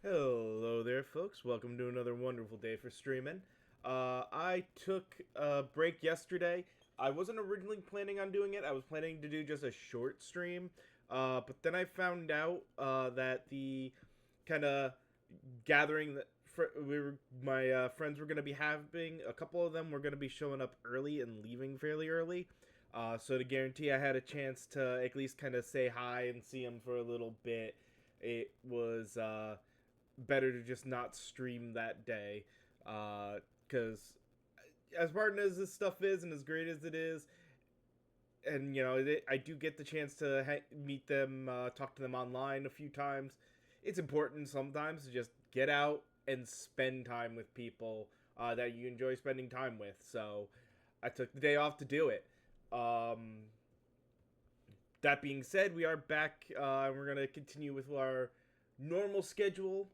Hello there, folks. Welcome to another wonderful day for streaming. I took a break yesterday. I wasn't originally planning on doing it. I was planning to do just a short stream. But then I found out that the kind of gathering that my friends were going to be having, a couple of them were going to be showing up early and leaving fairly early. So to guarantee I had a chance to at least kind of say hi and see them for a little bit, it was better to just not stream that day, because as hard as this stuff is and as great as it is, and I do get the chance to meet them, talk to them online a few times. It's important sometimes to just get out and spend time with people that you enjoy spending time with. So I took the day off to do it. um, that being said, we are back. We're going to continue with our normal schedule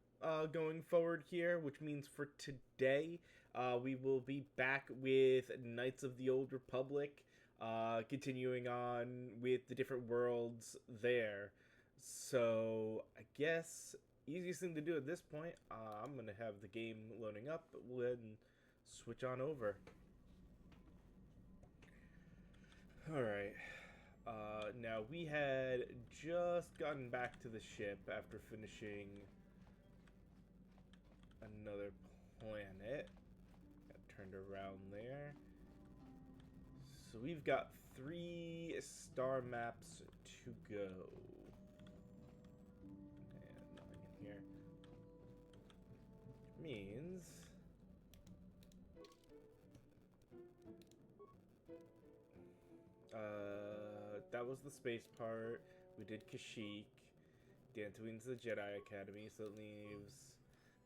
going forward here, which means for today, we will be back with Knights of the Old Republic, continuing on with the different worlds there. So, I guess easiest thing to do at this point, I'm going to have the game loading up, but we'll go ahead and switch on over. Alright. Now, we had just gotten back to the ship after finishing another planet. Got turned around there. So we've got 3 star maps to go. And nothing in here. Means that was the space part. We did Kashyyyk. Dantooine's the Jedi Academy, so it leaves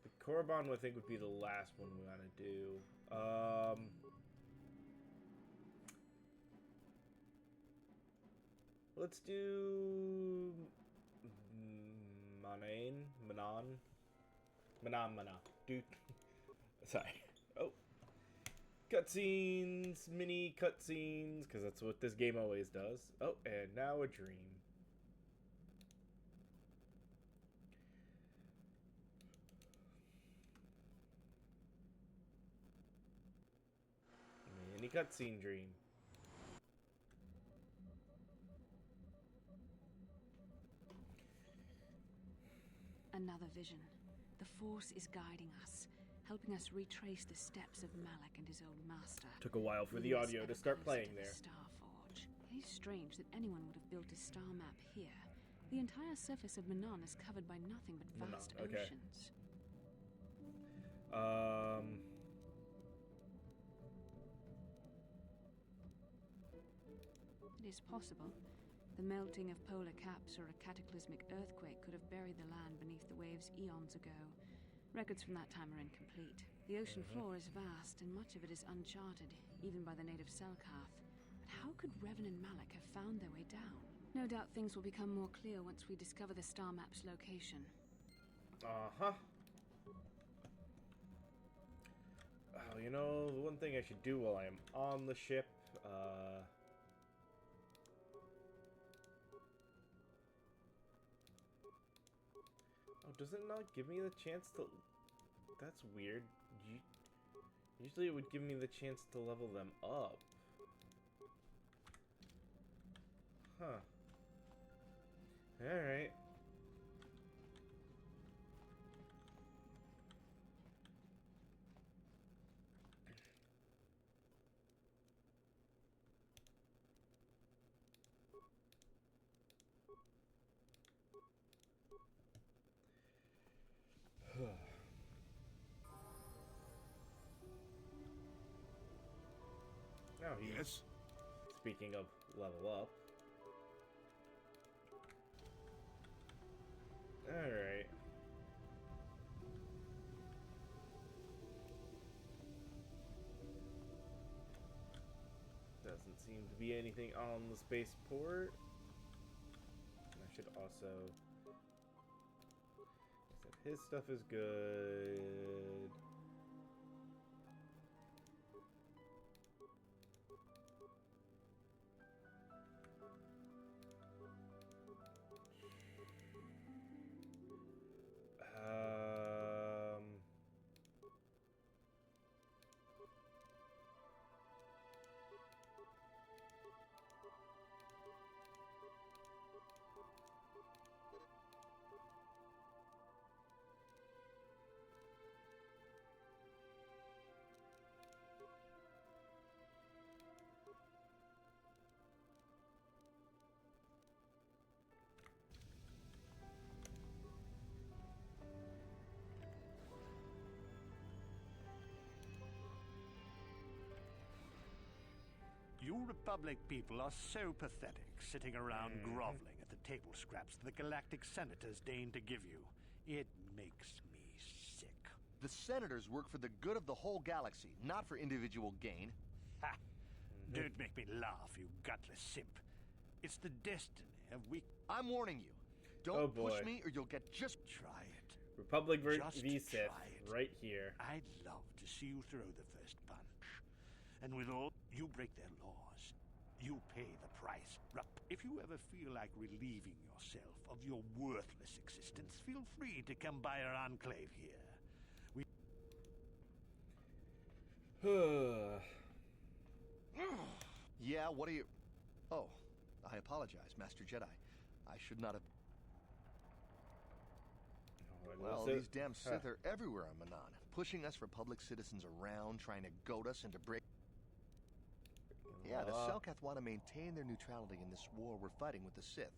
the Korriban. I think would be the last one we want to do. Let's do Manaan, dude. Sorry. Oh, cutscenes, mini cutscenes, because that's what this game always does. Oh, and now a dream. Mini cutscene dream. Another vision. The Force is guiding us, helping us retrace the steps of Malak and his old master. Took a while for the audio to start playing there. Star Forge. It is strange that anyone would have built a star map here. The entire surface of Manaan is covered by nothing but vast oceans. It is possible. The melting of polar caps or a cataclysmic earthquake could have buried the land beneath the waves eons ago. Records from that time are incomplete. The ocean floor is vast, and much of it is uncharted, even by the native Selkath. But how could Revan and Malak have found their way down? No doubt things will become more clear once we discover the star map's location. Uh-huh. Oh, the one thing I should do while I am on the ship, Oh, does it not give me the chance to... That's weird. Usually it would give me the chance to level them up. Huh. Alright. Oh, yes. Speaking of level up. Alright. Doesn't seem to be anything on the spaceport. I should also... His stuff is good. You Republic people are so pathetic, sitting around groveling at the table scraps the galactic senators deign to give you. It makes me sick. The senators work for the good of the whole galaxy, not for individual gain. Ha! Don't make me laugh, you gutless simp. It's the destiny of weak... I'm warning you. Oh, Don't boy. push me or you'll get just... Try it. Republic Just v Sith, try it. right here. I'd love to see you throw the first punch. And with all... You break their laws. You pay the price. If you ever feel like relieving yourself of your worthless existence, feel free to come by our enclave here. Yeah, what are you... Oh, I apologize, Master Jedi. I should not have... Well, these damn Sith are everywhere on Manaan, pushing us Republic citizens around, trying to goad us into break... Yeah, the Selkath want to maintain their neutrality in this war we're fighting with the Sith,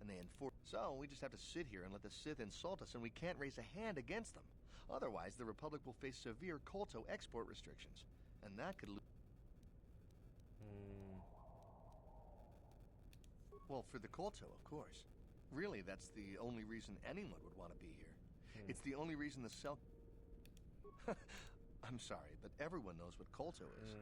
and they enforce... So, we just have to sit here and let the Sith insult us, and we can't raise a hand against them. Otherwise, the Republic will face severe Kolto export restrictions, and that could... Well, for the Kolto, of course. Really, that's the only reason anyone would want to be here. It's the only reason the I'm sorry, but everyone knows what Kolto is.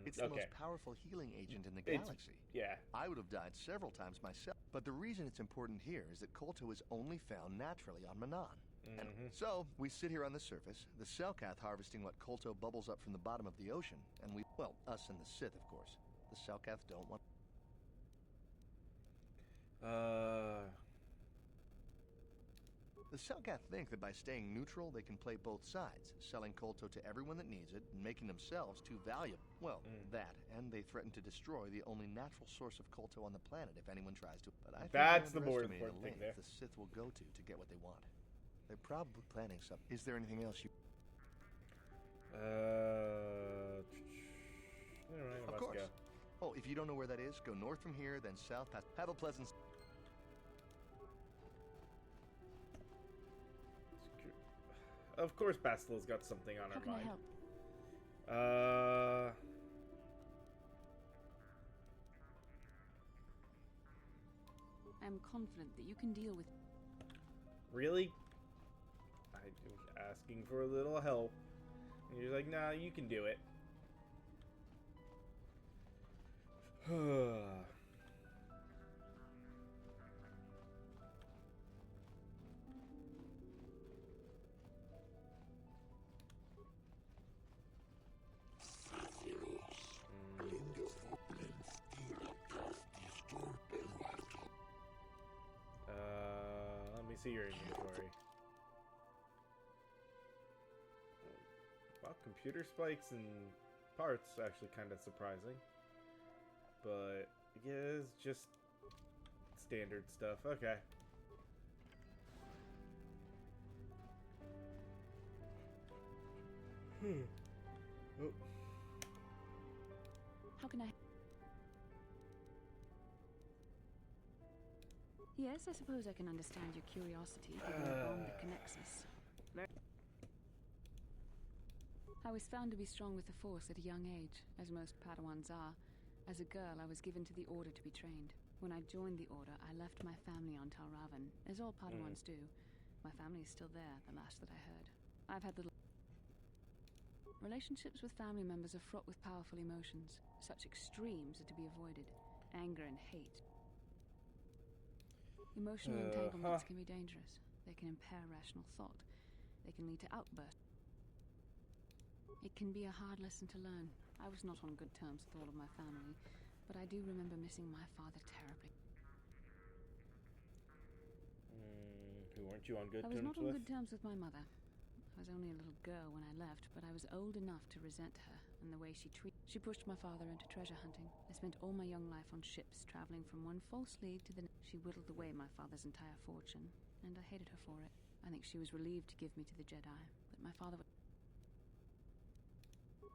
It's the most powerful healing agent in the galaxy. Yeah. I would have died several times myself. But the reason it's important here is that Kolto is only found naturally on Manaan. And so, we sit here on the surface, the Selkath harvesting what Kolto bubbles up from the bottom of the ocean, and we... Well, us and the Sith, of course. The Selkath don't want... The Selkath think that by staying neutral, they can play both sides, selling Kolto to everyone that needs it, and making themselves too valuable. Well, that, and they threaten to destroy the only natural source of Kolto on the planet if anyone tries to. But I think that's the more underestimating important thing there. the Sith will go to get what they want. They're probably planning something. Is there anything else you... Of course. Oh, if you don't know where that is, go north from here, then south past... Have a pleasant... Of course, Bastila's got something on her How can mind. I help? I'm confident that you can deal with... Really? I'm asking for a little help. And you're like, nah, you can do it. Let me see your inventory. Wow, computer spikes and parts actually kind of surprising. But yeah, it's just standard stuff. Okay. Oh. How can I... Yes, I suppose I can understand your curiosity, given the bond that connects us. I was found to be strong with the Force at a young age, as most Padawans are. As a girl, I was given to the Order to be trained. When I joined the Order, I left my family on Tal Ravan, as all Padawans do. My family is still there, the last that I heard. I've had little... Relationships with family members are fraught with powerful emotions. Such extremes are to be avoided. Anger and hate. Emotional entanglements can be dangerous. They can impair rational thought. They can lead to outbursts. It can be a hard lesson to learn. I was not on good terms with all of my family, but I do remember missing my father terribly. Who weren't you on good terms with? I was not on with? good terms with my mother. I was only a little girl when I left, but I was old enough to resent her and the way she treated. She pushed my father into treasure hunting. I spent all my young life on ships, traveling from one false lead to the next. She whittled away my father's entire fortune, and I hated her for it. I think she was relieved to give me to the Jedi, but my father...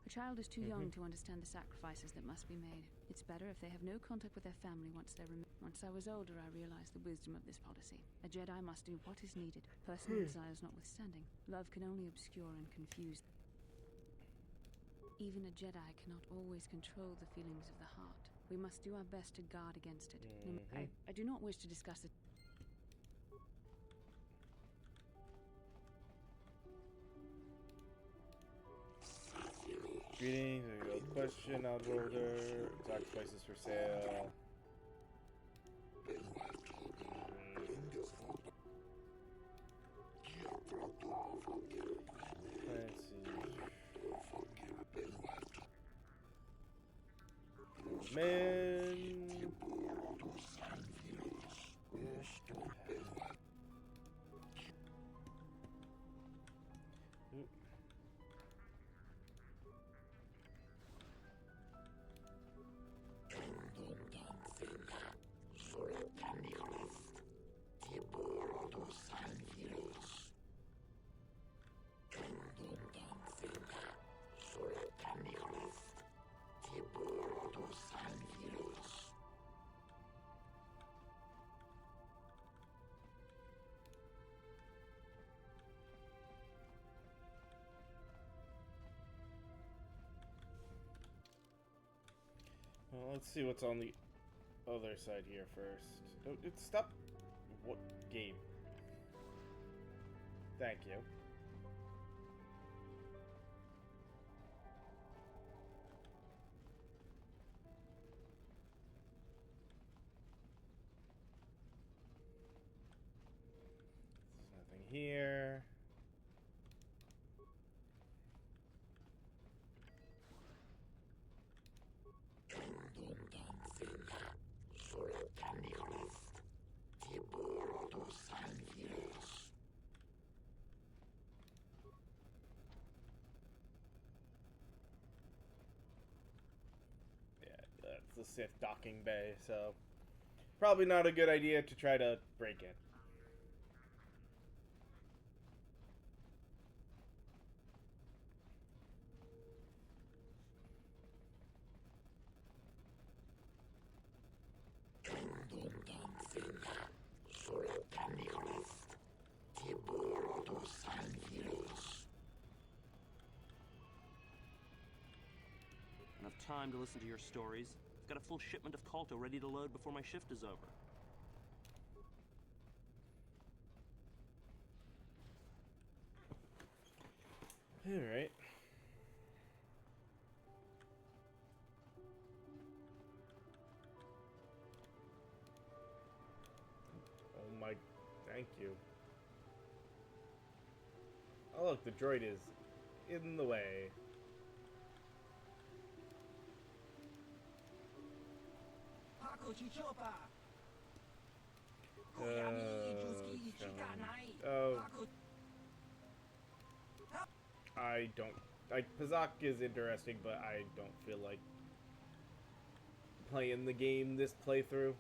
A child is too young to understand the sacrifices that must be made. It's better if they have no contact with their family once they're removed. Once I was older, I realized the wisdom of this policy. A Jedi must do what is needed, personal desires notwithstanding. Love can only obscure and confuse. Even a Jedi cannot always control the feelings of the heart. We must do our best to guard against it. I do not wish to discuss it. Greetings, there you go. Question, Outworlder. Exotic spices for sale. Let's see. Man. Well, let's see what's on the other side here first. Oh, stop. What game? Thank you. There's nothing here. That's the Sith docking bay, so probably not a good idea to try to break it. Enough time to listen to your stories. I've got a full shipment of Colto ready to load before my shift is over. Alright. Oh my, thank you. Oh look, the droid is in the way. Oh. I don't... Pazak is interesting, but I don't feel like playing the game this playthrough.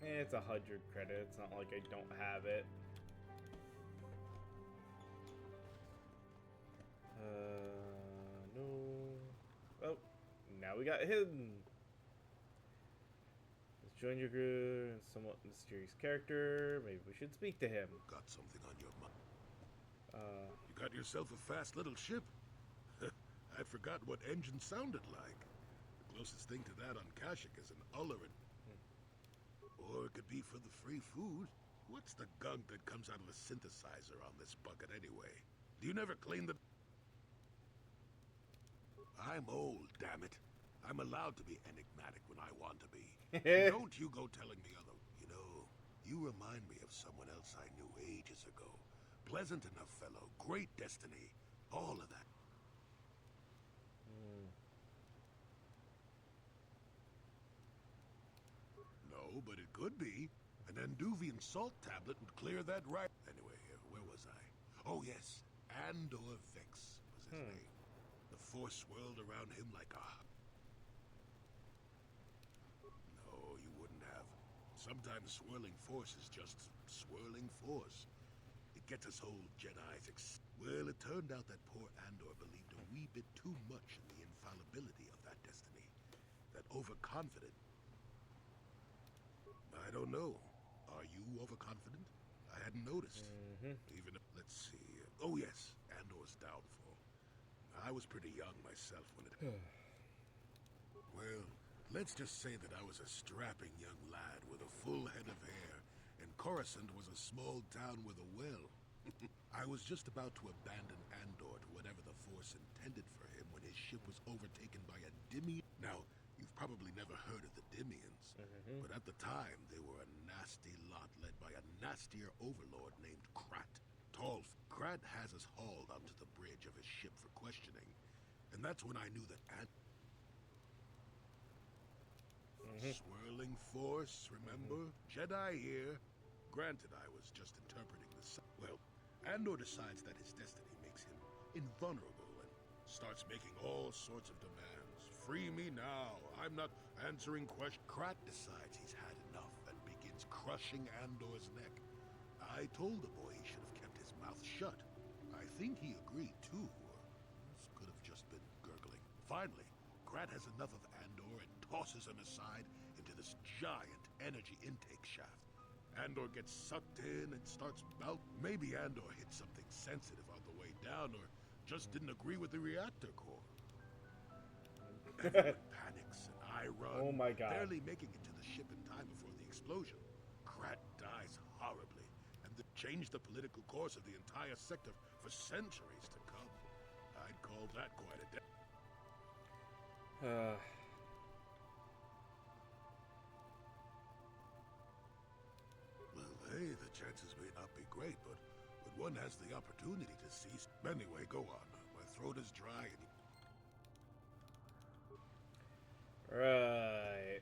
It's 100 credit. It's not like I don't have it. No. Oh, now we got hidden. Let's join your group. Somewhat mysterious character. Maybe we should speak to him. Got something on your mind? You got yourself a fast little ship? I'd forgotten what engine sounded like. The closest thing to that on Kashyyyk is an Ullerin. Or it could be for the free food. What's the gunk that comes out of a synthesizer on this bucket anyway? Do you never clean the... I'm old, damn it. I'm allowed to be enigmatic when I want to be. Don't you go telling me other... You know, you remind me of someone else I knew ages ago. Pleasant enough fellow, great destiny, all of that. No, but it could be. An Anduvian salt tablet would clear that right. Anyway, where was I? Oh yes, Andor Vex was his name. The Force swirled around him like a... No, you wouldn't have. Sometimes swirling Force is just swirling Force. It gets us whole Jedi's Well, it turned out that poor Andor believed a wee bit too much in the infallibility of that destiny. That overconfident... I don't know. Are you overconfident? I hadn't noticed. Even if, let's see. Oh yes, Andor's downfall. I was pretty young myself when it... Well, let's just say that I was a strapping young lad with a full head of hair, and Coruscant was a small town with a well. I was just about to abandon Andor to whatever the Force intended for him when his ship was overtaken by a Dimian. Now, you've probably never heard of the Dimians, but at the time, they were a nasty lot led by a nastier overlord named Krat. Krat has us hauled onto the bridge of his ship for questioning, and that's when I knew that Swirling Force, remember? Jedi here. Granted, I was just interpreting the... Well, Andor decides that his destiny makes him invulnerable and starts making all sorts of demands. Free me now. I'm not answering questions. Krat decides he's had enough and begins crushing Andor's neck. I told the boy he should have kept his mouth shut. I think he agreed, too. This could have just been gurgling. Finally, Krat has enough of Andor and tosses him aside into this giant energy intake shaft. Andor gets sucked in and starts Maybe Andor hit something sensitive on the way down, or just didn't agree with the reactor core. Everyone panics, and I run, Oh my God. barely making it to the ship in time before the explosion. Krat dies horribly, and changed the political course of the entire sector for centuries to come. I'd call that quite a death. Well, hey, the chances may not be great, but when one has the opportunity to see... Anyway, go on. My throat is dry and... Right.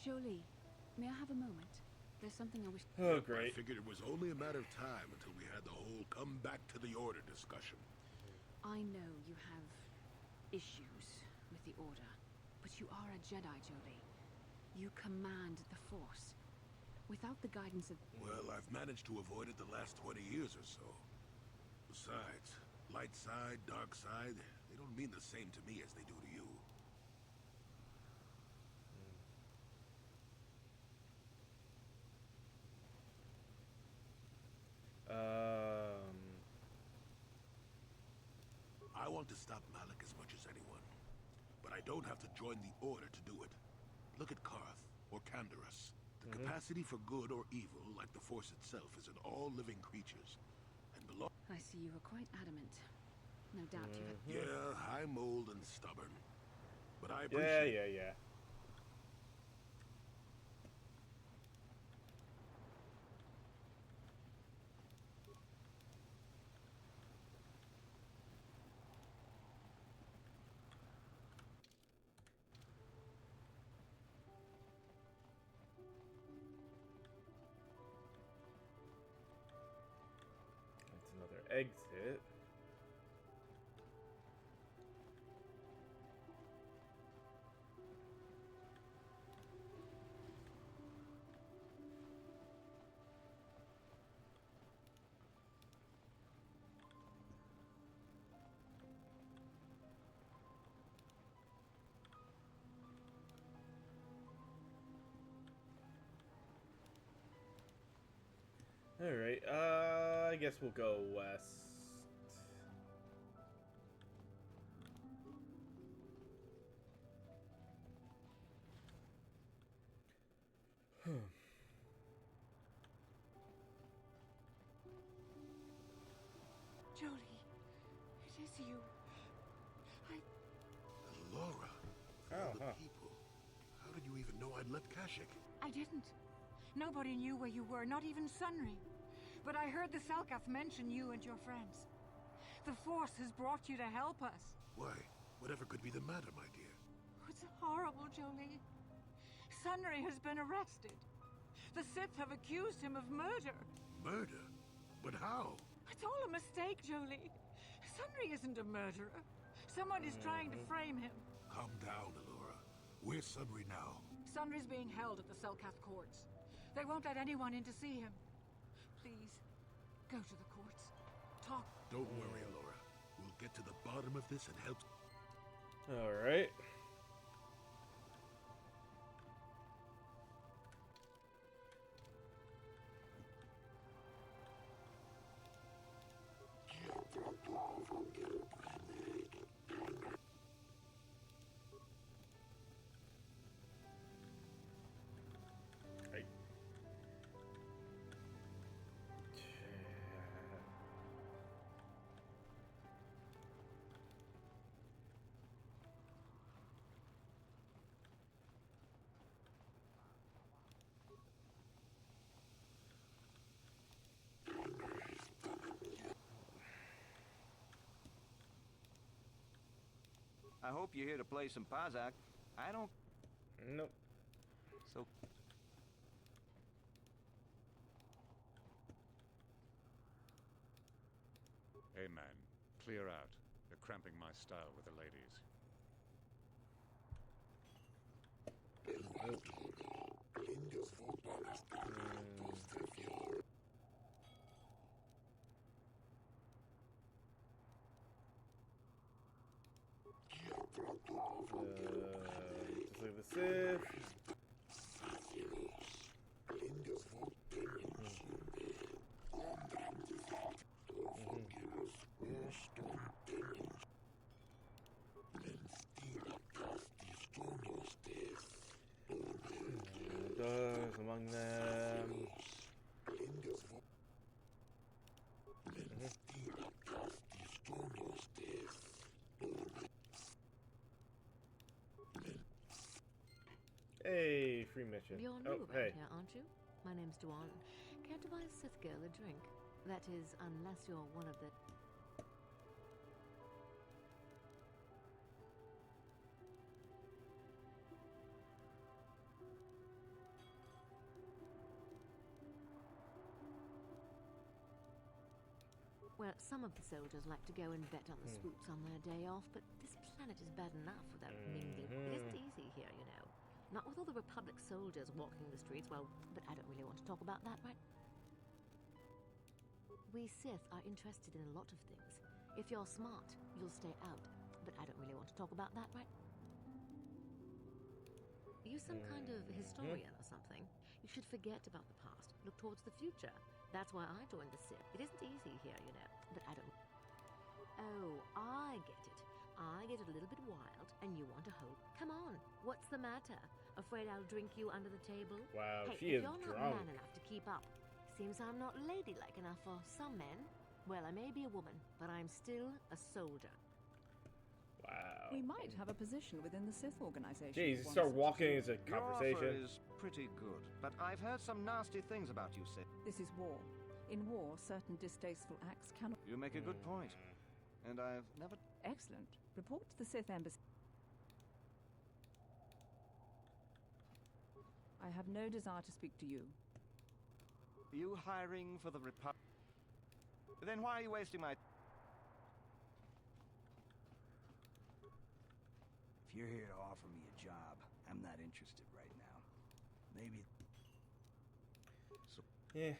Jolie, may I have a moment? There's something I wish... Oh, I great. figured it was only a matter of time until we had the whole come back to the order discussion. I know you have issues with the Order, but you are a Jedi, Jolie. You command the Force. Without the guidance of... Well, I've managed to avoid it the last 20 years or so. Besides, light side, dark side, they don't mean the same to me as they do to you. I want to stop Malik as much as anyone. But I don't have to join the Order to do it. Look at Karth, or Canderous. The capacity for good or evil, like the Force itself, is in all living creatures. And I see you were quite adamant. No doubt you have... Yeah, I'm old and stubborn. But I appreciate... Yeah. That's another exit. Alright, I guess we'll go west. Jolie, it is you. Laura, Oh, the people. How did you even know I'd left Kashyyyk? I didn't. Nobody knew where you were, not even Sunry. But I heard the Selkath mention you and your friends. The Force has brought you to help us. Why, Whatever could be the matter, my dear? It's horrible, Jolie. Sunry has been arrested. The Sith have accused him of murder. Murder? But how? It's all a mistake, Jolie. Sunry isn't a murderer. Someone is trying to frame him. Calm down, Alora. Where's Sunry now? Sunry's being held at the Selkath courts. They won't let anyone in to see him. Please, go to the courts. Talk. Don't worry, Alora. We'll get to the bottom of this and help. Alright. I hope you're here to play some Pazak. I don't... Nope. So... Hey, man. Clear out. You're cramping my style with the ladies. Just like the Sith. Among them. Hey, free mission. You're new around hey. here, aren't you? My name's Duan. Care to buy a Sith girl a drink? That is, unless you're one of the... Well, some of the soldiers like to go and bet on the swoops on their day off, but this planet is bad enough without mingling. It isn't easy here, you know. Not with all the Republic soldiers walking the streets, well, but I don't really want to talk about that, right? We Sith are interested in a lot of things. If you're smart, you'll stay out, but I don't really want to talk about that, right? Are you some kind of historian or something? You should forget about the past, look towards the future. That's why I joined the Sith. It isn't easy here, you know, but I don't... Oh, I get it. I get a little bit wild, and you want to hold. Come on, what's the matter? Afraid I'll drink you under the table? Wow, hey, she if is you're drunk. not man enough to keep up, seems I'm not ladylike enough for some men. Well, I may be a woman, but I'm still a soldier. Wow. We might have a position within the Sith organization. Jeez, you start walking into Your offer conversation. is pretty good, but I've heard some nasty things about you, Sith. This is war. In war, certain distasteful acts cannot... You make a good point. And I've never... Excellent. Report to the Sith Embassy. I have no desire to speak to you. You hiring for the Republic? Then why are you wasting my... If you're here to offer me a job, I'm not interested right now. Maybe... So... Yeah.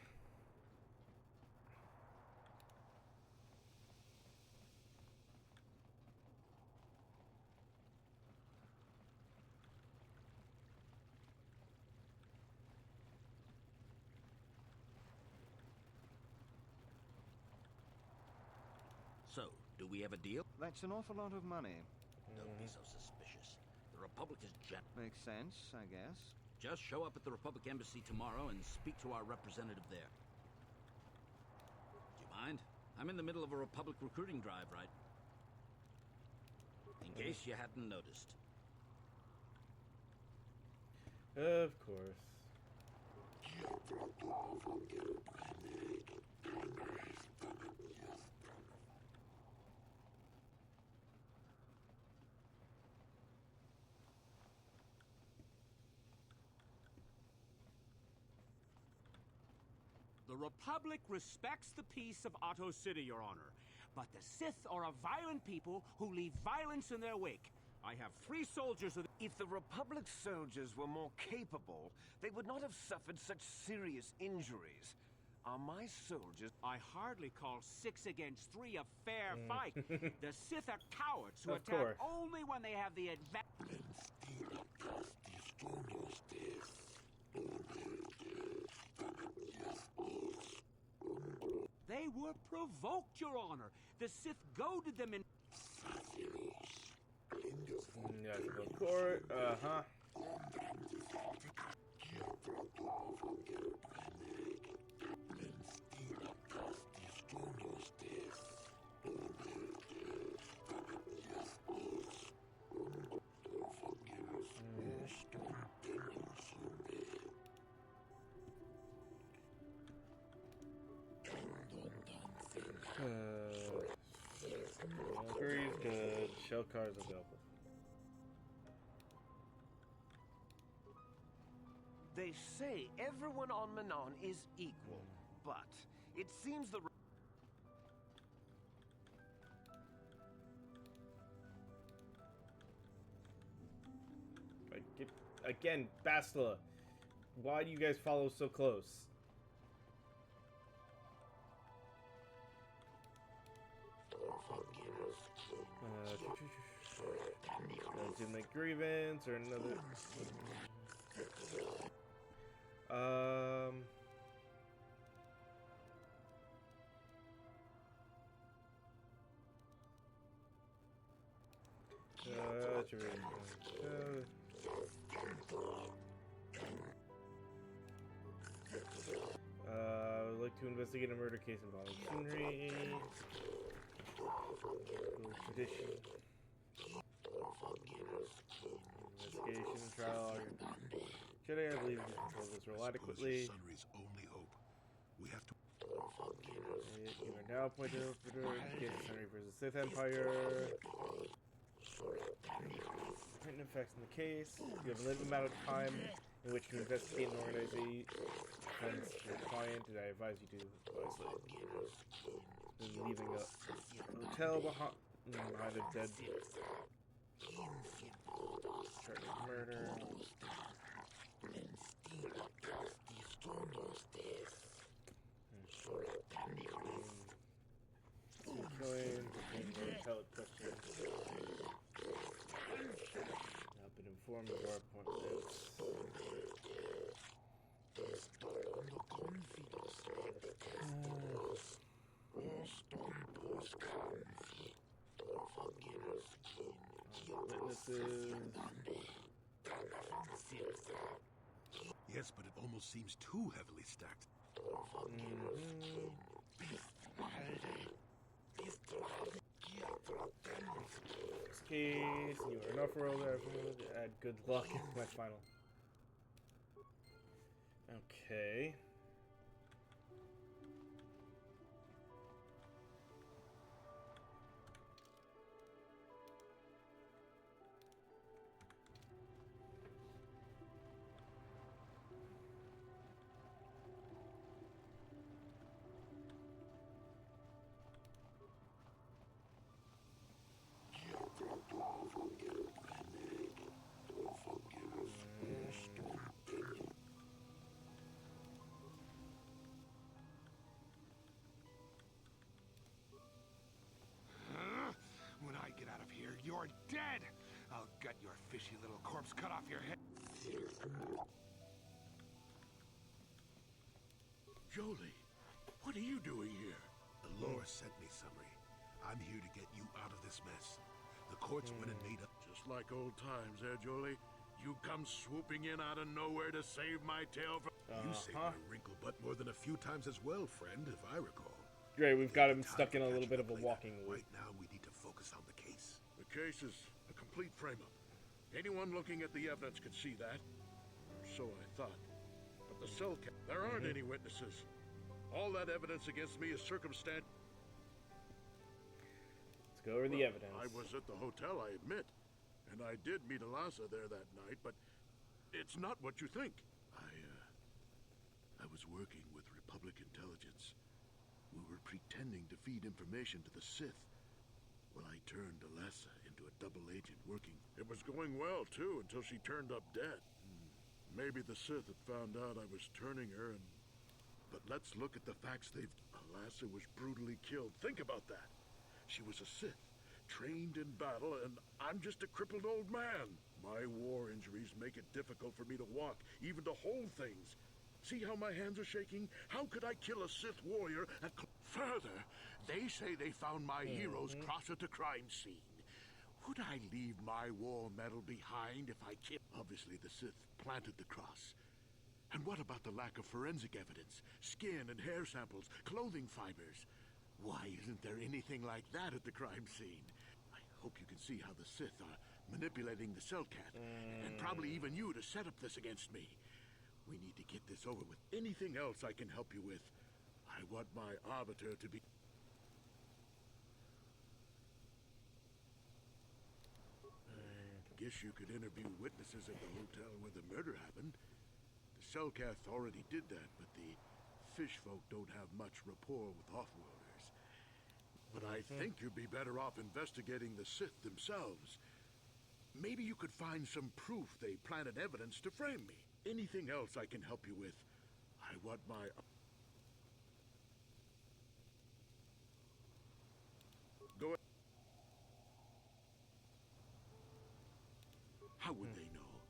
So, do we have a deal? That's an awful lot of money. Don't be so suspicious. The Republic is Makes sense, I guess. Just show up at the Republic Embassy tomorrow and speak to our representative there. Do you mind? I'm in the middle of a Republic recruiting drive, right? In case you hadn't noticed. Of course. Republic respects the peace of Otto City, Your Honor. But the Sith are a violent people who leave violence in their wake. I have 3 soldiers of... If the Republic soldiers were more capable, they would not have suffered such serious injuries. Are my soldiers... I hardly call 6 against 3 a fair fight. The Sith are cowards who Of attack course. only when they have the advantage. They were provoked, Your Honor. The Sith goaded them in... Yeah, the court, uh-huh. Inquiries good. Shell cards available. They say everyone on Manaan is equal, but it seems the... Again, Bastila, why do you guys follow so close? Legitimate grievance or another. I'd like to investigate a murder case involving Henry. Tradition. Investigation, trial. Jedi, I believe you control this role adequately. Sunry's only hope. We have to. You are now appointed over the case of Sunry versus Sith Empire. Written effects in the case. You have a limited amount of time in which to investigate and organize a defense for your client, and I advise you to wisely. Then leaving a hotel behind a dead charge of murder. Killing, hotel question. I've been informed of our appointments. Witnesses. Yes, but it almost seems too heavily stacked. Case, you are enough roll there. Add good luck in my final. Okay. When I get out of here, you're dead! I'll gut your fishy little corpse, cut off your head. Jolie, what are you doing here? The Lord sent me, Sunry. I'm here to get you out of this mess. The courts went and made up. Just like old times, eh, Jolie? You come swooping in out of nowhere to save my tail from... You saved my wrinkle butt more than a few times as well, friend, if I recall. Great, we've got him stuck in a little bit of a walking loop. Right now, we need to focus on the case. The case is a complete frame-up. Anyone looking at the evidence could see that. So I thought. But the cell cap... There aren't any witnesses. All that evidence against me is circumstantial. Let's go over the evidence. I was at the hotel, I admit. And I did meet Alasa there that night, but it's not what you think. I was working with Republic intelligence. We were pretending to feed information to the Sith. Well, I turned Alessa into a double agent working. It was going well, too, until she turned up dead. Maybe the Sith had found out I was turning her and... But let's look at the facts they've... Alessa was brutally killed. Think about that. She was a Sith, trained in battle, and I'm just a crippled old man. My war injuries make it difficult for me to walk, even to hold things. See how my hands are shaking? How could I kill a Sith warrior at... Further, they say they found my hero's cross at the crime scene. Would I leave my war medal behind if I killed... Obviously, the Sith planted the cross. And what about the lack of forensic evidence? Skin and hair samples, clothing fibers. Why isn't there anything like that at the crime scene? I hope you can see how the Sith are manipulating the Cellcat, and probably even you to set up this against me. We need to get this over with. Anything else I can help you with? I want my arbiter to be... Guess you could interview witnesses at the hotel where the murder happened. The Cellcath already did that, but the fish folk don't have much rapport with Offworlders. But I think you'd be better off investigating the Sith themselves. Maybe you could find some proof they planted evidence to frame me. Anything else I can help you with? I want my... Go ahead. How would they know?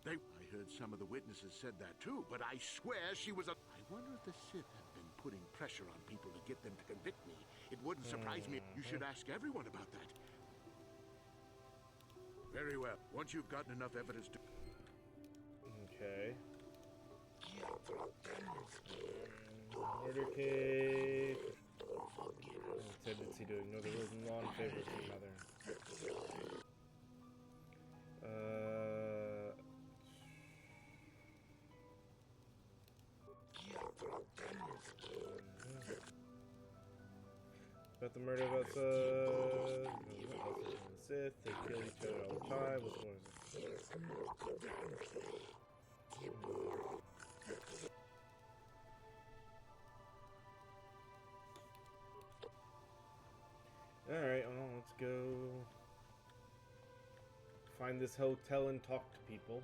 I heard some of the witnesses said that too, but I swear she was a... I wonder if the Sith have been putting pressure on people to get them to convict me. It wouldn't surprise me. You should ask everyone about that. Very well. Once you've gotten enough evidence to... Okay. Murder case. Tendency to ignore the rules and law in favor of another. About the murder of us, Sith, they kill each other all the time. Which one is it? Alright, well, let's go find this hotel and talk to people.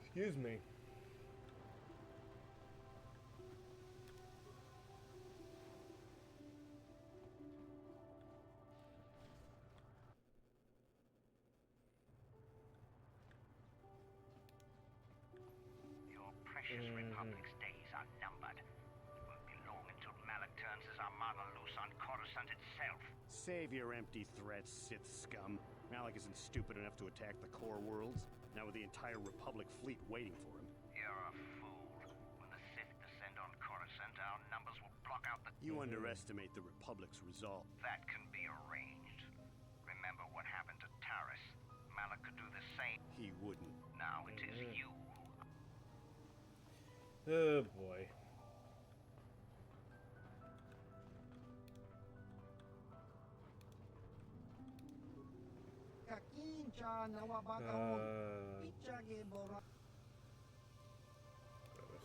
Excuse me. Your precious Republic's days are numbered. It won't be long until Malak turns his armada loose on Coruscant itself. Save your empty threats, Sith scum. Malak isn't stupid enough to attack the core worlds, now with the entire Republic fleet waiting for him. You're a fool. When the Sith descend on Coruscant, our numbers will block out the... You underestimate the Republic's resolve. That can be arranged. Remember what happened to Taris. Malak could do the same. He wouldn't. Now it is you who... Oh boy.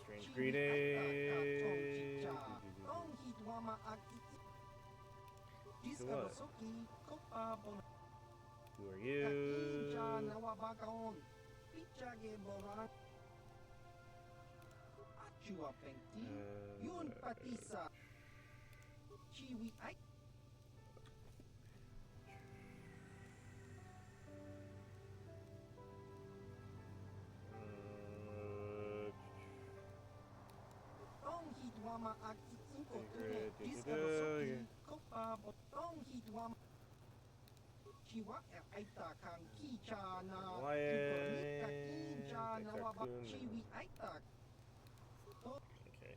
Strange greeting. So what? Who are you? Okay.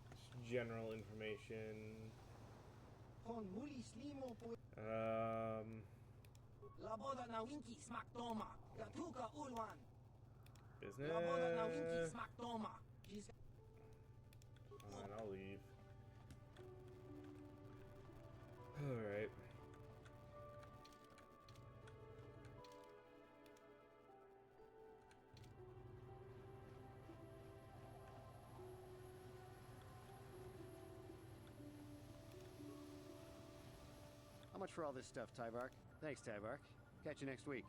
Just general information. Laboda na winki smak doma. Gatuka ulwan. Business. Laboda na winki smak doma. Fine, I'll leave. Alright. How much for all this stuff, Tyvark? Thanks, Tyvark. Catch you next week.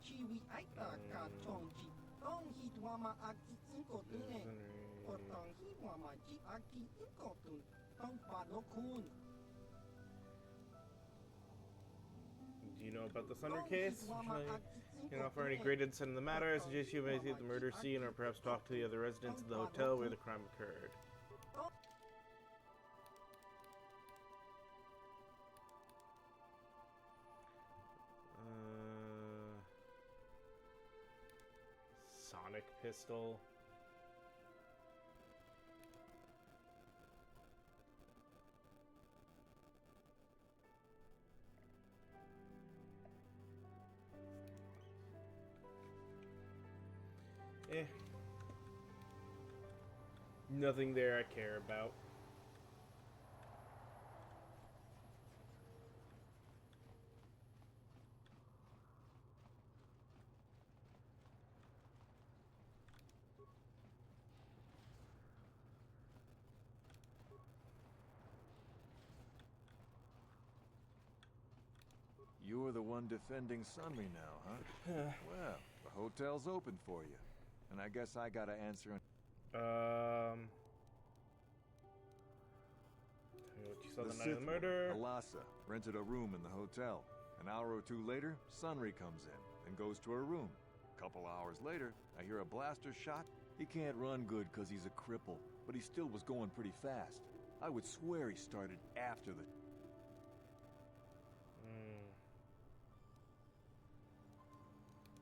Chiwi aita ka chongji. Tong hit wama aki inko tune. Otong hit wama ji aki inko tune. Tong pa no kun. Do you know about the Thunder case? You can offer any great insight in the matter. I suggest you investigate the murder scene or perhaps talk to the other residents of the hotel where the crime occurred. Sonic pistol. Eh. Nothing there I care about. You're the one defending Sunry now, huh? Well, the hotel's open for you. And I guess I gotta answer. What you saw the night of the murder? Alasa rented a room in the hotel. An hour or two later, Sunry comes in and goes to her room. A couple hours later, I hear a blaster shot. He can't run good because he's a cripple, but he still was going pretty fast. I would swear he started after the...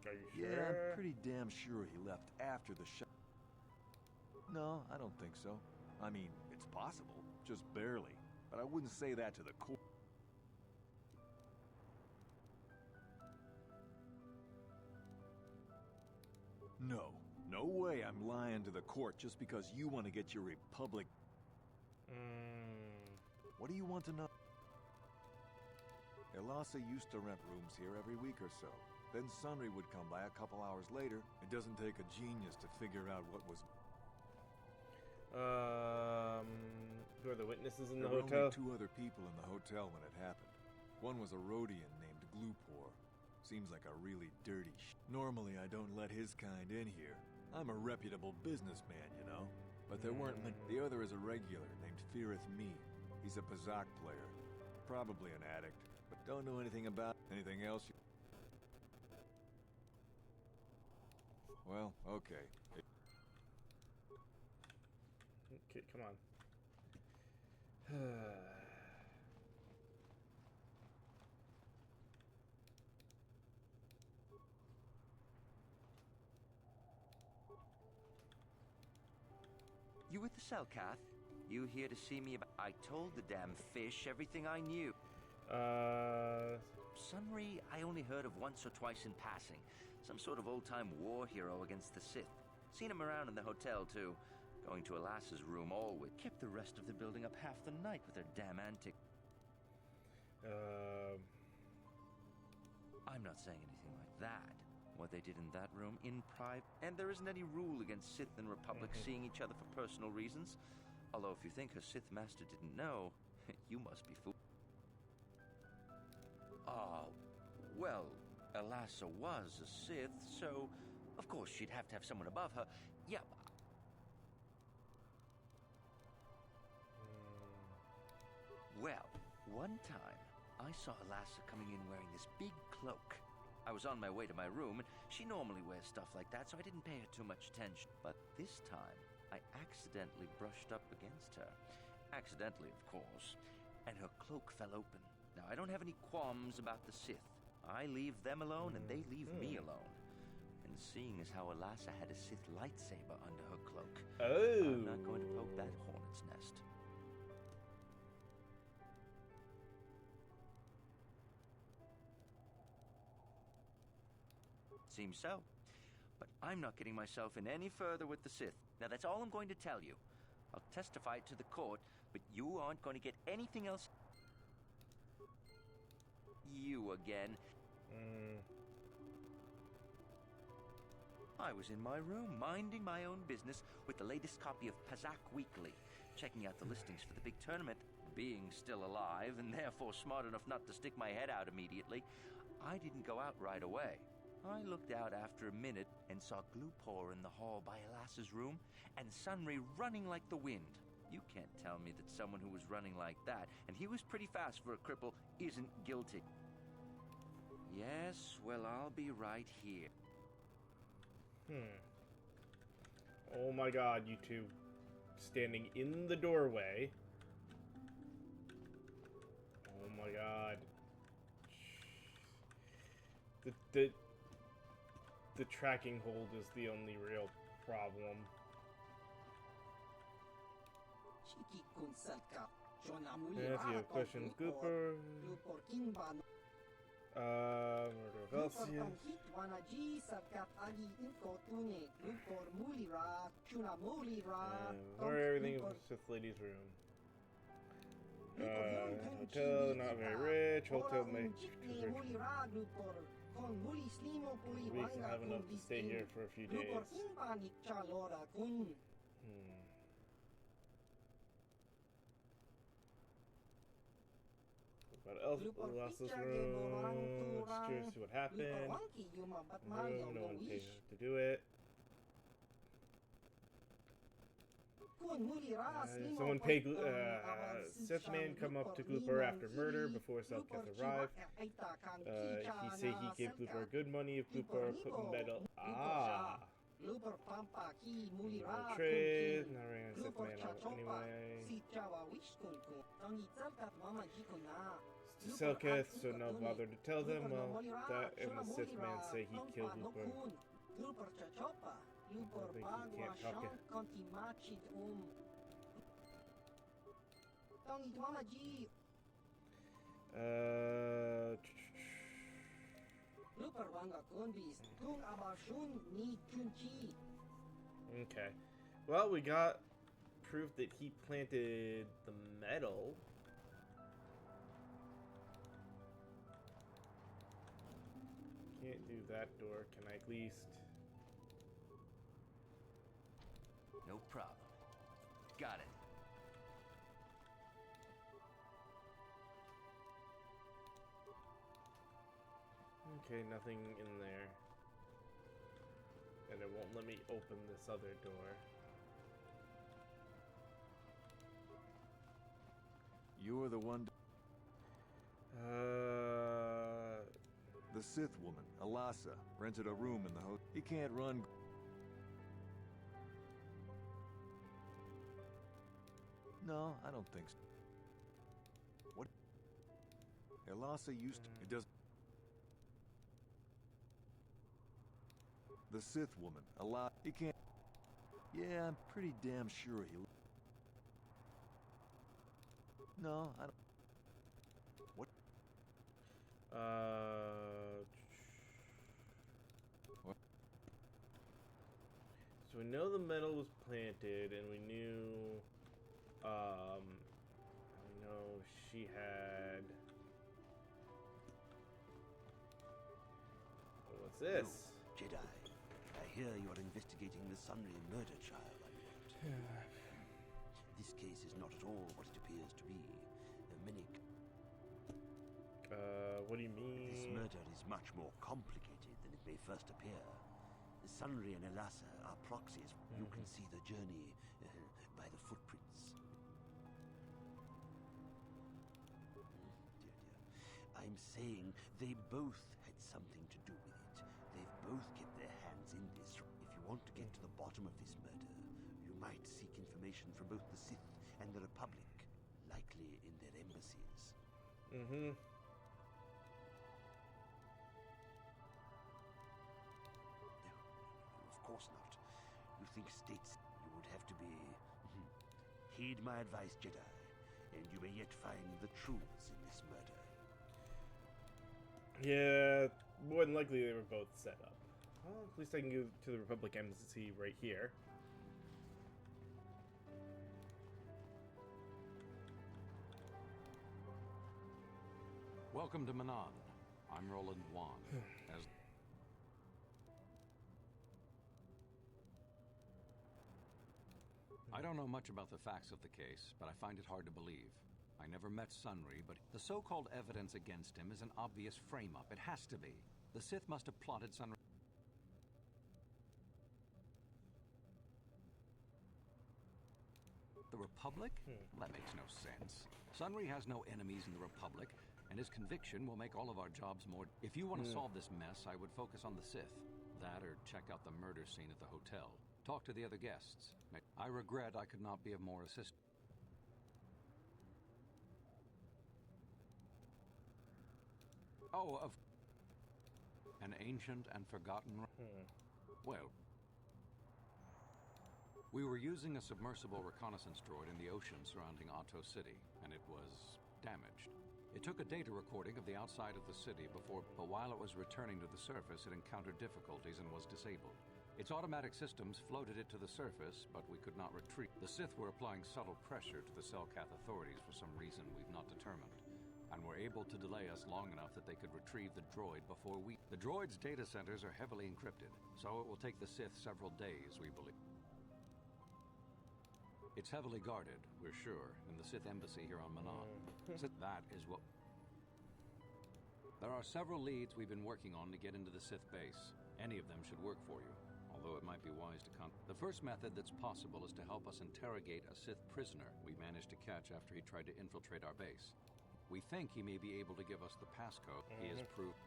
Are you sure? Yeah, I'm pretty damn sure he left after the shot. No, I don't think so. I mean, it's possible, just barely. But I wouldn't say that to the court. No. No way I'm lying to the court just because you want to get your Republic... What do you want to know? Elasa used to rent rooms here every week or so. Then Sunry would come by a couple hours later. It doesn't take a genius to figure out what was... Who are the witnesses in the There hotel? were only 2 other people in the hotel when it happened. One was a Rhodian named Glupor. Seems like a really dirty Normally I don't let his kind in here. I'm a reputable businessman, you know. But there weren't many. The other is a regular named Feareth Me. He's a Pazak player. Probably an addict, but don't know anything about anything else. Well, okay. Okay, come on. You with the Selkath? You here to see me about... I told the damn fish everything I knew. Sunry, I only heard of once or twice in passing. Some sort of old-time war hero against the Sith. Seen him around in the hotel, too. Going to Alasa's room always. Kept the rest of the building up half the night with their damn antic. I'm not saying anything like that. What they did in that room, in private. And there isn't any rule against Sith and Republic seeing each other for personal reasons. Although if you think her Sith master didn't know, you must be fooled. Well, Alasa was a Sith, so of course she'd have to have someone above her. Yeah. Well, one time, I saw Alasa coming in wearing this big cloak. I was on my way to my room, and she normally wears stuff like that, so I didn't pay her too much attention. But this time, I accidentally brushed up against her. Accidentally, of course. And her cloak fell open. Now, I don't have any qualms about the Sith. I leave them alone, and they leave me alone. And seeing as how Alasa had a Sith lightsaber under her cloak, I'm not going to poke that hornet's nest. Seems so. But I'm not getting myself in any further with the Sith. Now, that's all I'm going to tell you. I'll testify it to the court, but you aren't going to get anything else. You again. I was in my room, minding my own business with the latest copy of Pazak Weekly, checking out the listings for the big tournament. Being still alive, and therefore smart enough not to stick my head out immediately, I didn't go out right away. I looked out after a minute and saw Glupor in the hall by Elas's room, and Sunry running like the wind. You can't tell me that someone who was running like that, and he was pretty fast for a cripple, isn't guilty. Yes, well, I'll be right here. Oh my god, you two standing in the doorway. Oh my god. The tracking hold is the only real problem. If you have questions, Gooper. Murder of Elsia. Or everything in the Sith Lady's room. Hotel, not very rich. Hotel makes rich. We can have enough to stay here for a few days. About Elsa's room. Just curious to see what happened. No one pays to do it. Someone pay Sith man come up to Glupor after murder before Selkath arrived. He say he gave Glupor good money if Glupor put metal. Trade, not ring Sith man out anyway. Selkath, so no bother to tell them. Well, that and the Sith man say he killed Glupor. I think he can't talk it. Okay. Well, we got proof that he planted the metal. Can't do that door. Can I at least... No problem. Got it. Okay, nothing in there. And it won't let me open this other door. You're the one... The Sith woman, Alasa, rented a room in the hotel. He can't run... No, I don't think so. What? Alasa used to... It does... The Sith woman, Alasa... He can't... Yeah, I'm pretty damn sure he... No, I don't... What? What? So we know the metal was planted, and we knew... I know she had... What's this? No, Jedi. I hear you're investigating the Sunry murder trial, I'm not. This case is not at all what it appears to be. Many... what do you mean? This murder is much more complicated than it may first appear. Sunry and Elasa are proxies. You can see the journey by the footprints. I'm saying they both had something to do with it. They've both kept their hands in this. If you want to get to the bottom of this murder, you might seek information from both the Sith and the Republic, likely in their embassies. No, of course not. You think states you would have to be... Heed my advice, Jedi, and you may yet find the truths in this murder. Yeah, more than likely they were both set up. Well, at least I can go to the Republic Embassy right here. Welcome to Manaan. I'm Roland Wan. As I don't know much about the facts of the case, but I find it hard to believe. I never met Sunry, but the so-called evidence against him is an obvious frame-up. It has to be. The Sith must have plotted Sunry. The Republic? That makes no sense. Sunry has no enemies in the Republic, and his conviction will make all of our jobs more... If you want to solve this mess, I would focus on the Sith. That or check out the murder scene at the hotel. Talk to the other guests. I regret I could not be of more assistance. Oh, of an ancient and forgotten... Well, we were using a submersible reconnaissance droid in the ocean surrounding Otto City, and it was damaged. It took a data recording of the outside of the city before, but while it was returning to the surface, it encountered difficulties and was disabled. Its automatic systems floated it to the surface, but we could not retrieve. The Sith were applying subtle pressure to the Selkath authorities for some reason we've not determined, and were able to delay us long enough that they could retrieve the droid before we... The droid's data centers are heavily encrypted, so it will take the Sith several days, we believe. It's heavily guarded, we're sure, in the Sith embassy here on Manaan. That is what... There are several leads we've been working on to get into the Sith base. Any of them should work for you, although it might be wise to The first method that's possible is to help us interrogate a Sith prisoner we managed to catch after he tried to infiltrate our base. We think he may be able to give us the passcode. He has proved...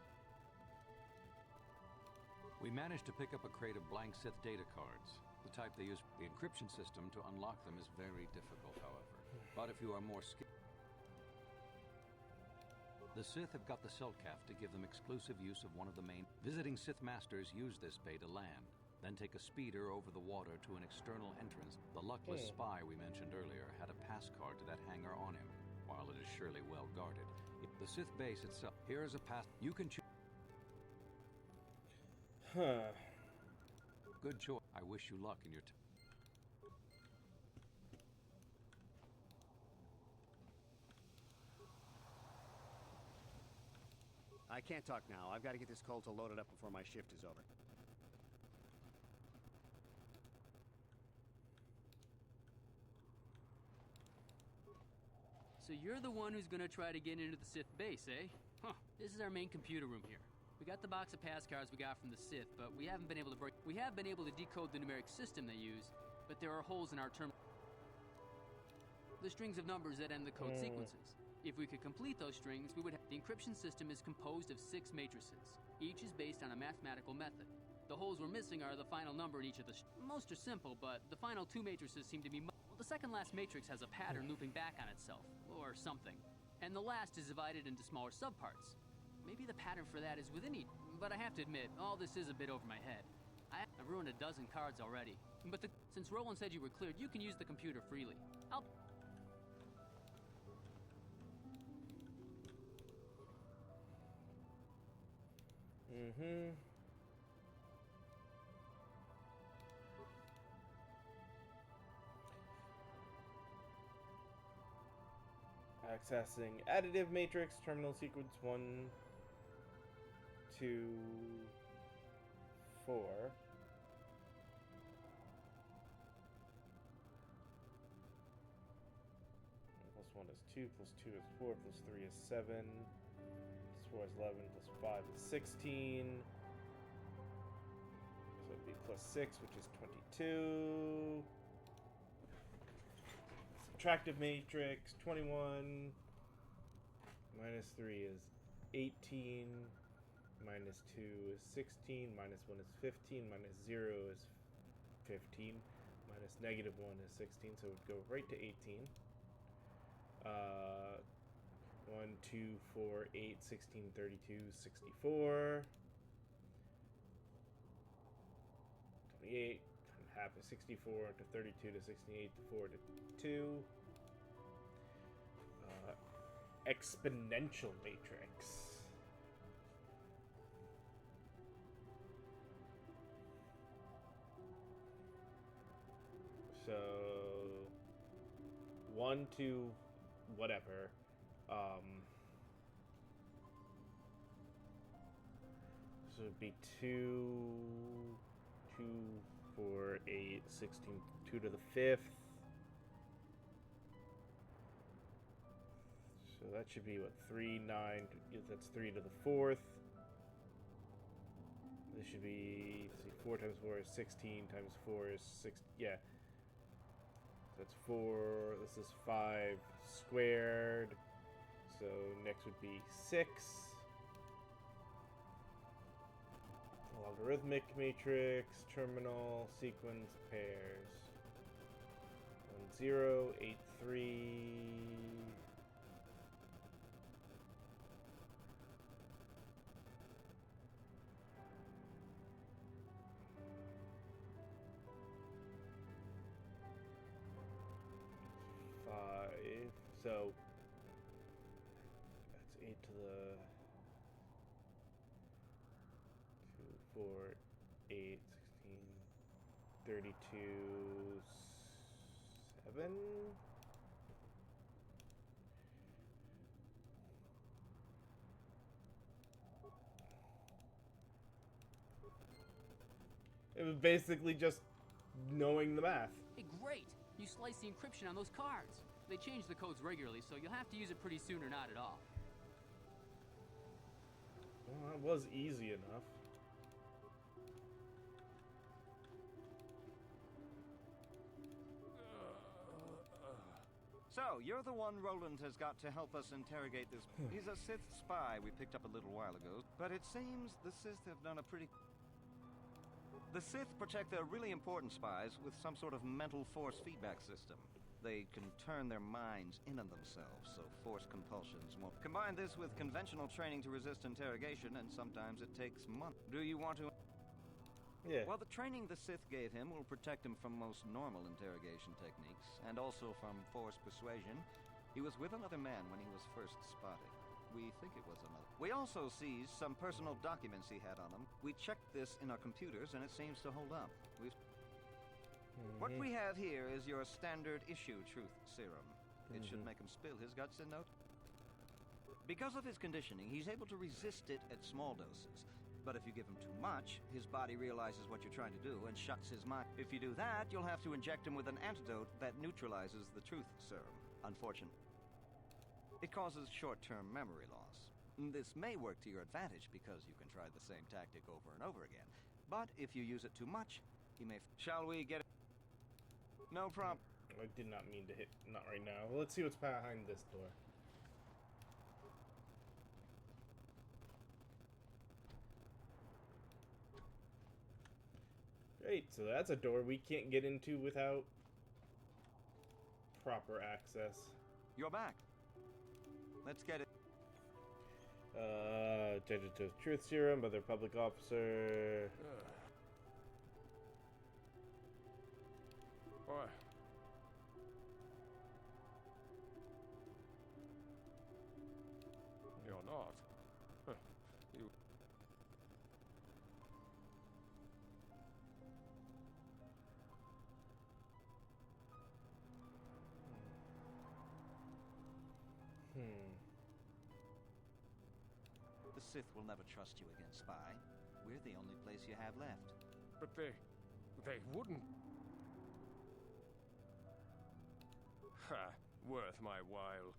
We managed to pick up a crate of blank Sith data cards. The type they use. The encryption system to unlock them is very difficult, however. But if you are more skilled... The Sith have got the Selkath to give them exclusive use of one of the main... Visiting Sith Masters use this bay to land, then take a speeder over the water to an external entrance. The luckless spy we mentioned earlier had a passcard to that hangar on him, while it is surely well guarded. The Sith base itself... Here is a pass... You can choose... Good choice. I wish you luck in your... I can't talk now. I've got to get this Colto loaded up before my shift is over. So you're the one who's gonna try to get into the Sith base, eh? Huh. This is our main computer room here. We got the box of pass cards we got from the Sith, but we haven't been able to break... We have been able to decode the numeric system they use, but there are holes in our terminal. The strings of numbers that end the code sequences. If we could complete those strings, we would have... The encryption system is composed of 6 matrices. Each is based on a mathematical method. The holes we're missing are the final number in each of the... Most are simple, but the final 2 matrices seem to be... Well, the second last matrix has a pattern looping back on itself, or something. And the last is divided into smaller subparts. Maybe the pattern for that is within each... But I have to admit, all this is a bit over my head. I've ruined a dozen cards already. But since Roland said you were cleared, you can use the computer freely. I'll... Accessing additive matrix, terminal sequence 1, 2, 4. Plus 1 is 2, plus 2 is 4, plus 3 is 7, plus 4 is 11, plus 5 is 16. So it'd be plus 6, which is 22. Subtractive matrix, 21. Minus 3 is 18. Minus 2 is 16. Minus 1 is 15. Minus 0 is 15. Minus negative 1 is 16. So it would go right to 18. 1, 2, 4, 8, 16, 32, 64. 28. Half is 64 to 32 to 68 to 4 to 2. Exponential matrix. 1 to whatever. So it'd be 2, 4, 8, 16, 2 to the 5th. So that should be, what, 3, 9, that's 3 to the 4th. This should be, let's see, 4 times 4 is 16, times 4 is 6, yeah. That's 4, this is 5 squared. So next would be 6. Logarithmic matrix, terminal, sequence, pairs. 1, 0, 8, 3. So that's 8 to the 2, 4, 8, 16, 32, 7. It was basically just knowing the math. Hey, great! You slice the encryption on those cards. They change the codes regularly, so you'll have to use it pretty soon or not at all. Well, that was easy enough. So, you're the one Roland has got to help us interrogate this. He's a Sith spy we picked up a little while ago, but it seems the Sith have done a pretty... The Sith protect their really important spies with some sort of mental force feedback system. They can turn their minds in on themselves, so force compulsions won't. Combine this with conventional training to resist interrogation, and sometimes it takes months. Do you want to... Yeah. Well, the training the Sith gave him will protect him from most normal interrogation techniques, and also from force persuasion. He was with another man when he was first spotted. We think it was another. We also seized some personal documents he had on him. We checked this in our computers, and it seems to hold up. What we have here is your standard issue truth serum. It should make him spill his guts in no time. Because of his conditioning, he's able to resist it at small doses. But if you give him too much, his body realizes what you're trying to do and shuts his mind. If you do that, you'll have to inject him with an antidote that neutralizes the truth serum. Unfortunately, it causes short-term memory loss. This may work to your advantage because you can try the same tactic over and over again. But if you use it too much, he may... Shall we get it? No problem. I did not mean to hit... Not right now. Well, let's see what's behind this door. Great, so that's a door we can't get into without proper access. You're back. Let's get it. Truth serum, other public officer. What? You're not. Huh. You... The Sith will never trust you again, spy. We're the only place you have left. But they wouldn't. Ha! Worth my while.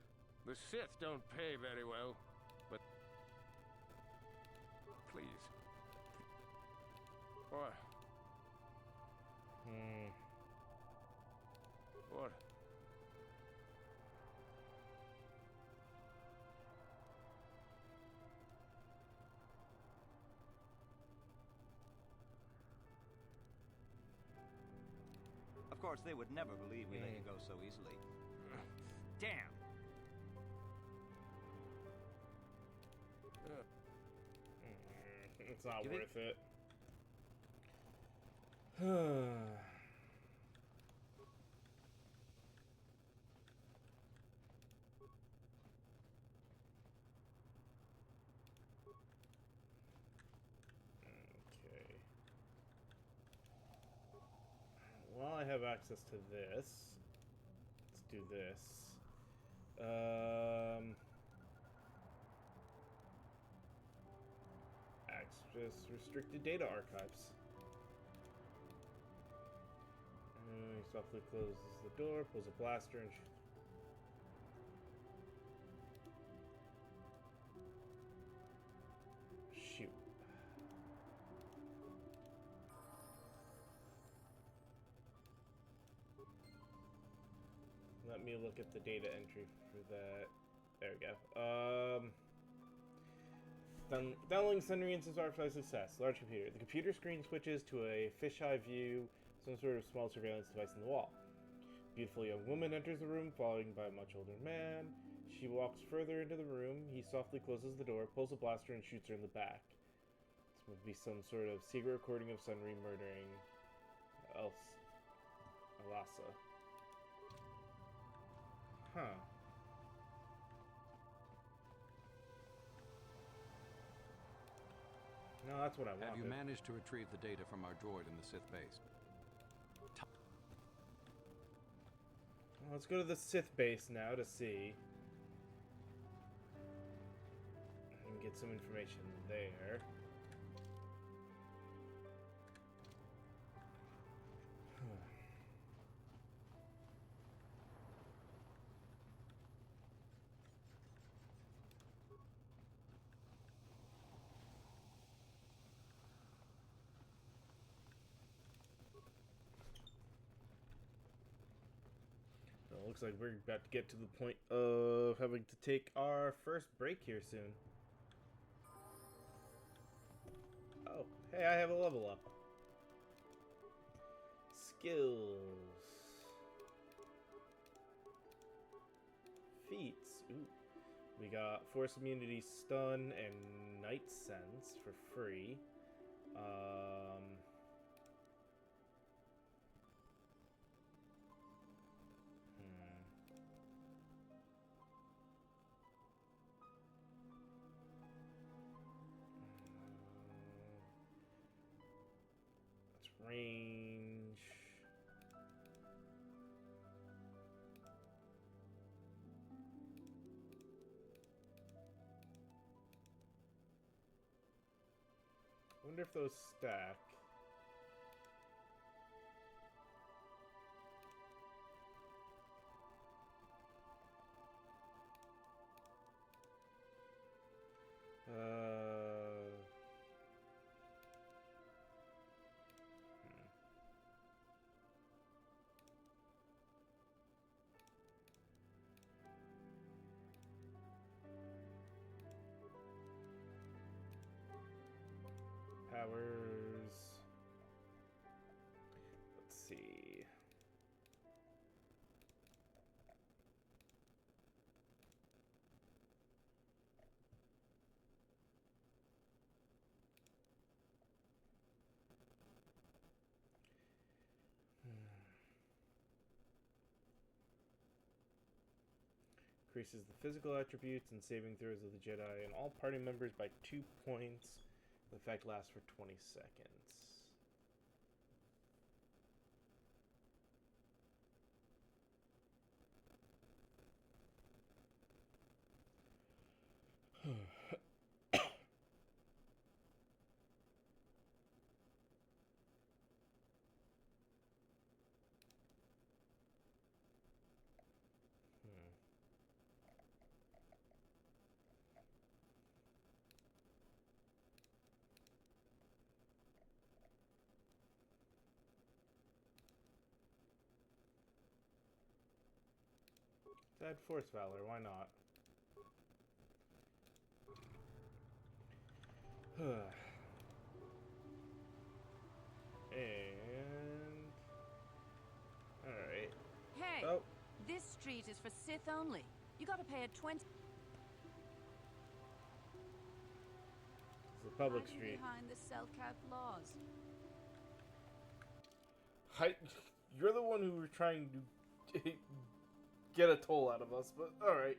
The Sith don't pay very well, but... Please. What? What? Of course, they would never believe we let you go so easily. Damn! It's not worth it. Okay. Well, I have access to this. Let's do this. Access restricted data archives. He softly closes the door, pulls a blaster, and shoot. Let me look at the data entry for that. There we go. Downloading Sunry Instance archive success. Large computer. The computer screen switches to a fisheye view, some sort of small surveillance device in the wall. Beautiful young woman enters the room, followed by a much older man. She walks further into the room. He softly closes the door, pulls a blaster, and shoots her in the back. This would be some sort of secret recording of Sunry murdering Alasa. Huh. No, that's what I wanted. Have you managed to retrieve the data from our droid in the Sith base? Well, let's go to the Sith base now to see. And get some information there. Looks like we're about to get to the point of having to take our first break here soon. Oh, hey, I have a level up. Skills. Feats. Ooh. We got Force Immunity, Stun, and Night Sense for free. Range. I wonder if those stack. Powers. Let's see. Increases the physical attributes and saving throws of the Jedi and all party members by 2 points. The effect lasts for 20 seconds. Add Force Valor, why not? And... Alright. Hey! Oh. This street is for Sith only. You gotta pay a 20... It's a public Hiding street. behind the Selkat laws. You're the one who were trying to get a toll out of us, but alright.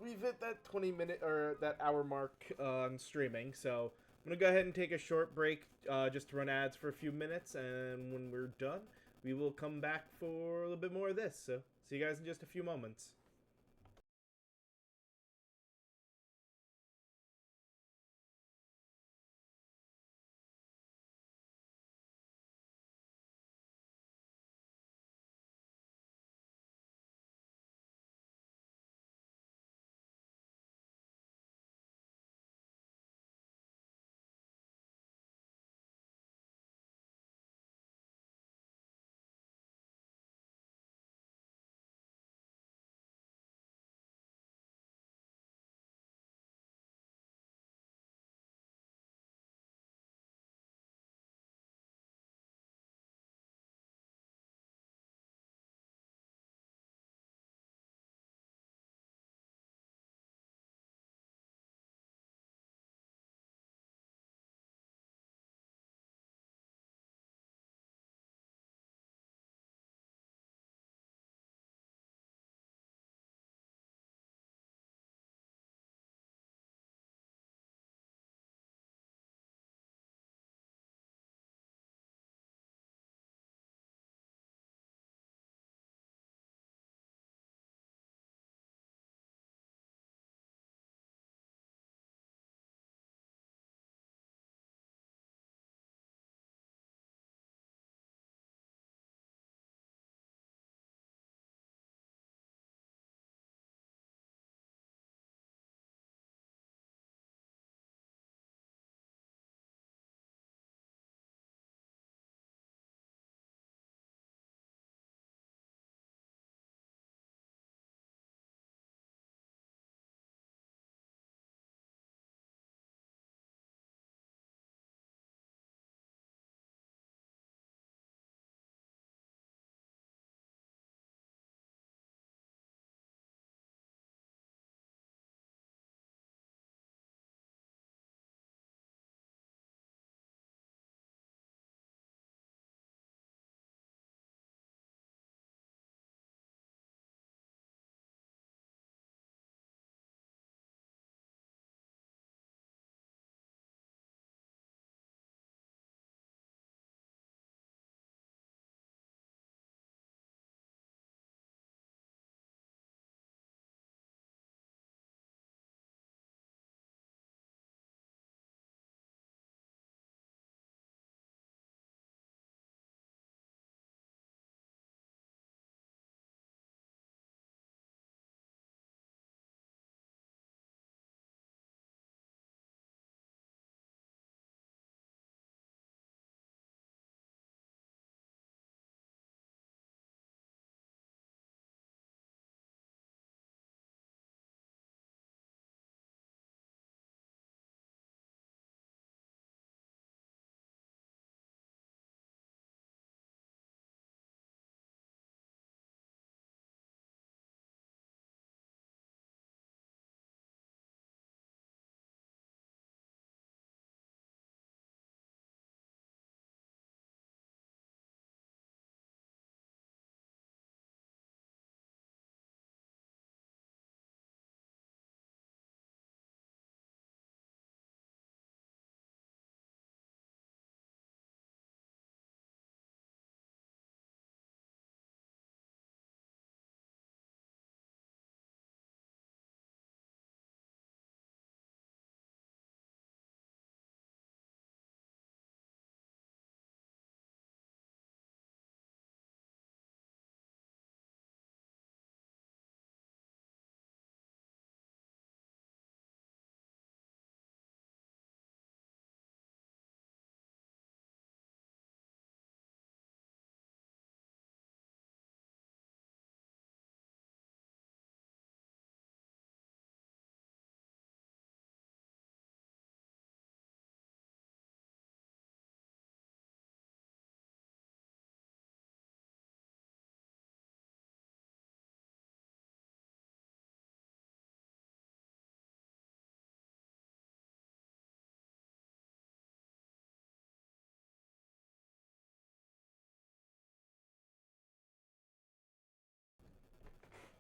We've hit that 20-minute or that hour mark on streaming, so I'm gonna go ahead and take a short break just to run ads for a few minutes, and when we're done, we will come back for a little bit more of this. So see you guys in just a few moments.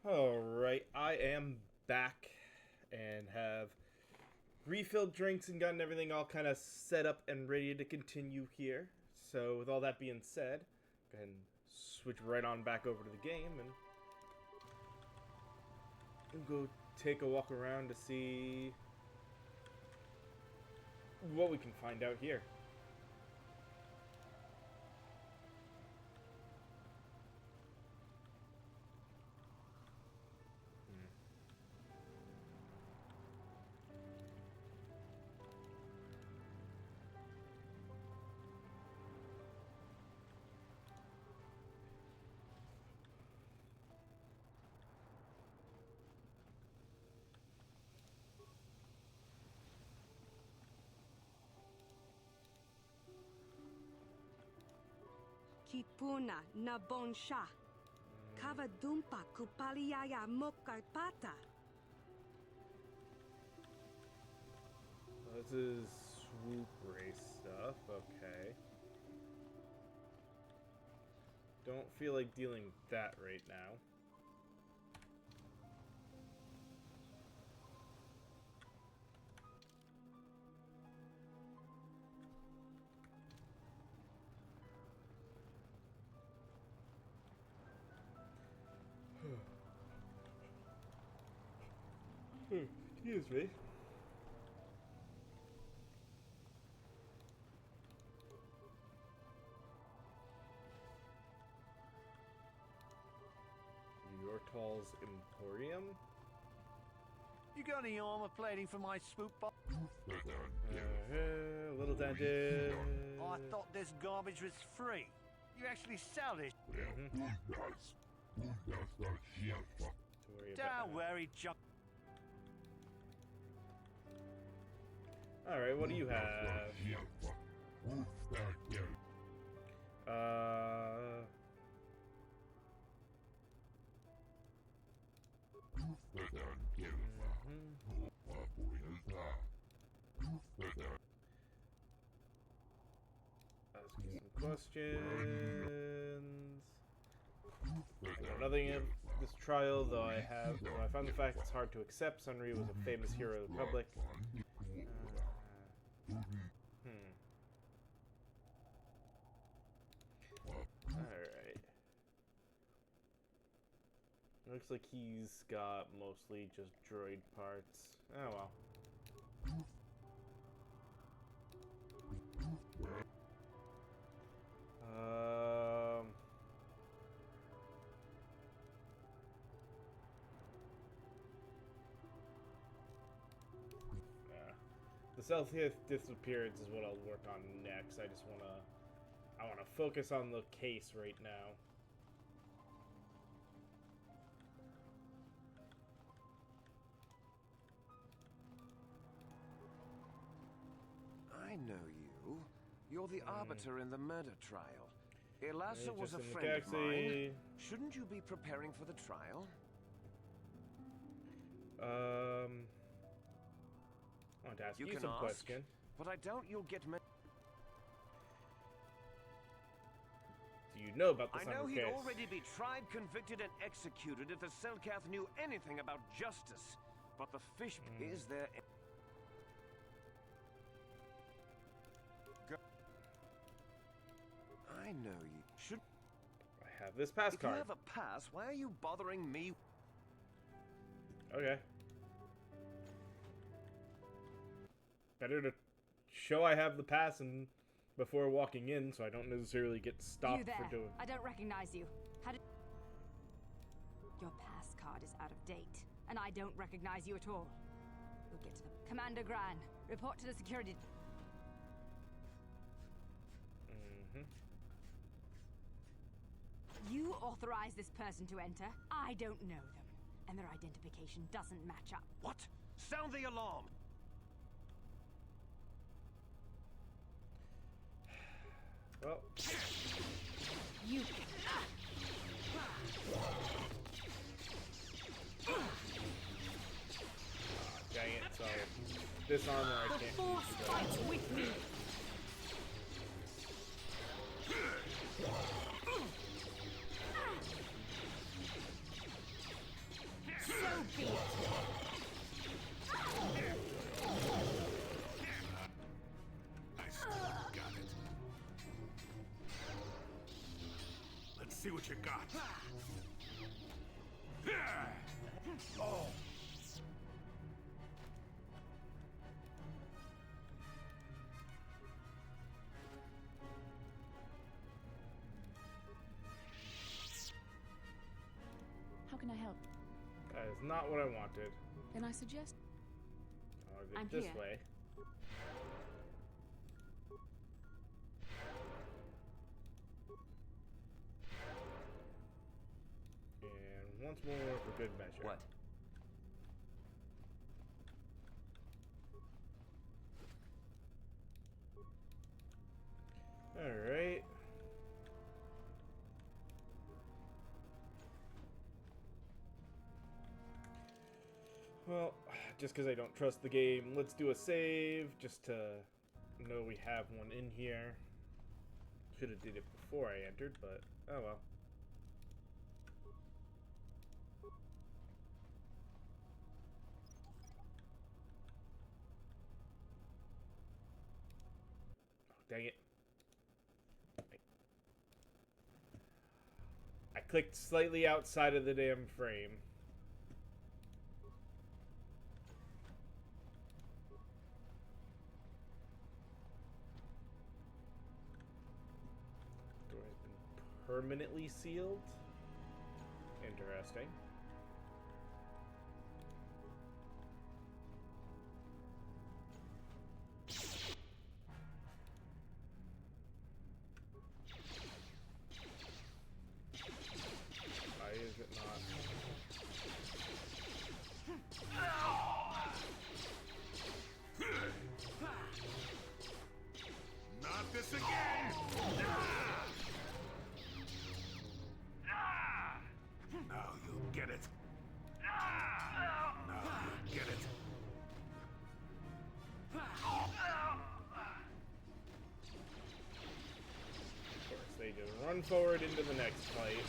Alright, I am back and have refilled drinks and gotten everything all kind of set up and ready to continue here. So with all that being said, go ahead and switch right on back over to the game and go take a walk around to see what we can find out here. Kipuna na bonsha. Kavadumpa kupaliaya mokarpata. This is swoop race stuff, okay. Don't feel like dealing with that right now. Excuse me. Yortal's Emporium? You got any armor plating for my swoop box? Little dented. I thought this garbage was free. You actually sell this? Don't worry, Chuck. Alright, what do you have? Ask you some questions. I know nothing of this trial, though I found the fact it's hard to accept. Sunri was a famous hero of the Republic. Alright. Looks like he's got mostly just droid parts. Oh well. The Self-Hith disappearance is what I'll work on next. I wanna focus on the case right now. I know you. You're the arbiter in the murder trial. Elasa was a friend of mine. Shouldn't you be preparing for the trial? I want to ask you can some ask, question. But I doubt you'll get me. Do you know about the I Summer know he'd case? already be tried, convicted, and executed if the Selkath knew anything about justice. But the fish is there. I know you should. I have this pass card. If you have a pass, why are you bothering me? Okay. Better to show I have the pass and before walking in, so I don't necessarily get stopped You there. for doing. I don't recognize you. How did... Your pass card is out of date, and I don't recognize you at all. We'll get to the... Commander Gran, report to the security... You authorize this person to enter. I don't know them, and their identification doesn't match up. What? Sound the alarm! Well... You... Dang it, so this armor I can't use. The Force fights with me! be it. I still got it. Let's see what you got. Oh. How can I help? That is not what I wanted. Then I suggest... I want to I'm go this here. way. And once more for good measure. What? Alright. Well, just because I don't trust the game, let's do a save just to know we have one in here. Should have did it before I entered, but oh well. Oh, dang it. I clicked slightly outside of the damn frame. Door has been permanently sealed. Interesting. Why is it not? Not this again! Now you'll get it. Now you'll get it. Of course, they just run forward into the next fight.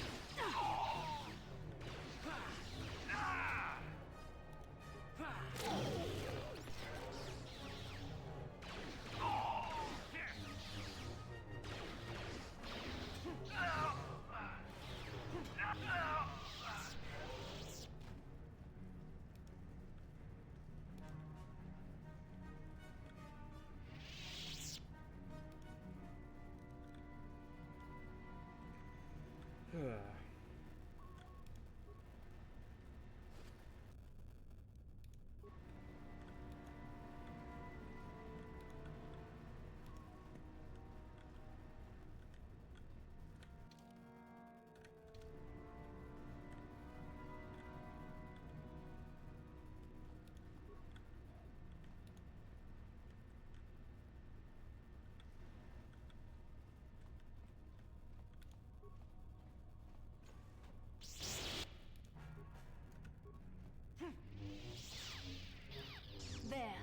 There.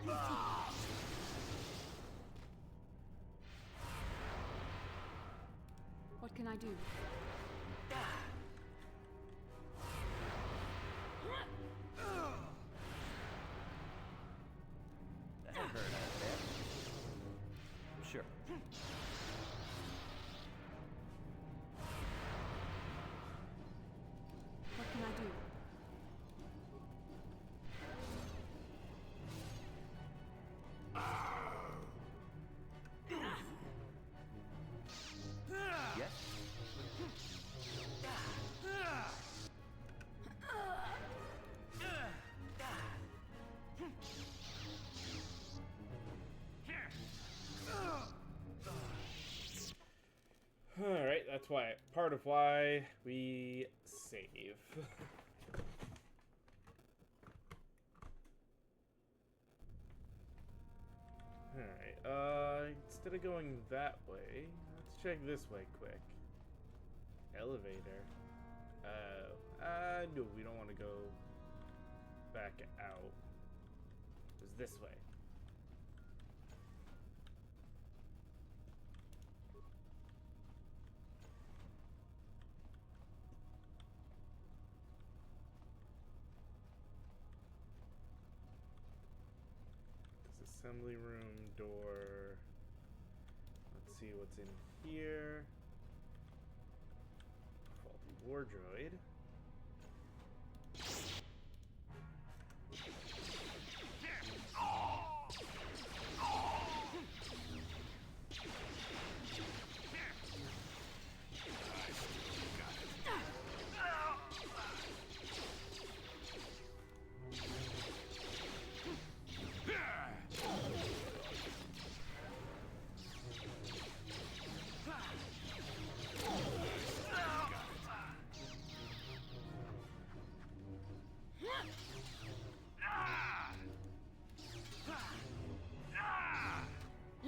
What can I do? That hurt, I bet. Sure. What can I do? Yes? Alright, that's why part of why we save. Alright, instead of going that way, let's check this way quick. Elevator. No, we don't want to go back out. It's this way. assembly room door. Let's see what's in here. Faulty war droid.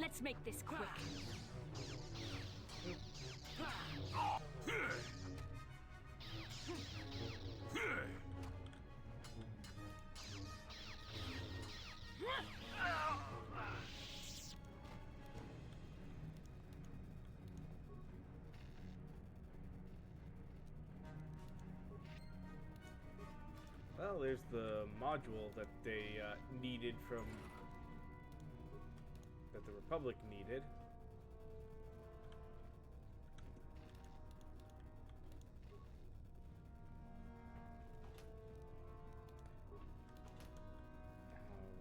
Let's make this quick. Well, there's the module that they needed from... that the Republic needed.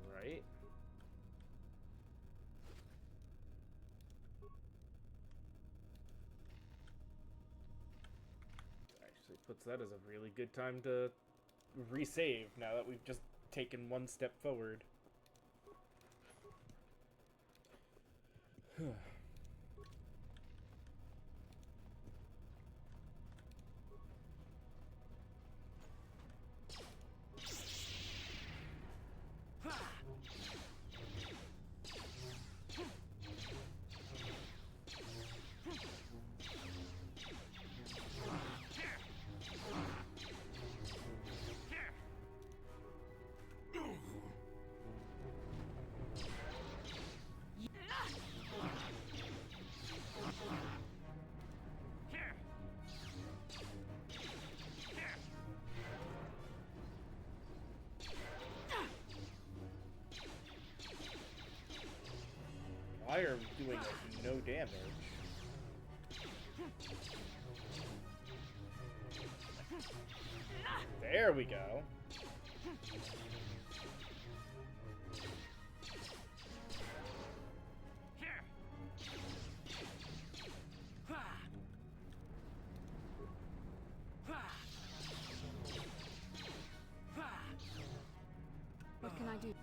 Alright. Actually puts that as a really good time to resave now that we've just taken one step forward. Why are we doing no damage? There we go. What can I do?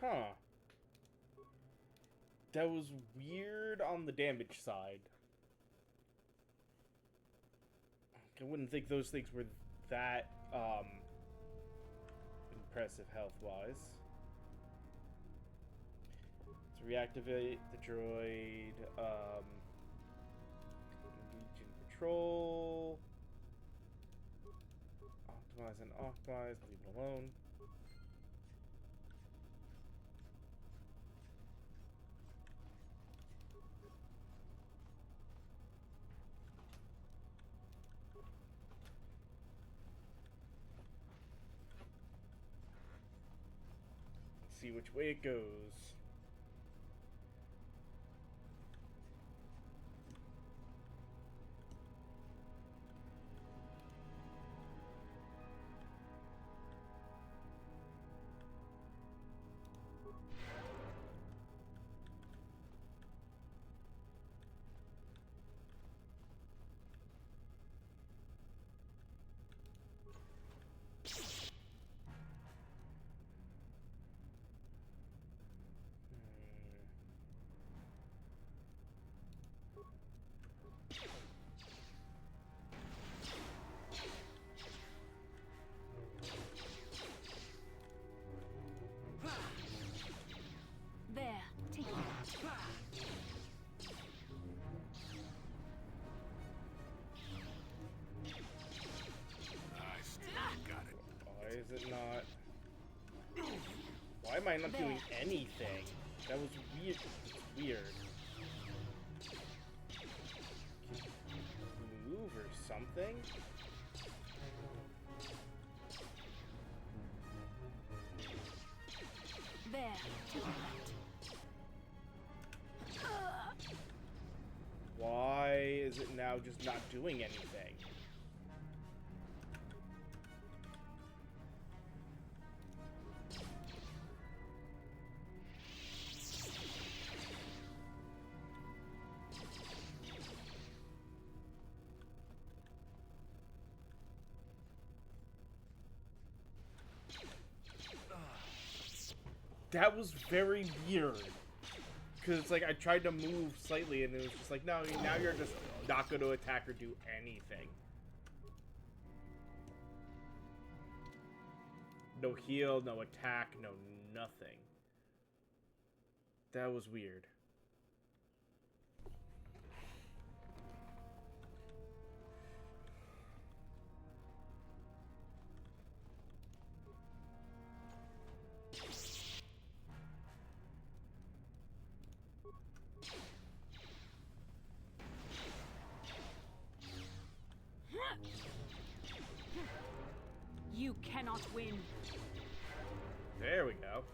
Huh. That was weird on the damage side. I wouldn't think those things were that, impressive health-wise. Let's reactivate the droid, engage in patrol. Optimize and optimize, leave it alone. See which way it goes. Why am I not doing anything? That was weird. It's weird. Move or something? There. Why is it now just not doing anything? That was very weird. Because it's like I tried to move slightly and it was just like, no, now you're just not going to attack or do anything. No heal, no attack, no nothing. That was weird. You cannot win. There we go.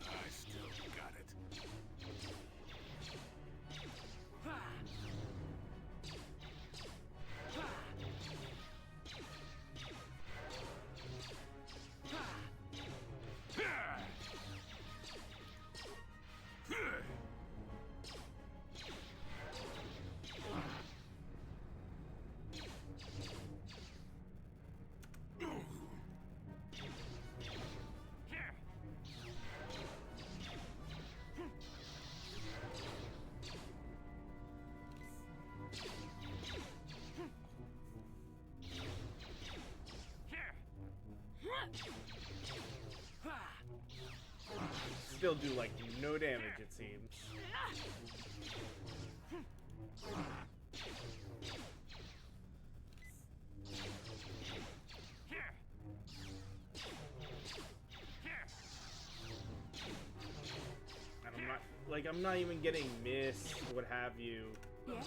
I still got it. Still do like no damage, it seems. And I'm not even getting missed, what have you. Yes.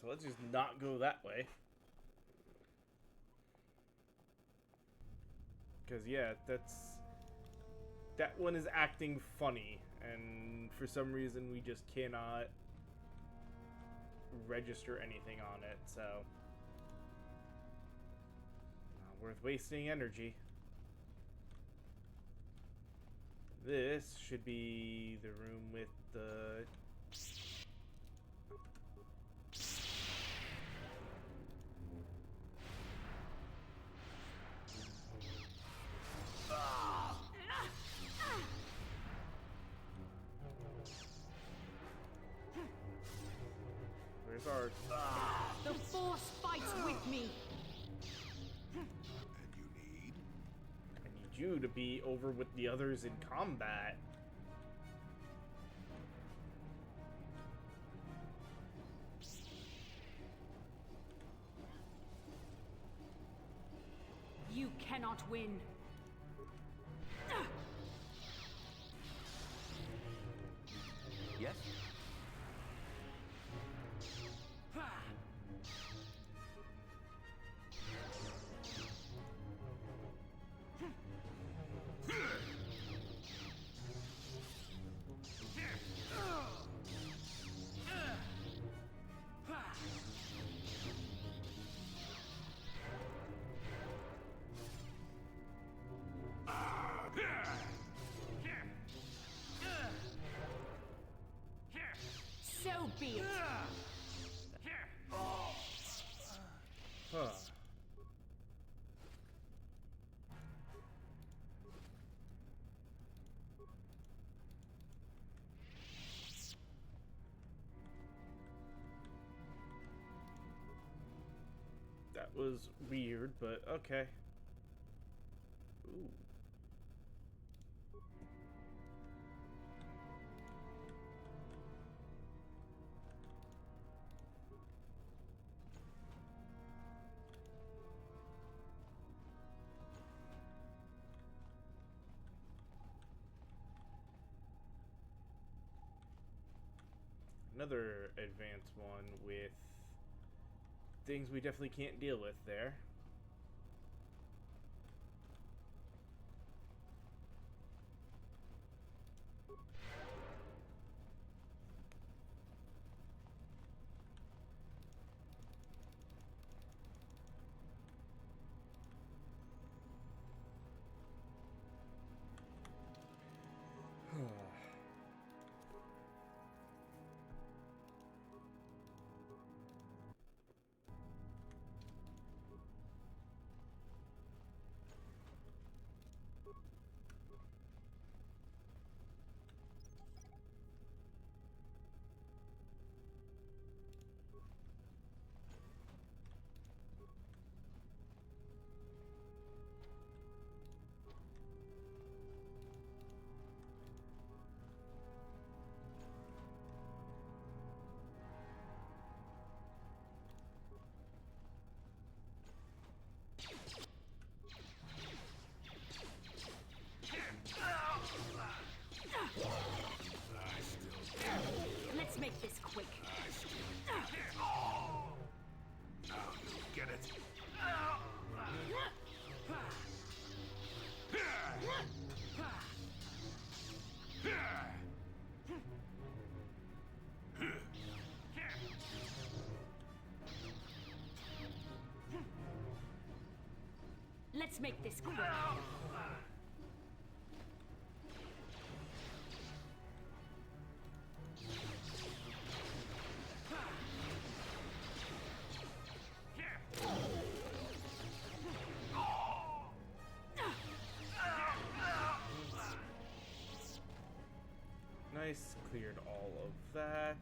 So let's just not go that way. Because, yeah, that one is acting funny. And for some reason, we just cannot register anything on it, so not worth wasting energy. This should be the room with the... Where's our... The Force fights with me. I need you to be over with the others in combat. You cannot win. Yes? was weird, but okay. Ooh. Another advanced one with things we definitely can't deal with there. Let's make this quick. Now you get it. Let's make this quick. Nice, cleared all of that.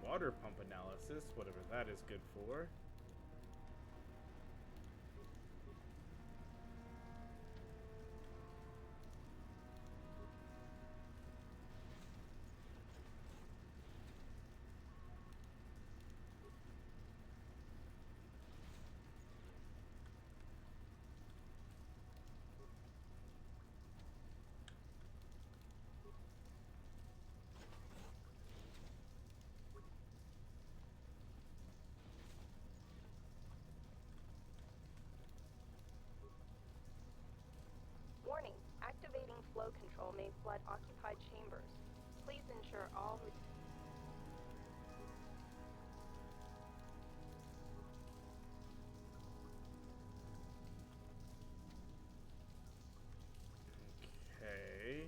Water pump analysis, whatever that is good for. Warning, activating flow control may flood occupied chambers. Please ensure all... Okay.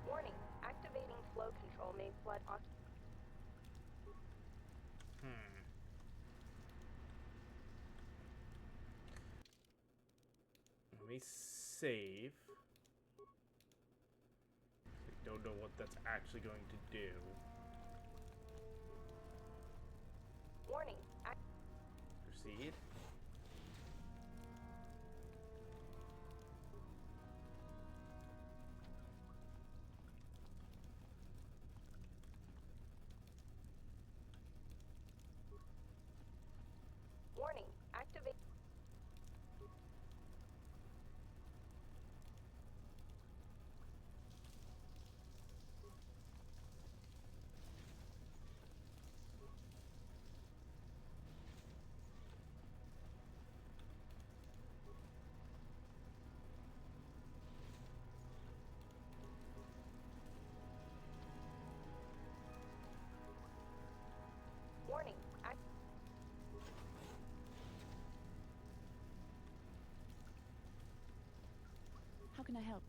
Warning, activating flow control may flood Let me save. I don't know what that's actually going to do. Warning, Proceed. Warning, activate... can I help?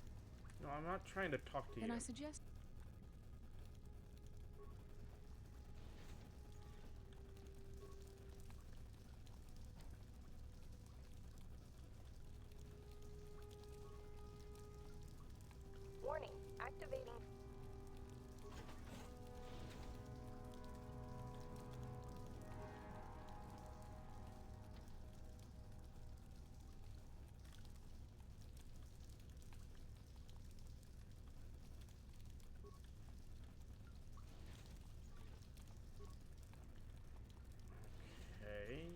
No, I'm not trying to talk to you. Then I suggest... Warning, activating... Okay.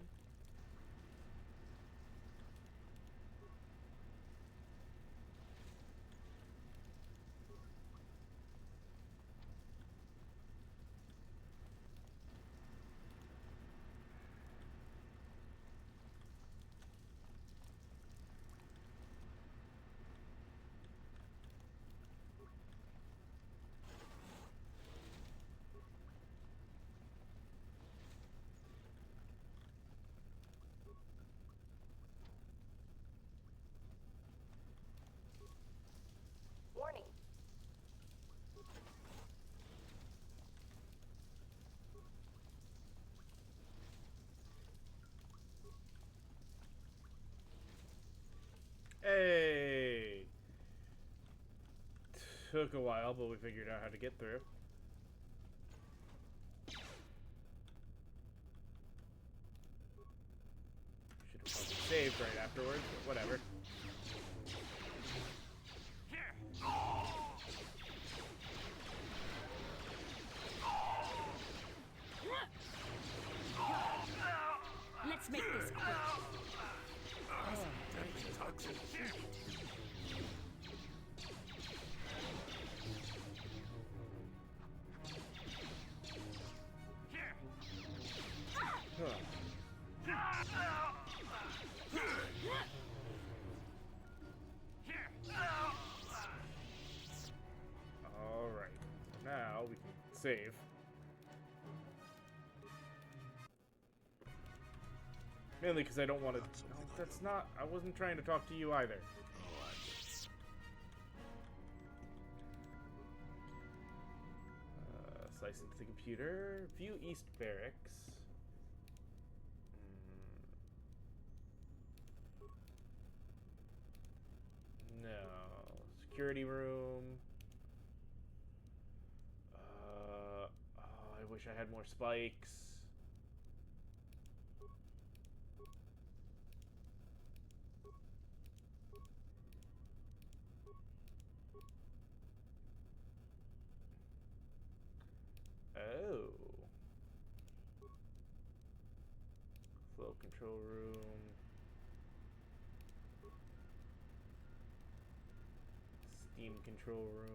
Warning. Hey! Took a while, but we figured out how to get through. Should have probably saved right afterwards, but whatever. Let's make this quick. Alright, so now we can save. Mainly because I don't want to... No, that's not... I wasn't trying to talk to you either. Slice into the computer. View East Barracks. No. Security room. Oh, I wish I had more spikes. Oh. Flow control room. Steam control room.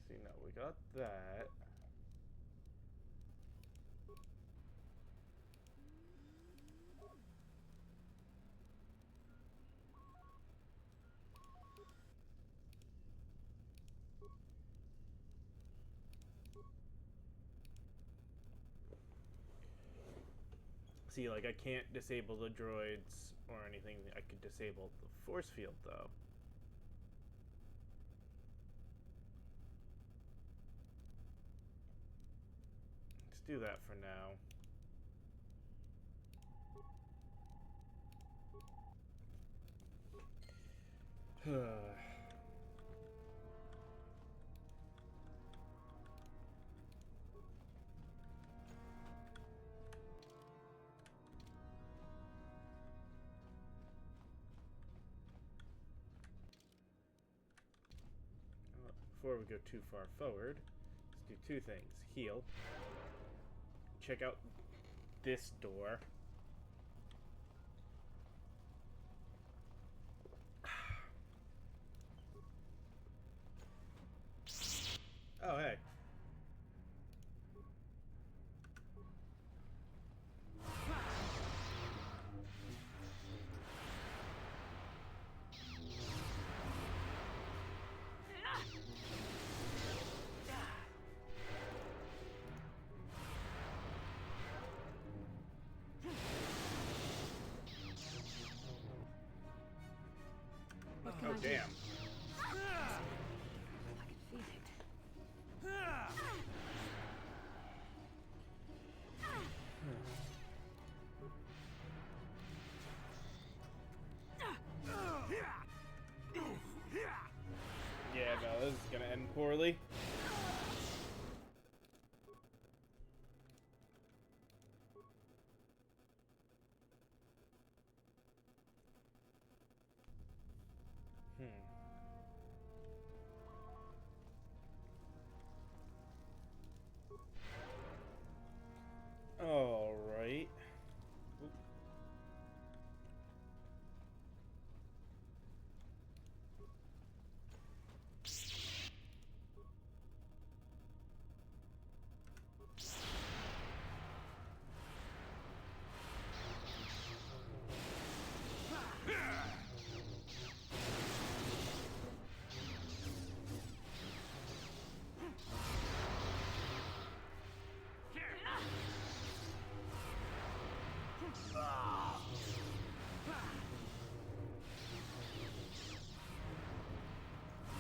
See, now we got that. See, like, I can't disable the droids or anything. I could disable the force field, though. Let's do that for now. Before we go too far forward, let's do two things. Heal. Check out this door. Oh, hey. damn. I can feel it. Yeah, no, this is gonna end poorly. All right.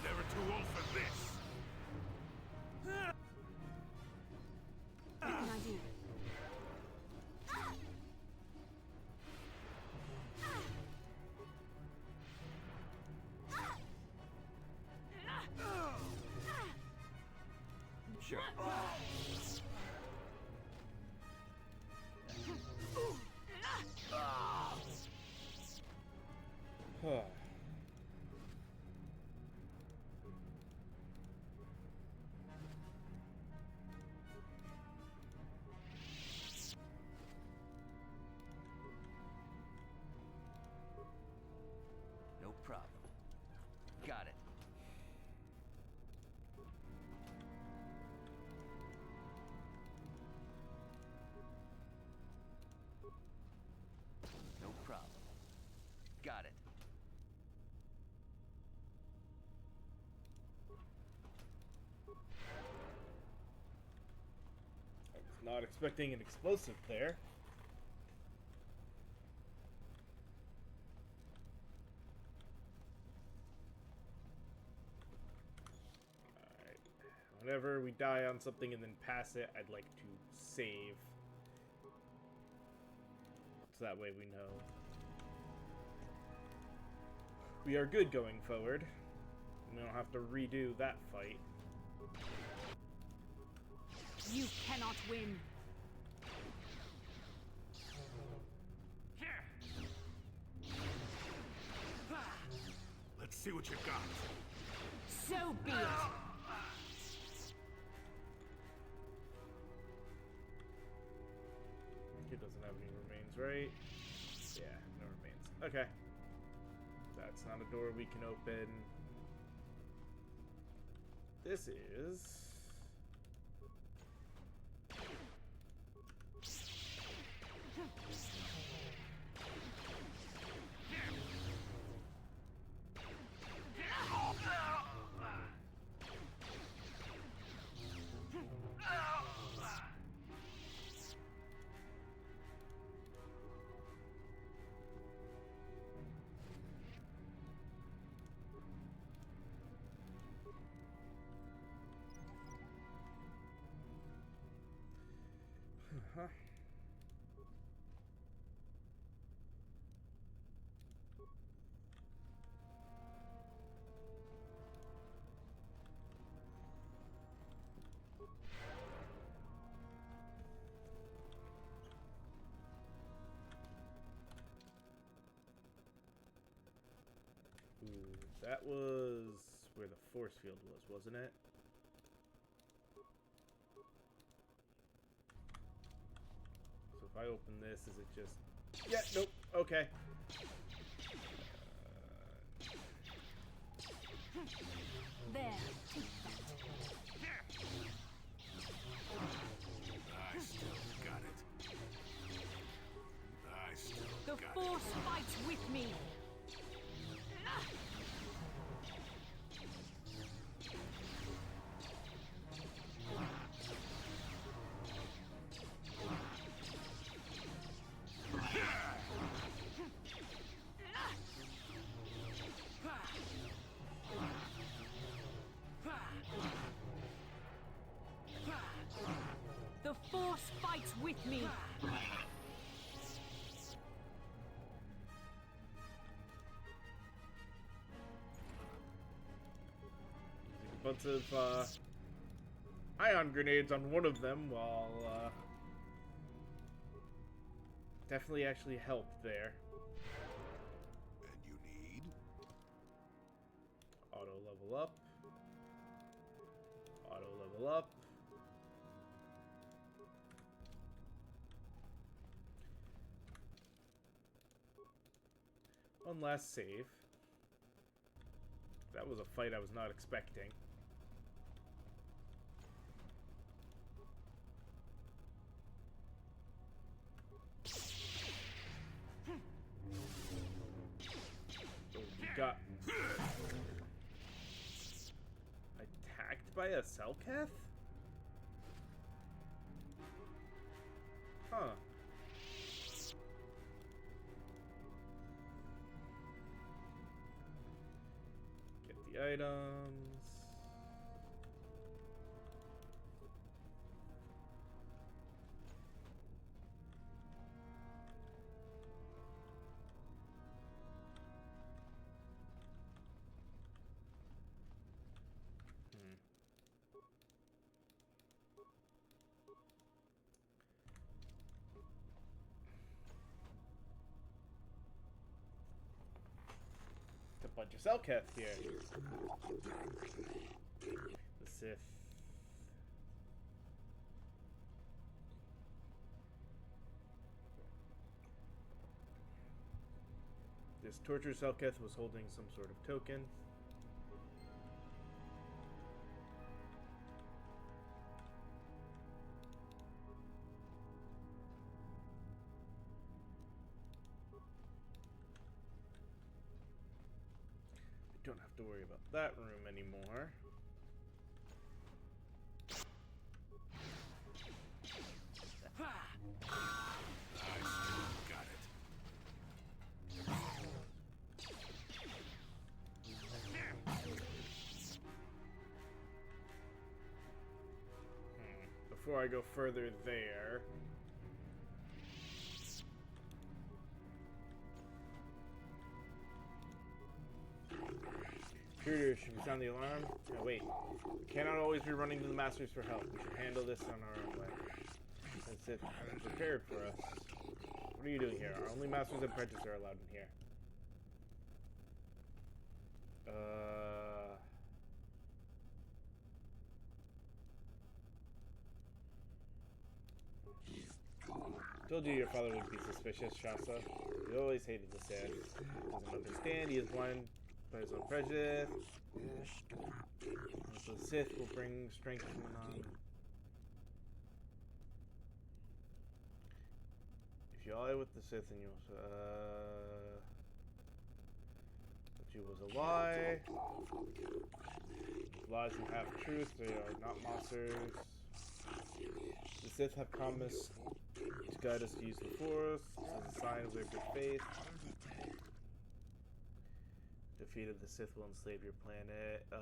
Never too old for this. What can I do? Sure. Huh. No problem. Got it. No problem. Got it. I was not expecting an explosive there. Alright. Whenever we die on something and then pass it, I'd like to save. So that way we know we are good going forward. We don't have to redo that fight. You cannot win. Let's see what you got. So be it. It doesn't have any remains, right? Yeah, no remains. Okay. That's not a door we can open. This is... Huh. Ooh, that was where the force field was, wasn't it? So if I open this, is it just... Yeah, nope, okay. There. I still got it. I still The got Force fights with me. The Force fights with me! A bunch of ion grenades on one of them while definitely actually helped there. And you need? Auto level up. Auto level up. One last save. That was a fight I was not expecting. Got attacked by a Selkath? Huh. Get the items. A bunch of Selkath here. The Sith. This tortured Selkath was holding some sort of token. Don't have to worry about that room anymore. Got it. Before I go further there. Computer, should we sound the alarm? No, wait. We cannot always be running to the masters for help. We should handle this on our own way. That's it. I'm prepared for us. What are you doing here? Our only masters and apprentices are allowed in here. Told you your father would be suspicious, Shasa. He always hated the Sith. Doesn't understand. He is blind by his own prejudice. So the Sith will bring strength to Manaan. If you ally with the Sith, and you'll but you was a lie. Lies and half truth. They are not monsters. The Sith have promised to guide us to use the Force as a sign of their good faith. Defeat of the Sith will enslave your planet. I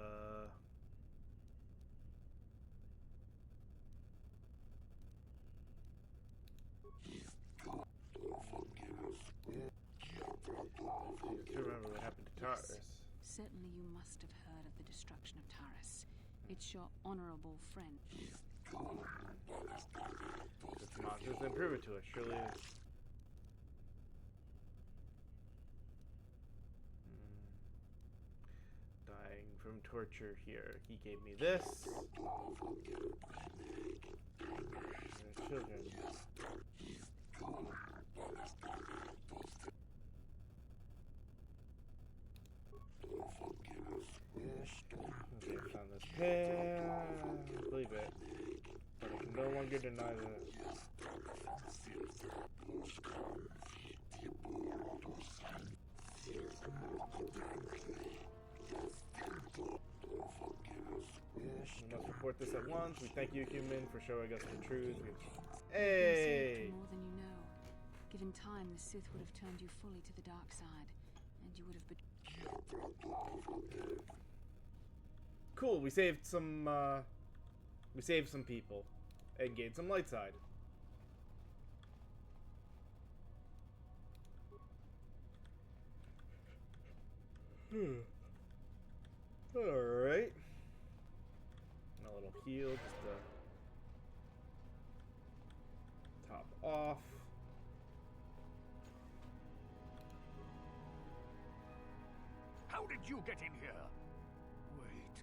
remember what happened to Taurus. Yes. Certainly you must have heard of the destruction of Taurus. It's your honorable friend. It's monsters, then prove it to us, surely. Dying from torture here. He gave me this. Children. Okay, I found this pen. I believe it. But I can no longer deny this. We must report this at once. We thank you, human, for showing us the truth. Hey! More than you know. Given time, the Sith would have turned you fully to the dark side, and you would have been. Cool. We saved some. We saved some people. and gain some light side. Alright. A little heal just to top off. How did you get in here? Wait,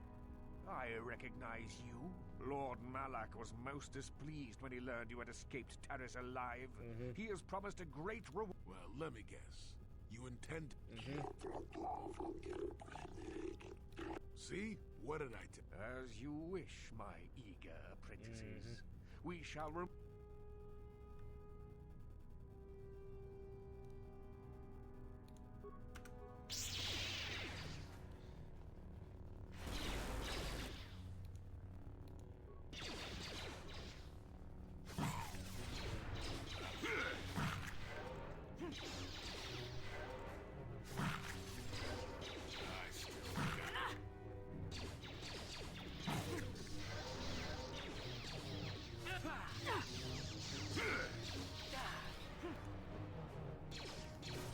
I recognize you. Lord Malak was most displeased when he learned you had escaped Taris alive. He has promised a great reward. Well, let me guess. You intend to... See? What did I tell? As you wish, my eager apprentices. We shall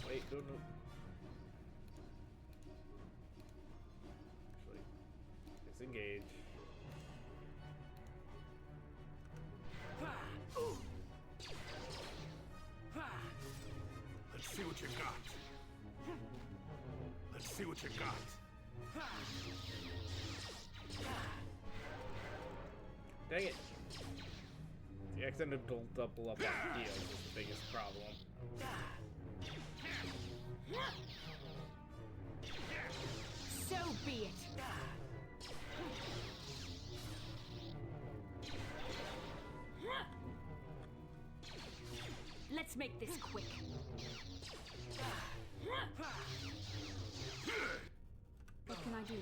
Wait, no. Actually, disengage. Let's see what you got. Let's see what you got. Dang it. The accidental double up on heals is the biggest problem. So be it. Let's make this quick. What can I do?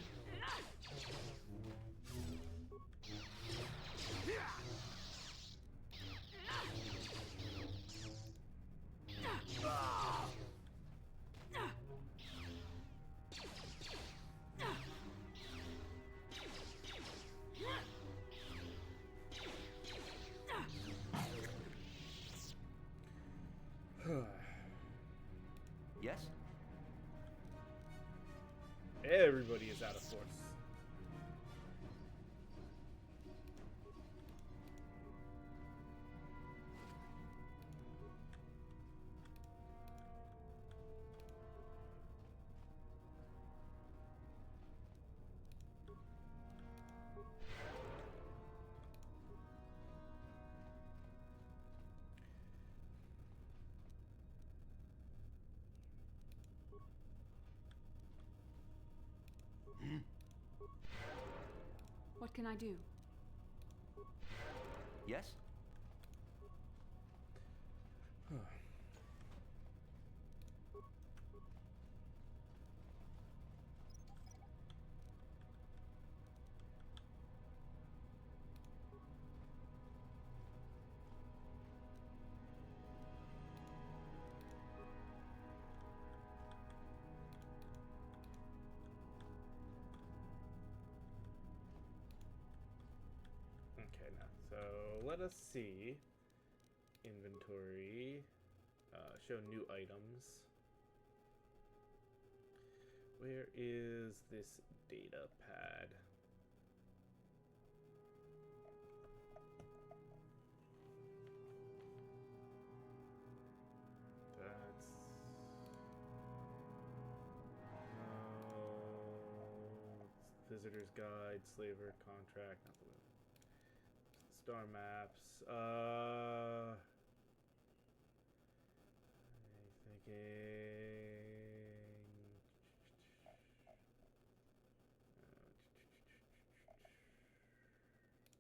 Yes? Everybody is out of force. What can I do? Yes? Okay, now, so let us see. Inventory. Show new items. Where is this data pad? That's... Visitor's Guide, Slaver Contract, not the Star Maps.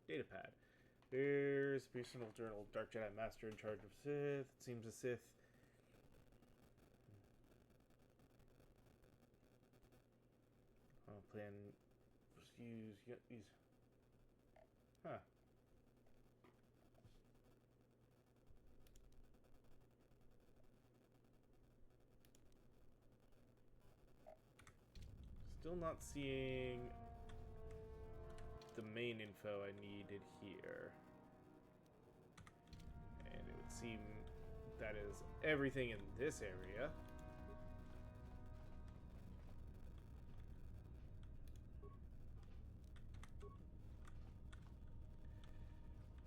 Data pad. Here's personal journal. Dark Jedi Master in charge of Sith. It seems a Sith. Plan. Use. Huh. Still not seeing the main info I needed here. seem that is everything in this area.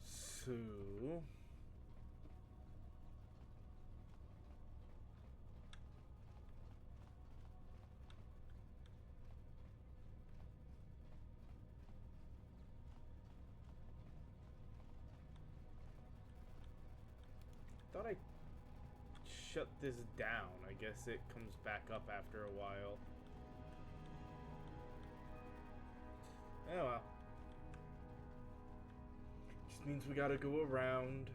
So... thought I shut this down. I guess it comes back up after a while. Oh well. Just means we gotta go around.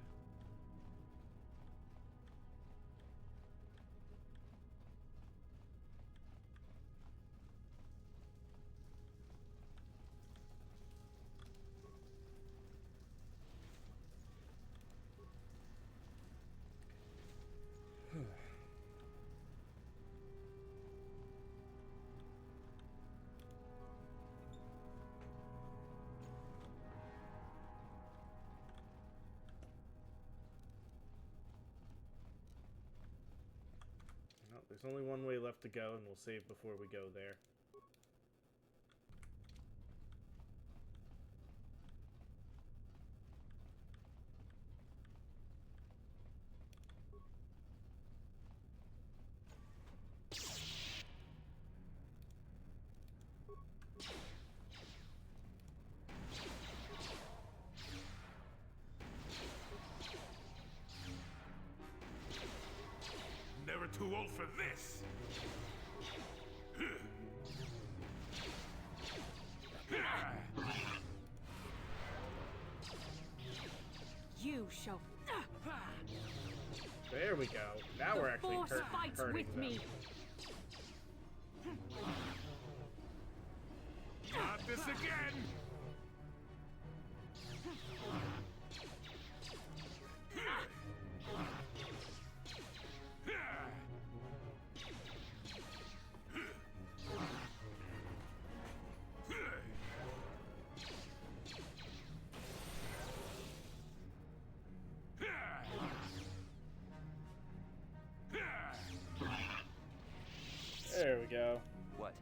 There's only one way left to go, and we'll save before we go there. Never too old for this! You shall... There we go. Now we're actually fights hurting with them. me. Not this again! There we go. What?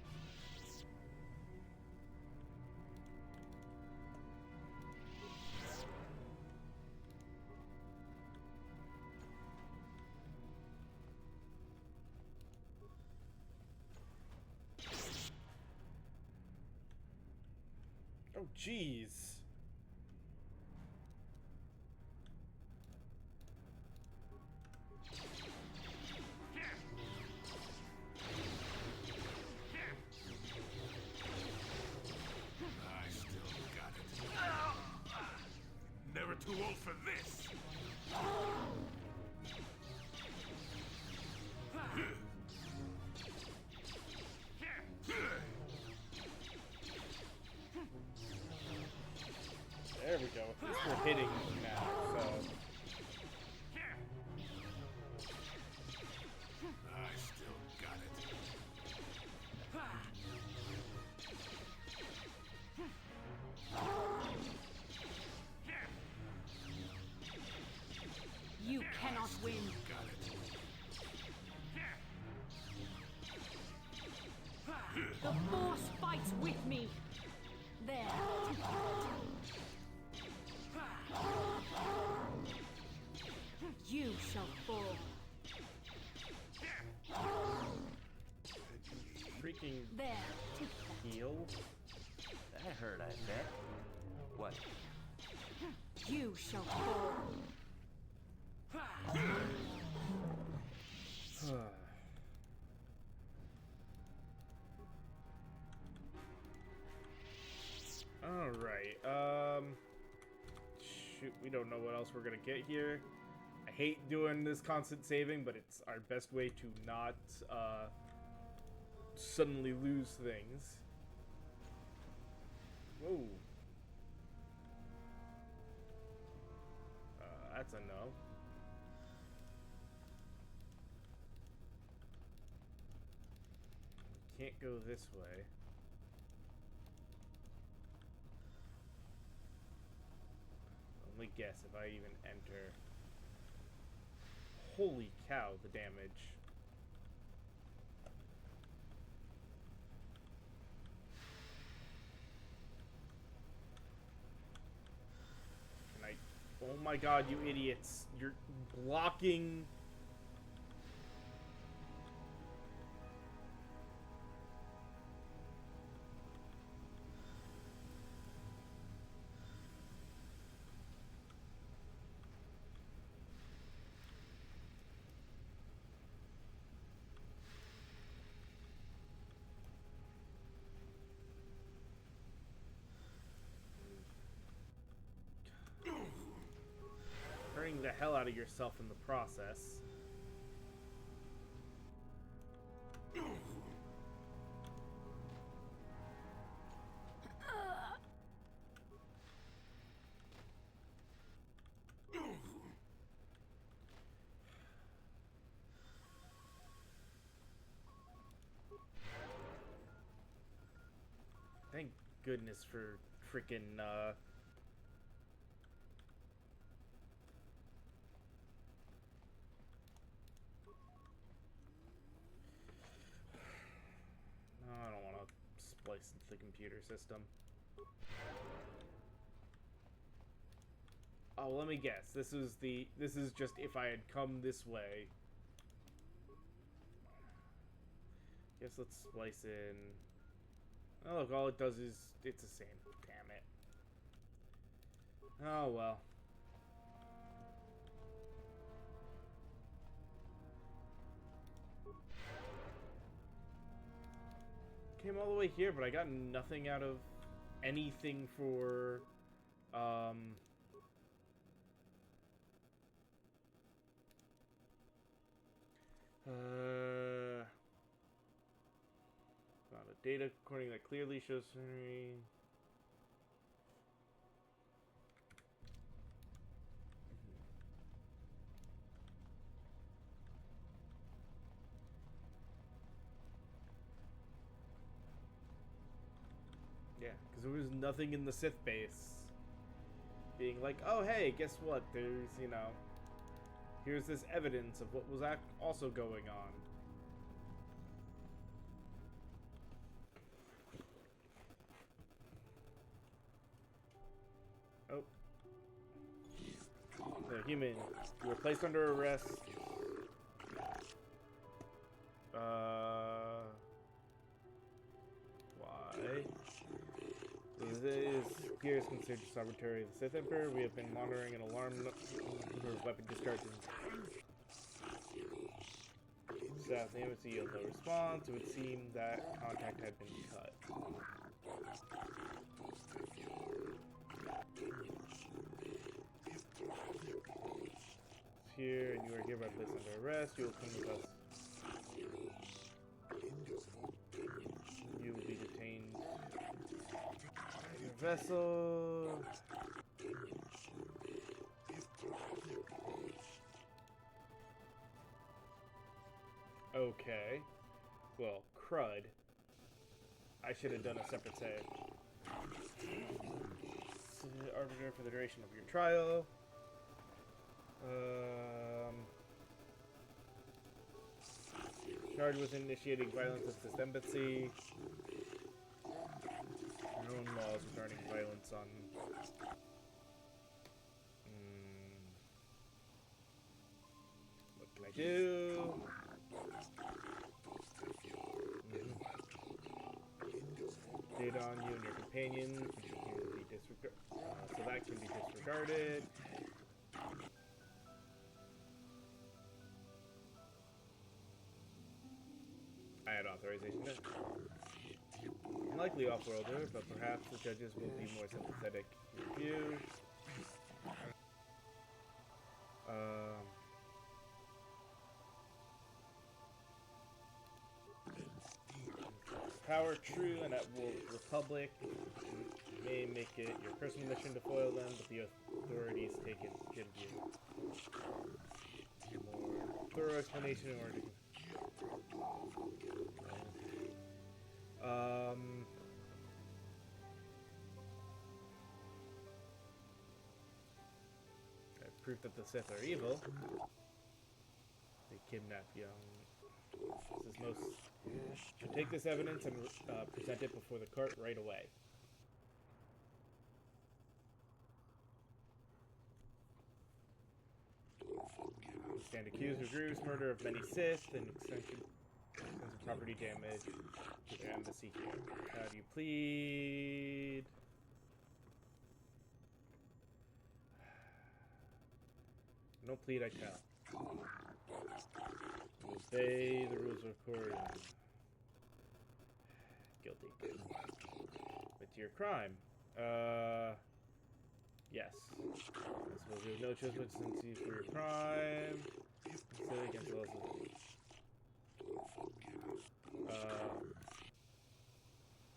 Oh, jeez. Never too old for this! There we go. At least we're hitting now, so... I still got it. You cannot win. Got it. The Force fights with me. There. You shall fall. Freaking There. heal. That hurt, I bet. What? You shall fall. Alright, shoot, we don't know what else we're gonna get here. I hate doing this constant saving, but it's our best way to not, suddenly lose things. Whoa. That's a no. Can't go this way. Only guess if I even enter. Holy cow, the damage. And I... Oh my god, you idiots. You're blocking... hurting the hell out of yourself in the process. Thank goodness for freaking, No, I don't want to splice into the computer system. Oh, let me guess. This is just if I had come this way. Guess let's splice in. Oh, look, all it does is, it's the same. Damn it. Oh, well. Came all the way here, but I got nothing out of anything for, found a data recording that clearly shows Henry. Yeah, because there was nothing in the Sith base being like, oh, hey, guess what? There's, you know, here's this evidence of what was also going on. Oh. The human, you were placed under arrest. Why? This appears considered arbitrary. The Sith Emperor, we have been monitoring an alarm number of weapon discharges. Staff the embassy yield no response. It would seem that contact had been cut. Here, and you are hereby placed under arrest. You will come with us. You will be detained in your vessel. Okay. Well, crud. I should have done a separate save. Arbiter for the duration of your trial. Charged with initiating violence at this embassy. Known laws regarding violence on... What can I do? Data on you and your companions, which can be disregarded. So that can be disregarded. I had authorization to. Likely off-worlder, but perhaps the judges will be more sympathetic to you. Power true and at World Republic. You may make it your personal mission to foil them, but the authorities take it give you more thorough explanation in order to. Proof that the Sith are evil. They kidnap young. This is most. Should take this evidence and present it before the court right away. Stand accused of grievous murder of many Sith and extensive property damage to the embassy here. How do you plead? No plead, I tell. Obey the rules of court. Guilty. Admit to your crime. Yes. I suppose you have no choice but to sentence you for your crime. Consider against the laws of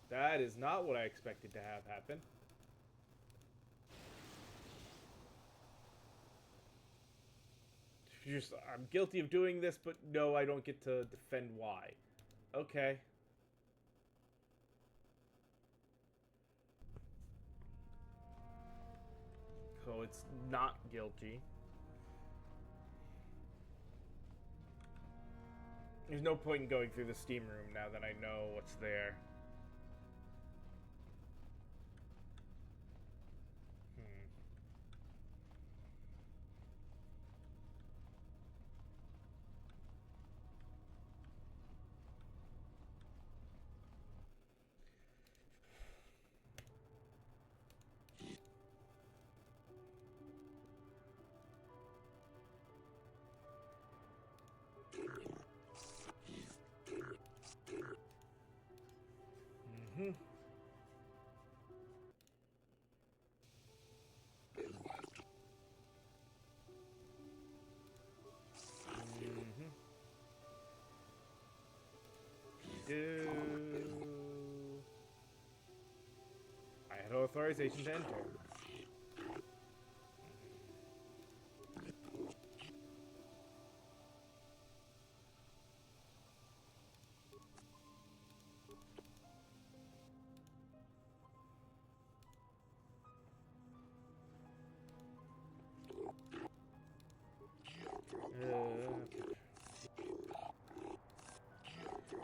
that is not what I expected to have happen. Just, I'm guilty of doing this, but no, I don't get to defend why. Okay. So it's not guilty. There's no point in going through the steam room now that I know what's there. I had authorization to enter.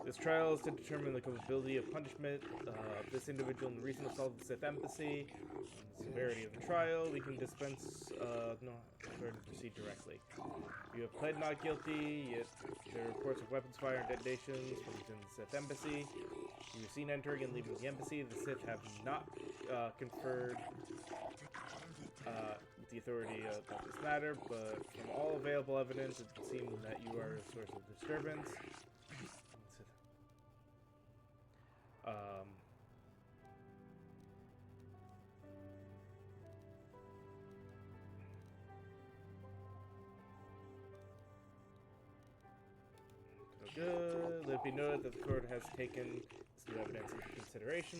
This trial is to determine the culpability of punishment of this individual in the recent assault of the Sith embassy. On the severity of the trial, we can dispense no authority to proceed directly. You have pled not guilty, yet there are reports of weapons fire and detonations from within the Sith embassy. You were seen entering and leaving the embassy. The Sith have not conferred with the authority about this matter, but from all available evidence, it seems that you are a source of disturbance. Good. Let it be noted that the court has taken this new evidence into consideration.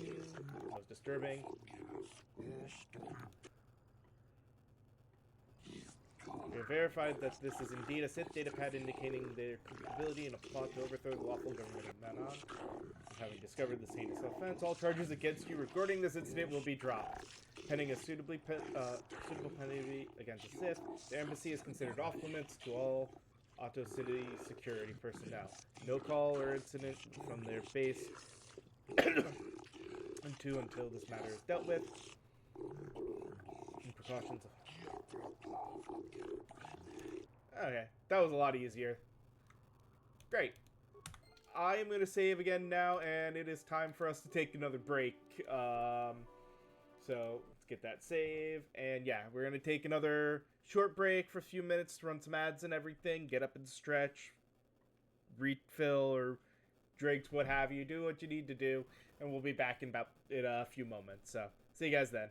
Most disturbing. We have verified that this is indeed a Sith datapad indicating their culpability in a plot to overthrow the lawful government of Manaan. Having discovered this heinous offense, all charges against you regarding this incident will be dropped. Pending a suitable penalty against the Sith, the embassy is considered off limits to all Ahto City security personnel. No call or incident from their base until this matter is dealt with. And precautions. Okay, that was a lot easier. Great. I am going to save again now, and it is time for us to take another break. So let's get that save. And yeah, we're going to take another short break for a few minutes to run some ads and everything. Get up and stretch, refill, or drinks, what have you. Do what you need to do. And we'll be back in a few moments. So see you guys then.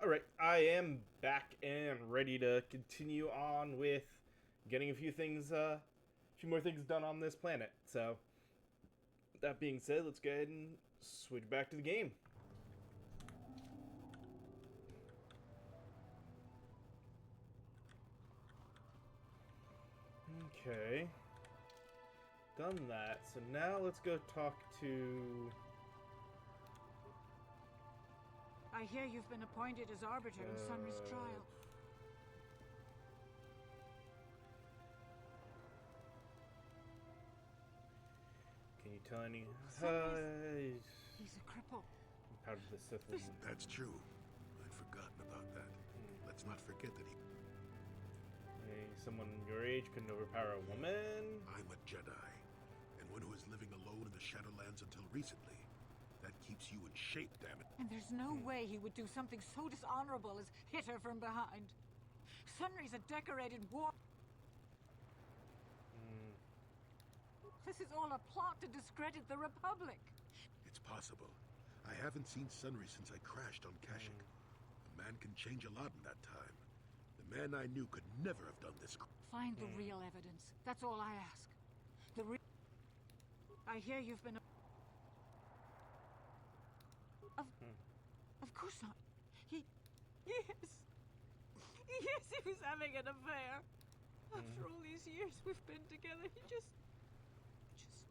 Alright, I am back and ready to continue on with getting a few more things done on this planet. So, that being said, let's go ahead and switch back to the game. Okay. Done that. So now let's go talk to... I hear you've been appointed as arbiter in Sunry's trial. Can you tell any... He's a cripple. How did the Sith woman... That's true. I'd forgotten about that. Let's not forget that he... someone your age couldn't overpower a woman? I'm a Jedi. And one who was living alone in the Shadowlands until recently. That keeps you in shape, damn it. And there's no way he would do something so dishonorable as hit her from behind. Sunry's a decorated war... This is all a plot to discredit the Republic. It's possible. I haven't seen Sunry since I crashed on Kashyyyk. A man can change a lot in that time. The man I knew could never have done this. Find the real evidence. That's all I ask. I hear you've been... Of course not. Yes, he was having an affair. After all these years we've been together, he just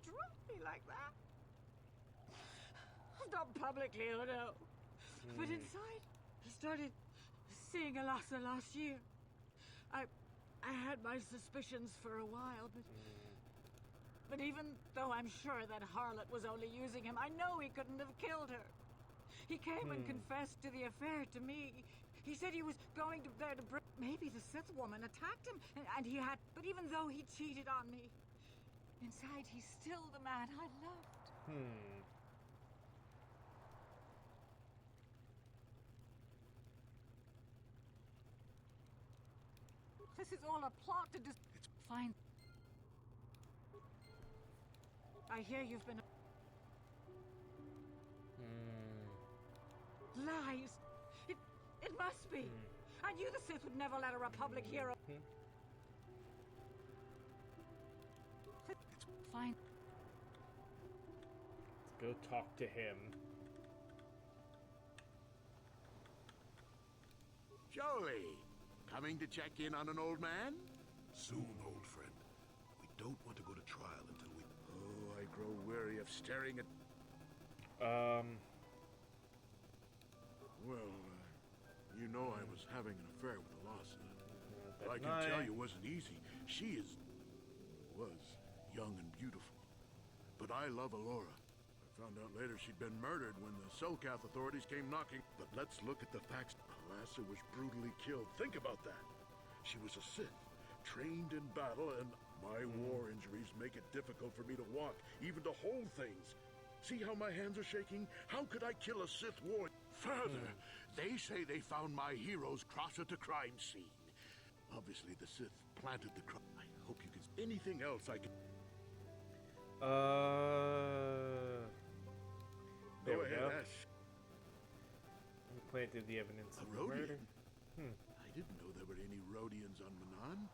dropped me like that. Not publicly, oh no. But inside, he started seeing Alasa last year. I had my suspicions for a while, but even though I'm sure that harlot was only using him, I know he couldn't have killed her. He came and confessed to the affair to me. He said he was going there to bring... Maybe the Sith woman attacked him, and he had... But even though he cheated on me, inside he's still the man I loved. This is all a plot to find... I hear you've been... Lies! It must be! I knew the Sith would never let a Republic hero... It's fine. Let's go talk to him. Joey! Coming to check in on an old man? Soon, old friend. We don't want to go to trial until we... Oh, I grow weary of staring at... Well, you know I was having an affair with Alasa. I can tell you it wasn't easy. She was young and beautiful. But I love Alora. I found out later she'd been murdered when the Selkath authorities came knocking. But let's look at the facts. Alasa was brutally killed. Think about that. She was a Sith, trained in battle, and my war injuries make it difficult for me to walk, even to hold things. See how my hands are shaking? How could I kill a Sith warrior? Further, they say they found my heroes cross at the crime scene. Obviously, the Sith planted the crime. I hope you can... Anything else I can... There Go we ahead, go. Ash. We planted the evidence of the murder. Rodian? I didn't know there were any Rodians on Manaan.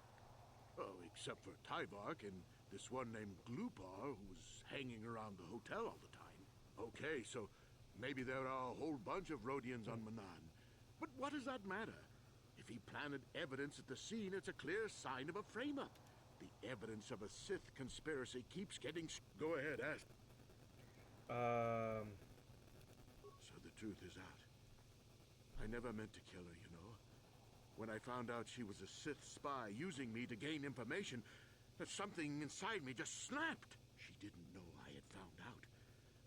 Oh, except for Tyvark and this one named Glupar who was hanging around the hotel all the time. Okay, so maybe there are a whole bunch of Rodians on Manaan. But what does that matter? If he planted evidence at the scene, it's a clear sign of a frame-up. The evidence of a Sith conspiracy keeps getting... Go ahead, ask. So the truth is out. I never meant to kill her, you know. When I found out she was a Sith spy using me to gain information, that something inside me just snapped. She didn't know I had found out.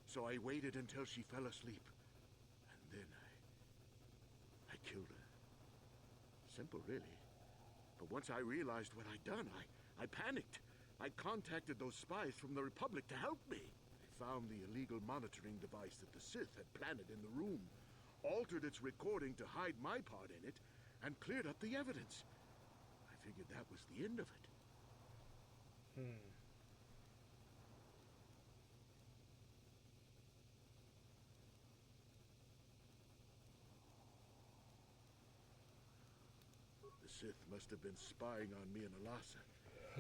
So I waited until she fell asleep. And then I killed her. Simple, really. But once I realized what I'd done, I panicked. I contacted those spies from the Republic to help me. I found the illegal monitoring device that the Sith had planted in the room, altered its recording to hide my part in it, and cleared up the evidence. I figured that was the end of it. Sith must have been spying on me and Alasa,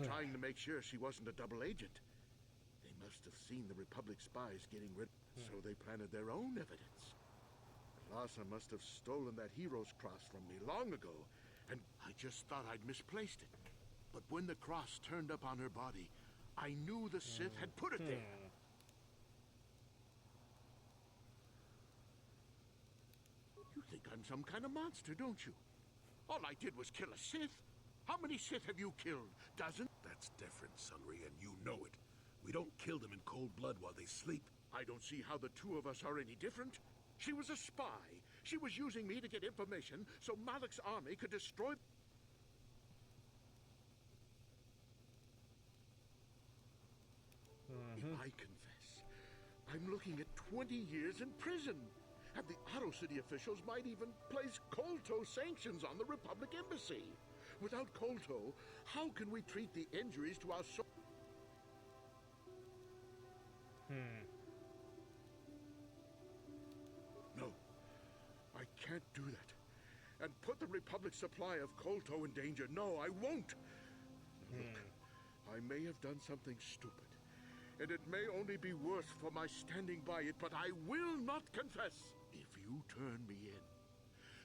trying to make sure she wasn't a double agent. They must have seen the Republic spies getting rid, so they planted their own evidence. Alasa must have stolen that hero's cross from me long ago, and I just thought I'd misplaced it. But when the cross turned up on her body, I knew the Sith had put it there. You think I'm some kind of monster, don't you? All I did was kill a Sith. How many Sith have you killed? Dozen? That's different, Sunry, and you know it. We don't kill them in cold blood while they sleep. I don't see how the two of us are any different. She was a spy. She was using me to get information so Malak's army could destroy... If I confess, I'm looking at 20 years in prison. And the Otto City officials might even place Kolto sanctions on the Republic Embassy. Without Kolto, how can we treat the injuries to our No, I can't do that. And put the Republic's supply of Kolto in danger. No, I won't. Look, I may have done something stupid. And it may only be worse for my standing by it, but I will not confess. If you turn me in,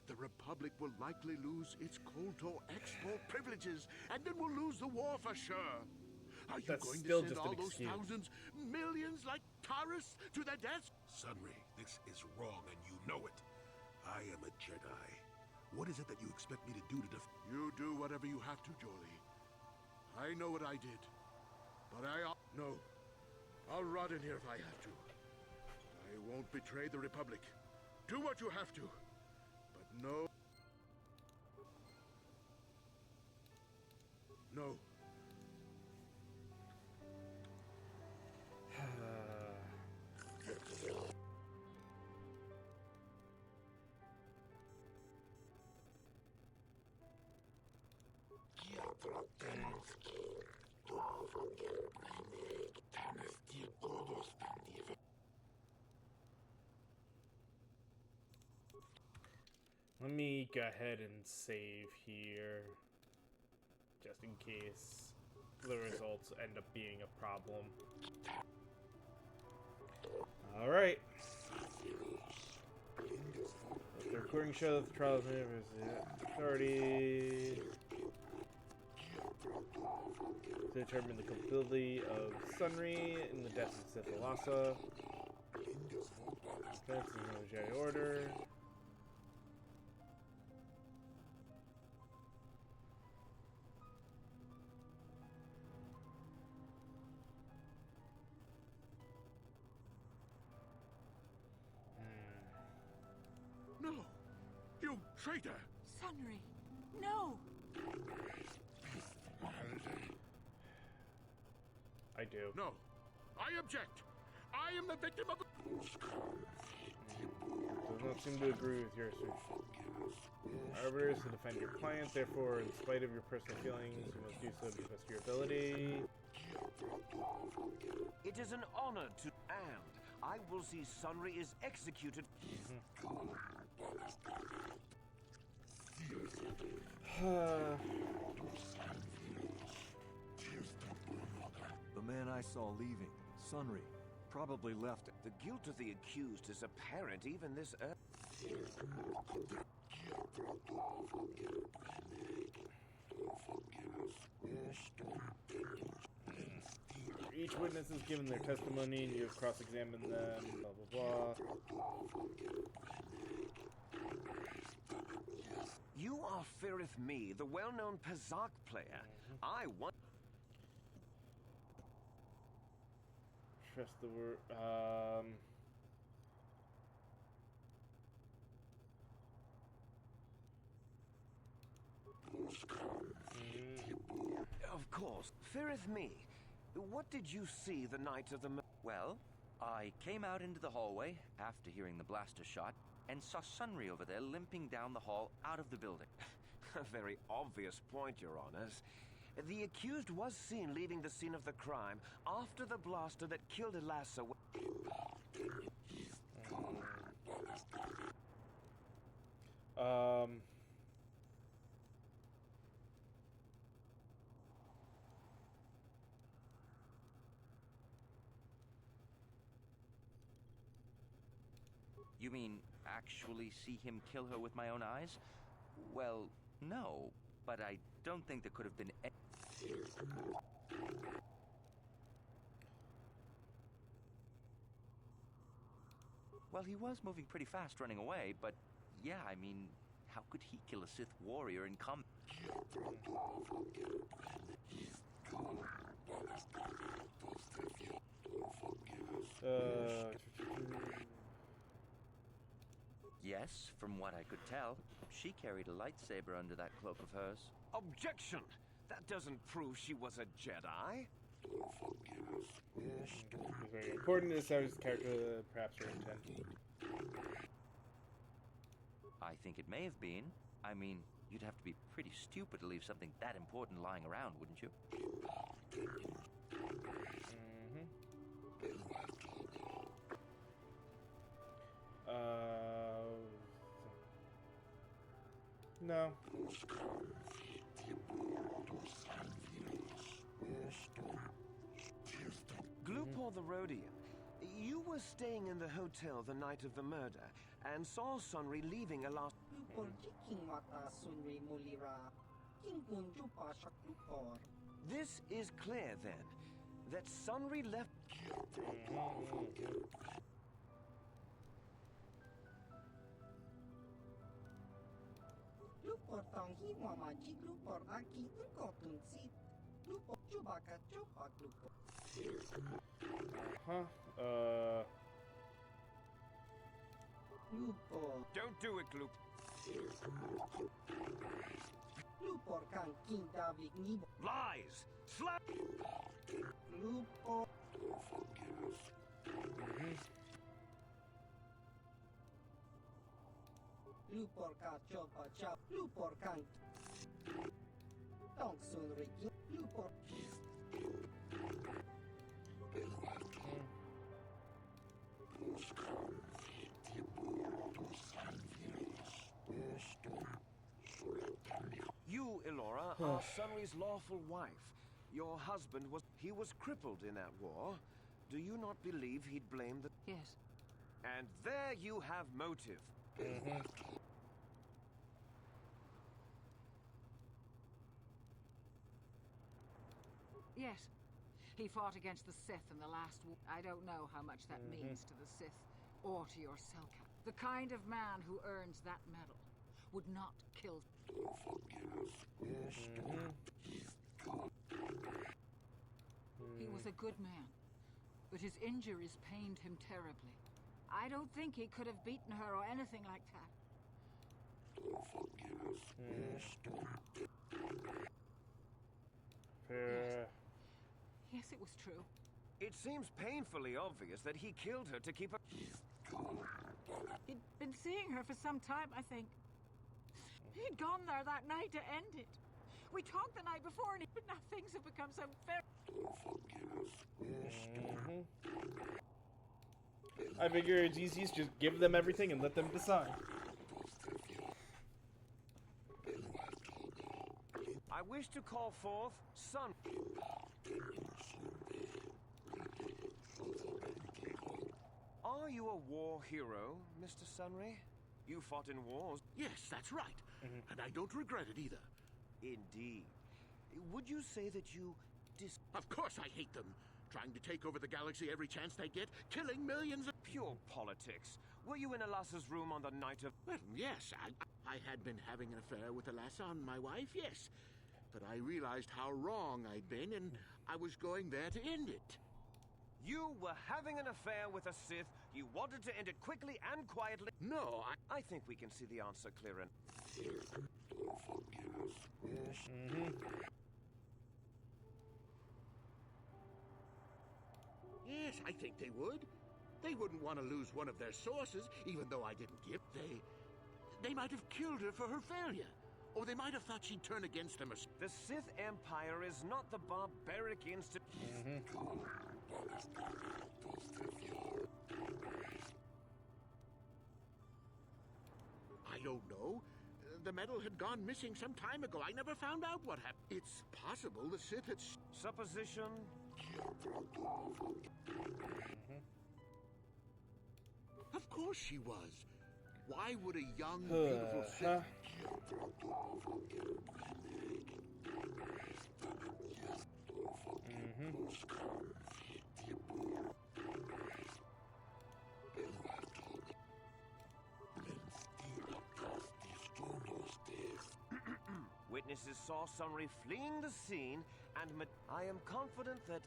the Republic will likely lose its Kolto export privileges, and then we'll lose the war for sure. Are you going to send all those thousands, millions like Taurus to their deaths? Sunry, this is wrong, and you know it. I am a Jedi. What is it that you expect me to do to You do whatever you have to, Jolie. I know what I did. But no. I'll rot in here if I have to. I won't betray the Republic. Do what you have to. But no. No. Let me go ahead and save here, just in case the results end up being a problem. Alright. The recording show that the trials authority to determine the culpability of Sunry in the death of Sith Alasa. That's the Jedi Order. No! You traitor! Sunry, no! I do. No. I object! I am the victim of... Does not seem to agree with your assertion. Arbiter is to defend your client, therefore, in spite of your personal feelings, you must do so to the best of your ability. It is an honor to... And I will see Sunry is executed. The man I saw leaving, Sunry, probably left. The guilt of the accused is apparent even this Each witness is given their testimony and you have cross-examined them, blah blah blah. You are Firith Me, the well-known Pazak player. I want... Trust the word, Of course. Firith Me, what did you see the night of the... Well, I came out into the hallway after hearing the blaster shot and saw Sunry over there limping down the hall out of the building. A very obvious point, Your Honors. The accused was seen leaving the scene of the crime after the blaster that killed Alasa. You mean actually see him kill her with my own eyes? Well, no, but I don't think there could have been Well, he was moving pretty fast running away, but yeah, I mean, how could he kill a Sith warrior in combat? Yes, from what I could tell. She carried a lightsaber under that cloak of hers. Objection! That doesn't prove she was a Jedi. It's very important to establish the character, perhaps her intent. I think it may have been. I mean, you'd have to be pretty stupid to leave something that important lying around, wouldn't you? No. Glupor the Rhodian, you were staying in the hotel the night of the murder and saw Sunry leaving a last... This is clear, then, that Sunry left... Don't do it, Gloop. Lies! Slap! You, Elora, are Sunry's lawful wife. Your husband was... He was crippled in that war. Do you not believe he'd blame the... Yes. And there you have motive. Yes. He fought against the Sith in the last war. I don't know how much that means to the Sith or to your Selkat. The kind of man who earns that medal would not kill... He was a good man, but his injuries pained him terribly. I don't think he could have beaten her or anything like that. Yes, it was true. It seems painfully obvious that he killed her to keep her... He'd been seeing her for some time, I think. He'd gone there that night to end it. We talked the night before, and now things have become so very... I figure it's easiest just give them everything and let them decide. I wish to call forth Sun. Are you a war hero, Mr. Sunry? You fought in wars. Yes, that's right. And I don't regret it either. Indeed. Would you say that you Of course I hate them. Trying to take over the galaxy every chance they get, killing millions of... Pure politics. Were you in Alassa's room on the night of... Well, yes, I had been having an affair with Alassa, my wife, yes. But I realized how wrong I'd been, and I was going there to end it. You were having an affair with a Sith. You wanted to end it quickly and quietly. No, I think we can see the answer clear and... Yes, I think they would. They wouldn't want to lose one of their sources, even though I didn't give. They might have killed her for her failure. Or they might have thought she'd turn against them. The Sith Empire is not the barbaric I don't know. The medal had gone missing some time ago. I never found out what happened. It's possible the Sith had... Supposition? Of course she was. Why would a young, beautiful Sith... Witnesses saw Summary fleeing the scene, and I am confident that...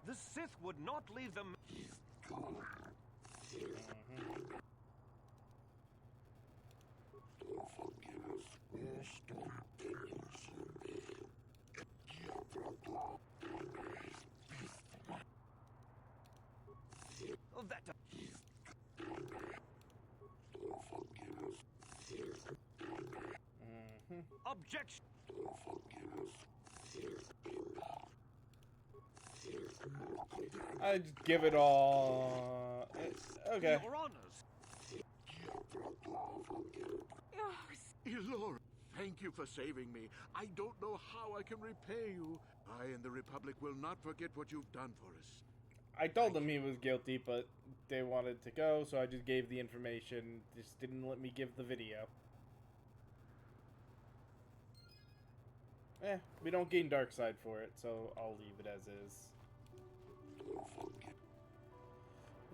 The Sith would not leave them. Oh, that. Objection. I just give it all. Okay. Your honors. Elora, thank you for saving me. I don't know how I can repay you. I and the Republic will not forget what you've done for us. I told them he was guilty, but they wanted to go, so I just gave the information. Just didn't let me give the video. We don't gain dark side for it, so I'll leave it as is.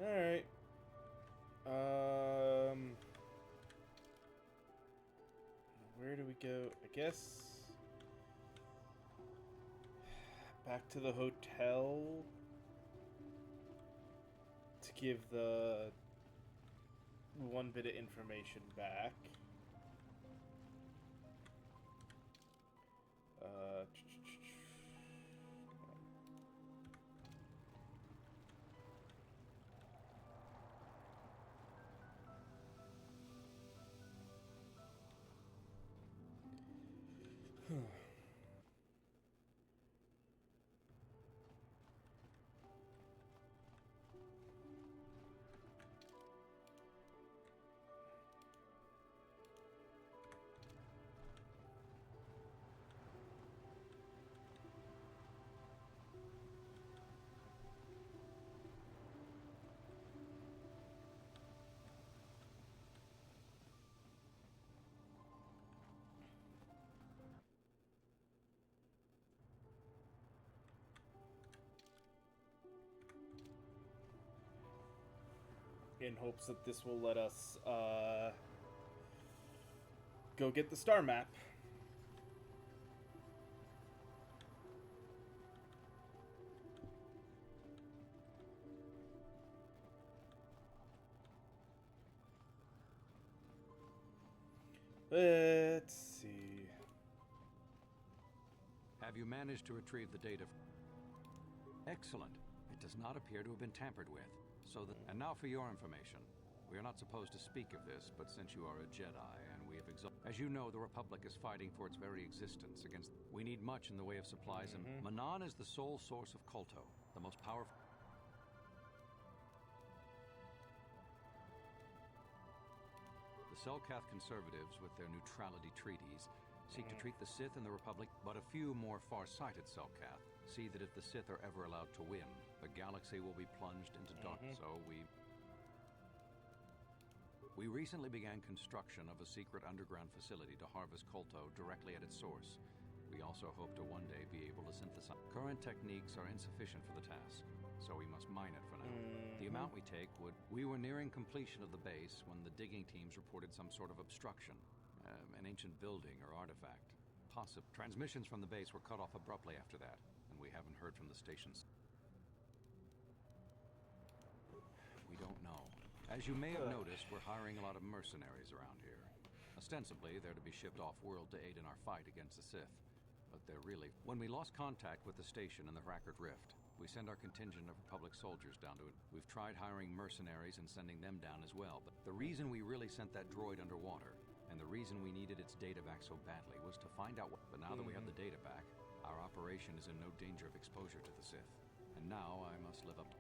Alright. Where do we go? I guess back to the hotel to give the one bit of information back. In hopes that this will let us go get the star map. Let's see. Have you managed to retrieve the data? Excellent. It does not appear to have been tampered with. And now for your information. We are not supposed to speak of this, but since you are a Jedi and we have as you know, the Republic is fighting for its very existence against... We need much in the way of supplies, and Manaan is the sole source of Kolto, the most powerful... The Selkath conservatives, with their neutrality treaties, seek to treat the Sith and the Republic, but a few more far-sighted Selkath see that if the Sith are ever allowed to win, the galaxy will be plunged into darkness. So we recently began construction of a secret underground facility to harvest Kolto directly at its source. We also hope to one day be able to synthesize. Current techniques are insufficient for the task, so we must mine it for now. The amount we take would... We were nearing completion of the base when the digging teams reported some sort of obstruction. An ancient building or artifact. Transmissions from the base were cut off abruptly after that, and we haven't heard from the stations. We don't know. As you may have noticed, we're hiring a lot of mercenaries around here. Ostensibly, they're to be shipped off-world to aid in our fight against the Sith. But they're really... When we lost contact with the station in the Rackard Rift, We send our contingent of Republic soldiers down to it. We've tried hiring mercenaries and sending them down as well, but the reason we really sent that droid underwater, and the reason we needed its data back so badly, was to find out what... But now that we have the data back, our operation is in no danger of exposure to the Sith. And now I must live up...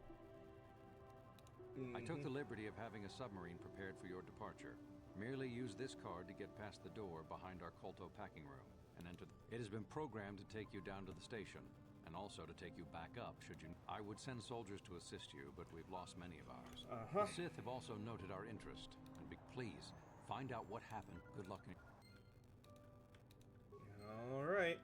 I took the liberty of having a submarine prepared for your departure. Merely use this card to get past the door behind our Kolto packing room, and enter... It has been programmed to take you down to the station, and also to take you back up should you... I would send soldiers to assist you, but we've lost many of ours. The Sith have also noted our interest, and please, find out what happened. Good luck. All right.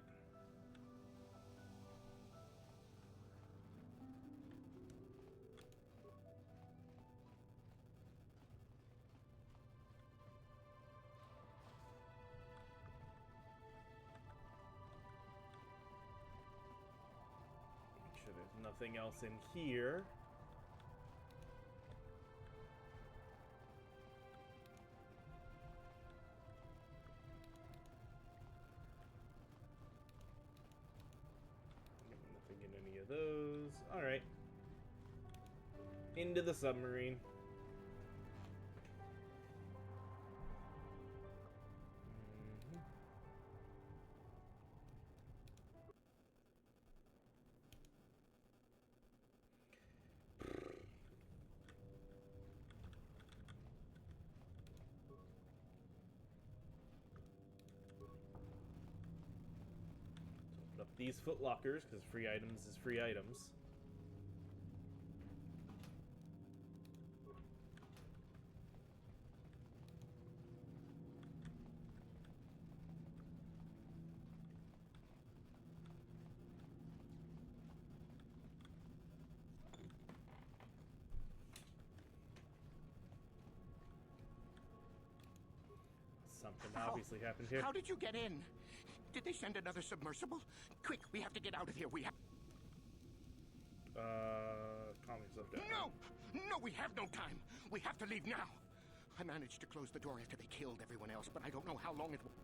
There's nothing else in here. Nothing in any of those. Alright. Into the submarine. Up these foot lockers, because free items is free items. Something obviously happened here. How did you get in? Did they send another submersible? Quick, we have to get out of here. We have... Calm yourself down. No! No, we have no time. We have to leave now. I managed to close the door after they killed everyone else, but I don't know how long it will...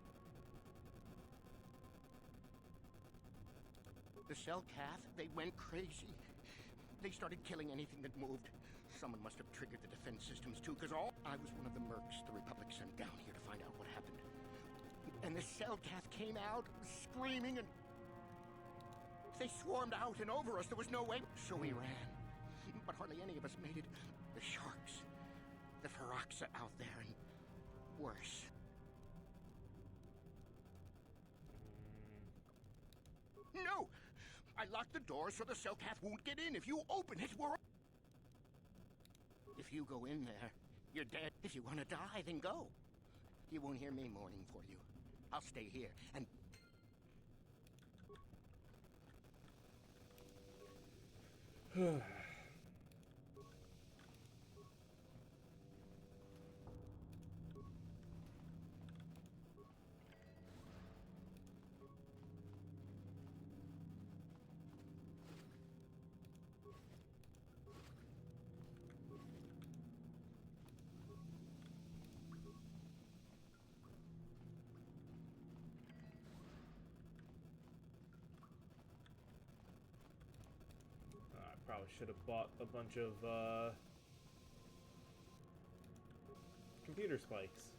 The cell cath, they went crazy. They started killing anything that moved. Someone must have triggered the defense systems too, because I was one of the mercs the Republic sent down here to find out what happened. And the cell cath came out, screaming, and... They swarmed out and over us. There was no way. So we ran. But hardly any of us made it. The sharks, the Ferox are out there, and worse. No! I locked the door so the cell cath won't get in. If you open it, we're... If you go in there, you're dead. If you want to die, then go. You won't hear me mourning for you. I'll stay here, and... Probably should have bought a bunch of computer spikes.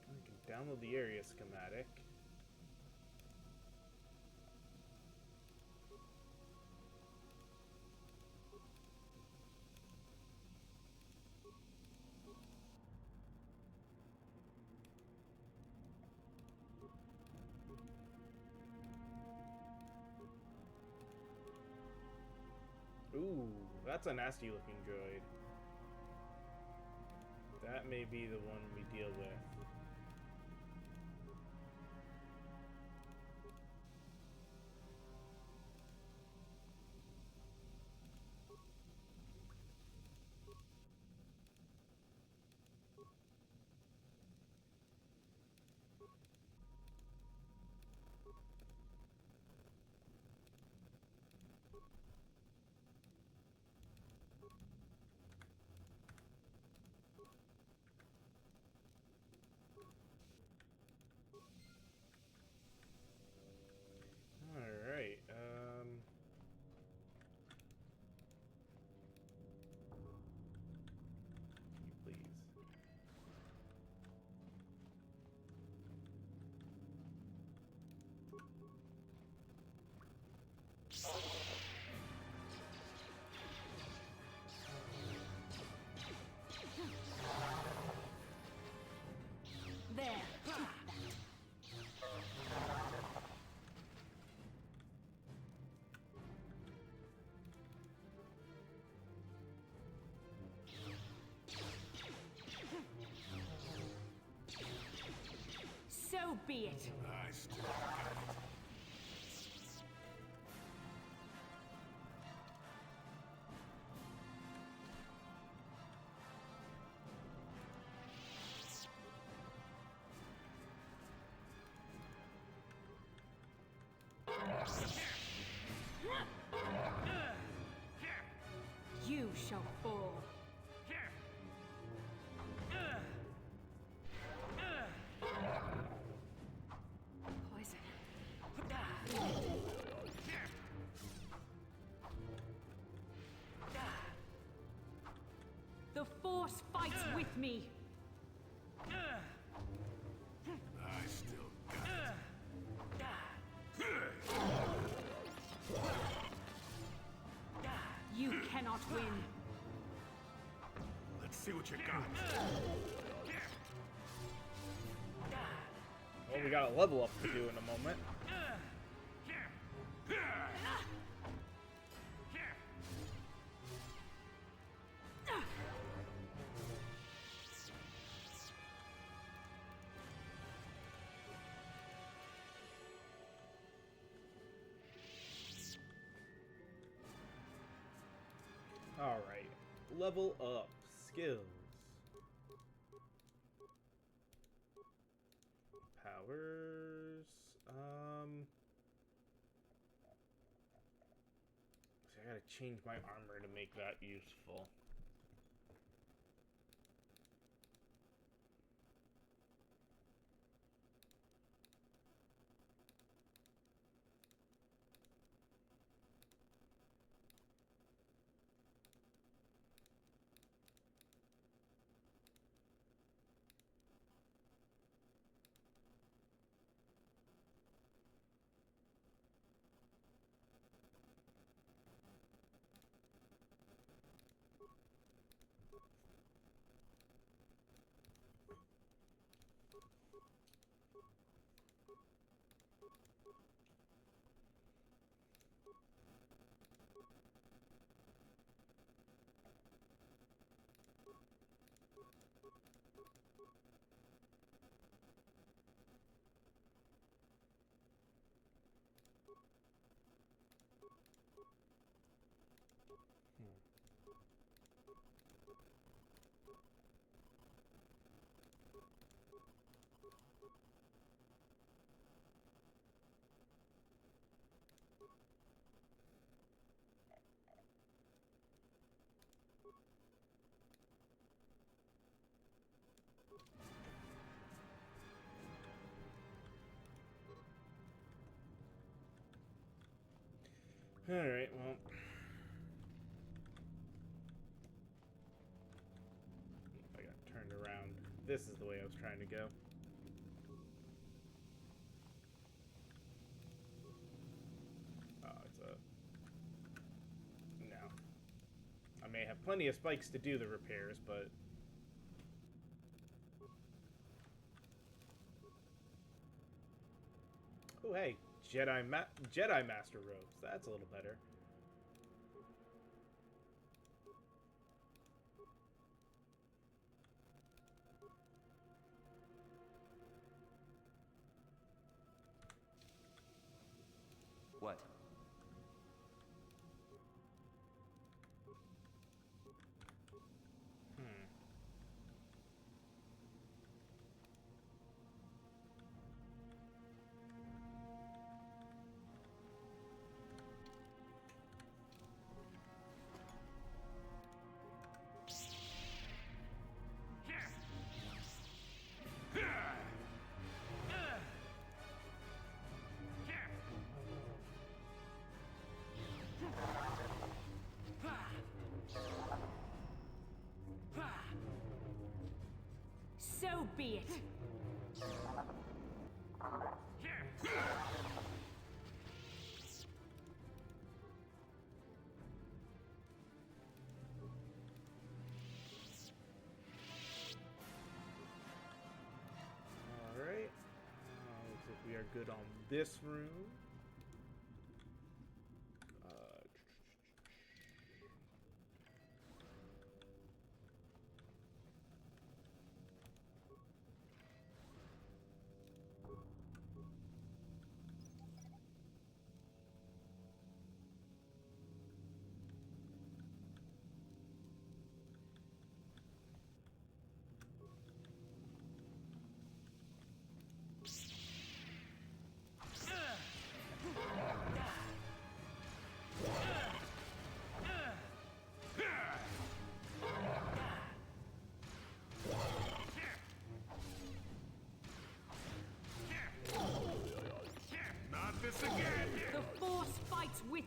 I can download the area schematic. Ooh, that's a nasty looking droid. That may be the one we deal with. be it. I still got it. You shall fall. Poison. The Force fights with me. I still got You cannot win. Let's see what you got. Well, we got a level up to do in a moment. Alright, level up, skills. Powers, see, I gotta change my armor to make that useful. Alright, well. I got turned around. This is the way I was trying to go. Oh, it's a... No. I may have plenty of spikes to do the repairs, but... Oh, hey. Jedi Master Robes. That's a little better. What? So be it. Alright. Looks like we are good on this room.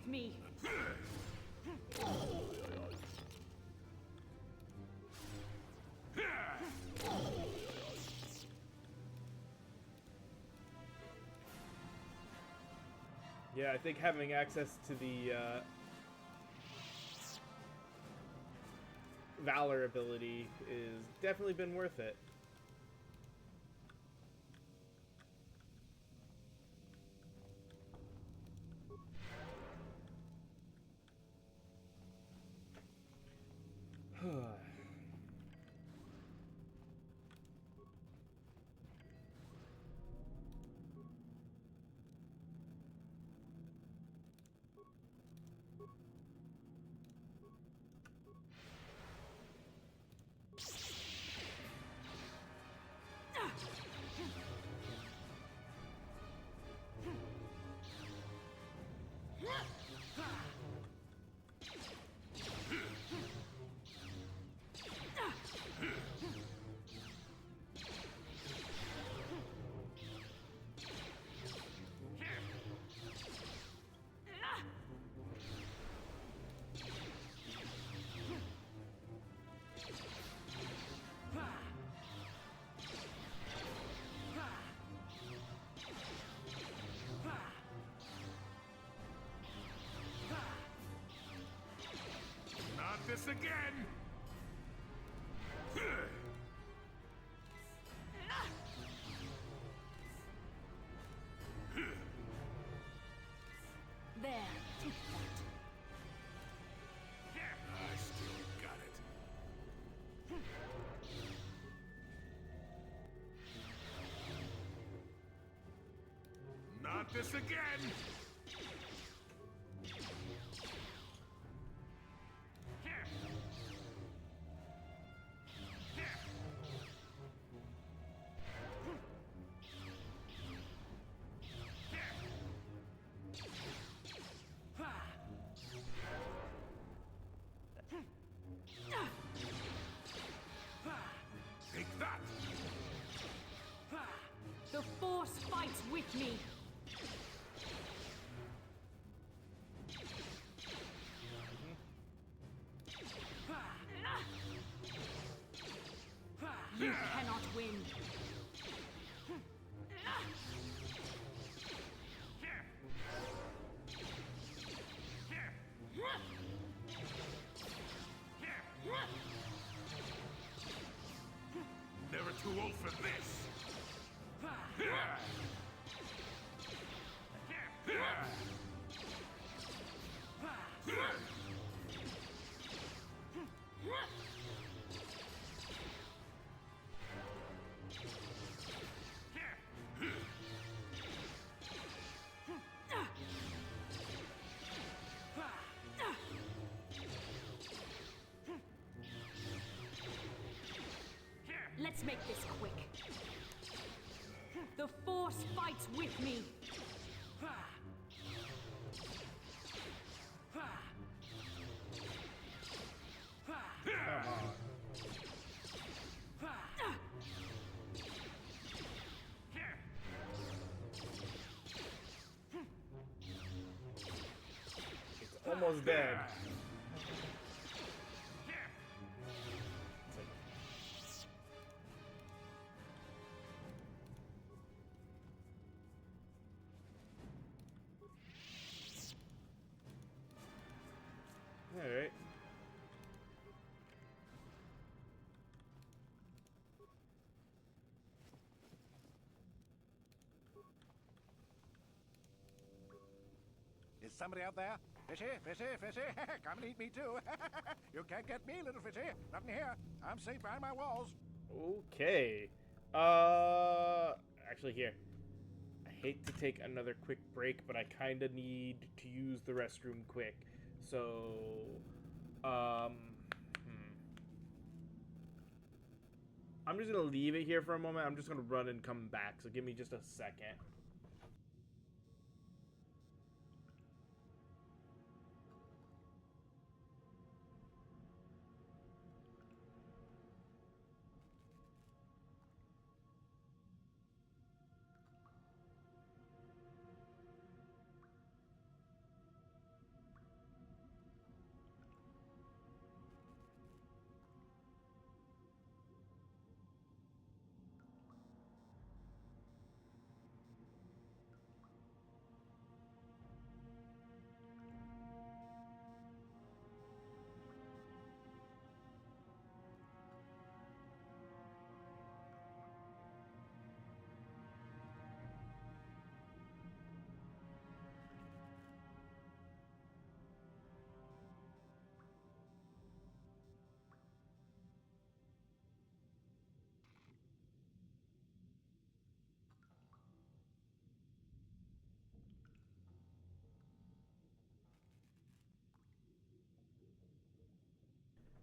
with me! Yeah, I think having access to the Valor ability is definitely been worth it. Not this again! There, take that. I still got it. Not this again! Take that! The Force fights with me! You cannot win! Never too old for this! Let's make this quick. The Force fights with me! It's almost dead. Alright. Is somebody out there? Fishy, fishy, fishy. Come and eat me too. You can't get me, little fishy. Nothing here. I'm safe behind my walls. Okay. Actually here. I hate to take another quick break, but I kind of need to use the restroom quick. So, I'm just going to leave it here for a moment. I'm just going to run and come back. So give me just a second.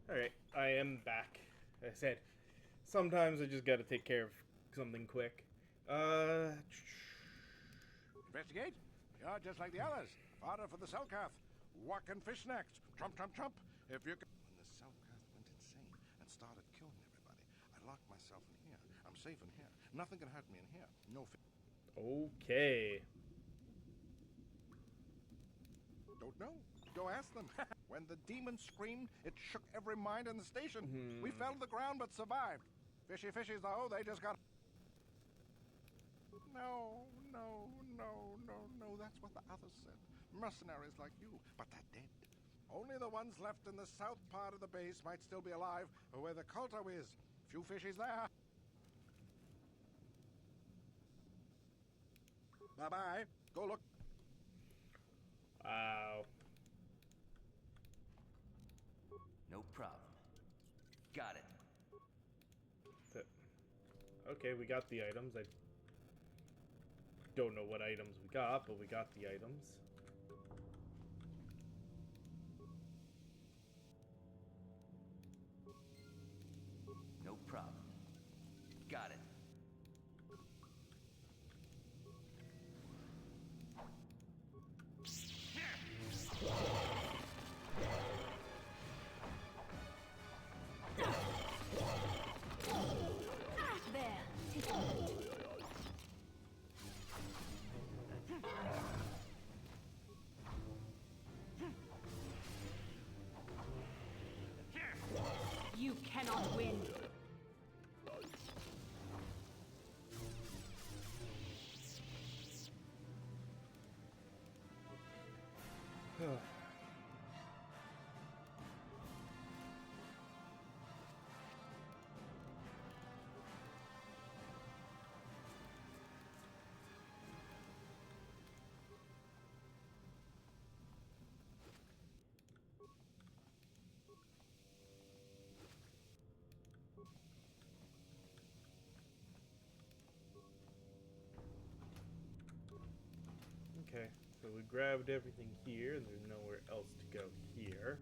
Alright, I am back. Like I said, sometimes I just gotta take care of something quick. Investigate? You're just like the others. Fodder for the Selkath. Walk and fish next. Trump, trump, trump. If you can... When the Selkath went insane and started killing everybody, I locked myself in here. I'm safe in here. Nothing can hurt me in here. No Okay. Don't know. Go ask them. When the demon screamed, it shook every mind in the station. We fell to the ground but survived. Fishy fishies, though, they just got... No, that's what the others said. Mercenaries like you, but they're dead. Only the ones left in the south part of the base might still be alive, or where the Culto is. Few fishies there. Bye-bye. Go look. Wow. No problem. Got it. Okay, we got the items. I don't know what items we got, but we got the items. No problem. Got it. You cannot win. Okay, so we grabbed everything here, and there's nowhere else to go here.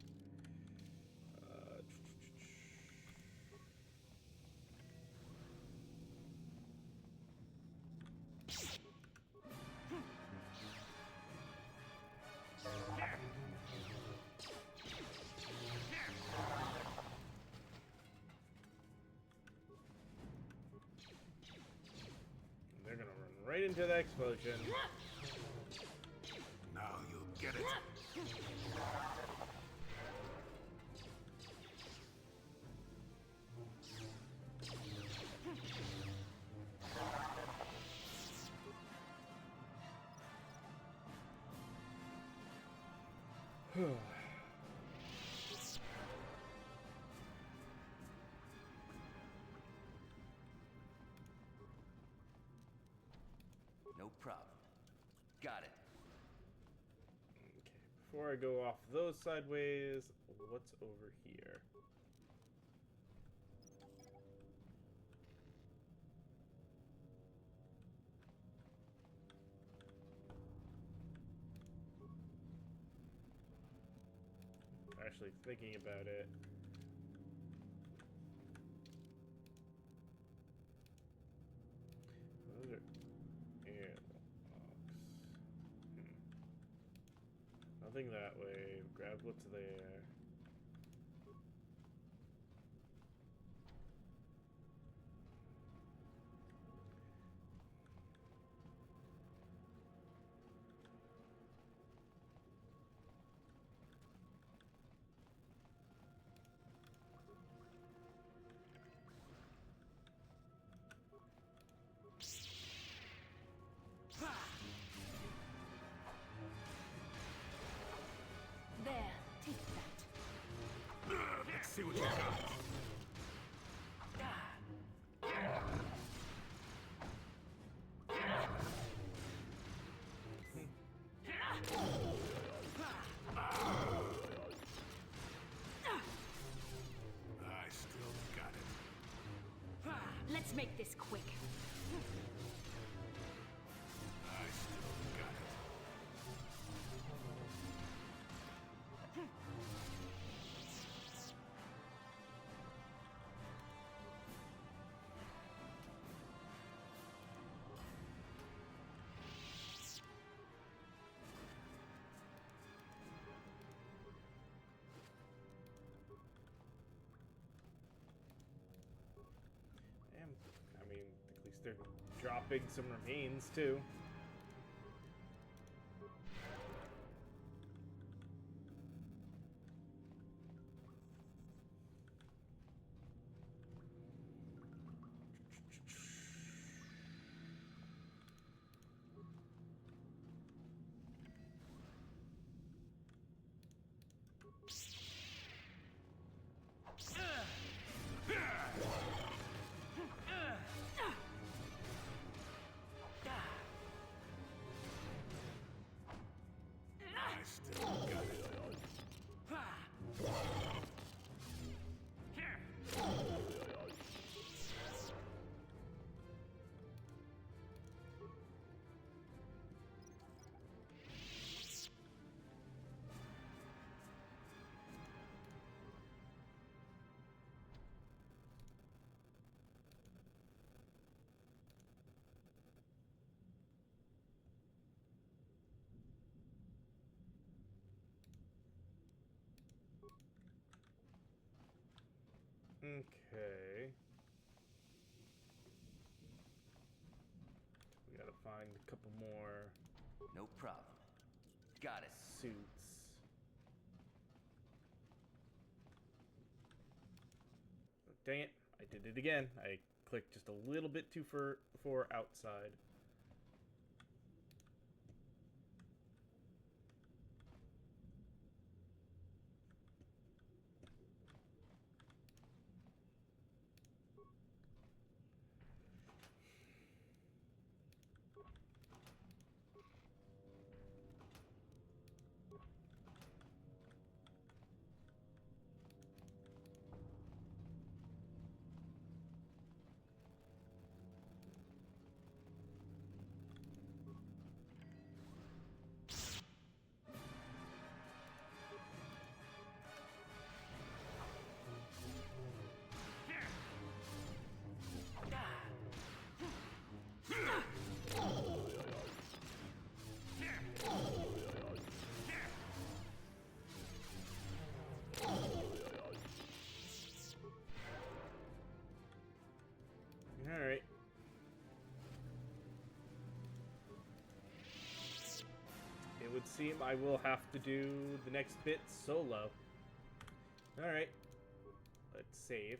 They're gonna run right into that explosion. Now you'll get it. No problem. Got it. Okay, before I go off those sideways, what's over here? Actually, thinking about it. Those are airlocks. Nothing that way. Grab what's there. There, take that. Let's see what you got. I still got it. Let's make this quick. I still got it. they're dropping some remains, too. Okay. We gotta find a couple more. No problem. Got it. Suits. Dang it. I did it again. I clicked just a little bit too for outside. Alright. It would seem I will have to do the next bit solo. Alright. Let's save.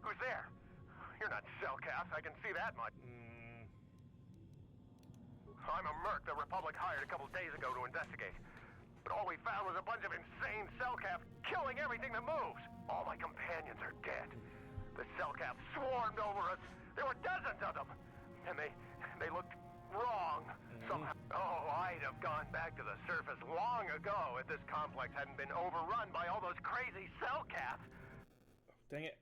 Who's there? You're not Cellcast, I can see that much. I'm a merc the Republic hired a couple days ago to investigate. But all we found was a bunch of insane Cellcast killing everything that moves. All my companions are dead. The Cellcast swarmed over us. There were dozens of them. And they looked wrong somehow. Oh, I'd have gone back to the surface long ago if this complex hadn't been overrun by all those crazy Cellcasts. Dang it.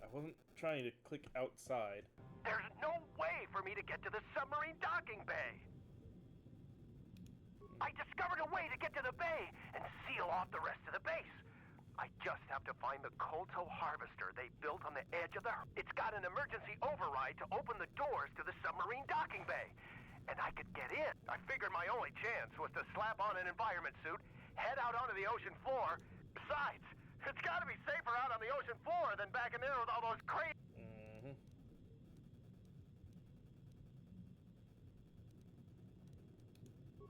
I wasn't trying to click outside. There's no way for me to get to the submarine docking bay. I discovered a way to get to the bay and seal off the rest of the base. I just have to find the Kolto harvester they built on the edge of the... It's got an emergency override to open the doors to the submarine docking bay. And I could get in. I figured my only chance was to slap on an environment suit, head out onto the ocean floor. Besides, it's gotta be safer out on the ocean floor than back in there with all those crazy...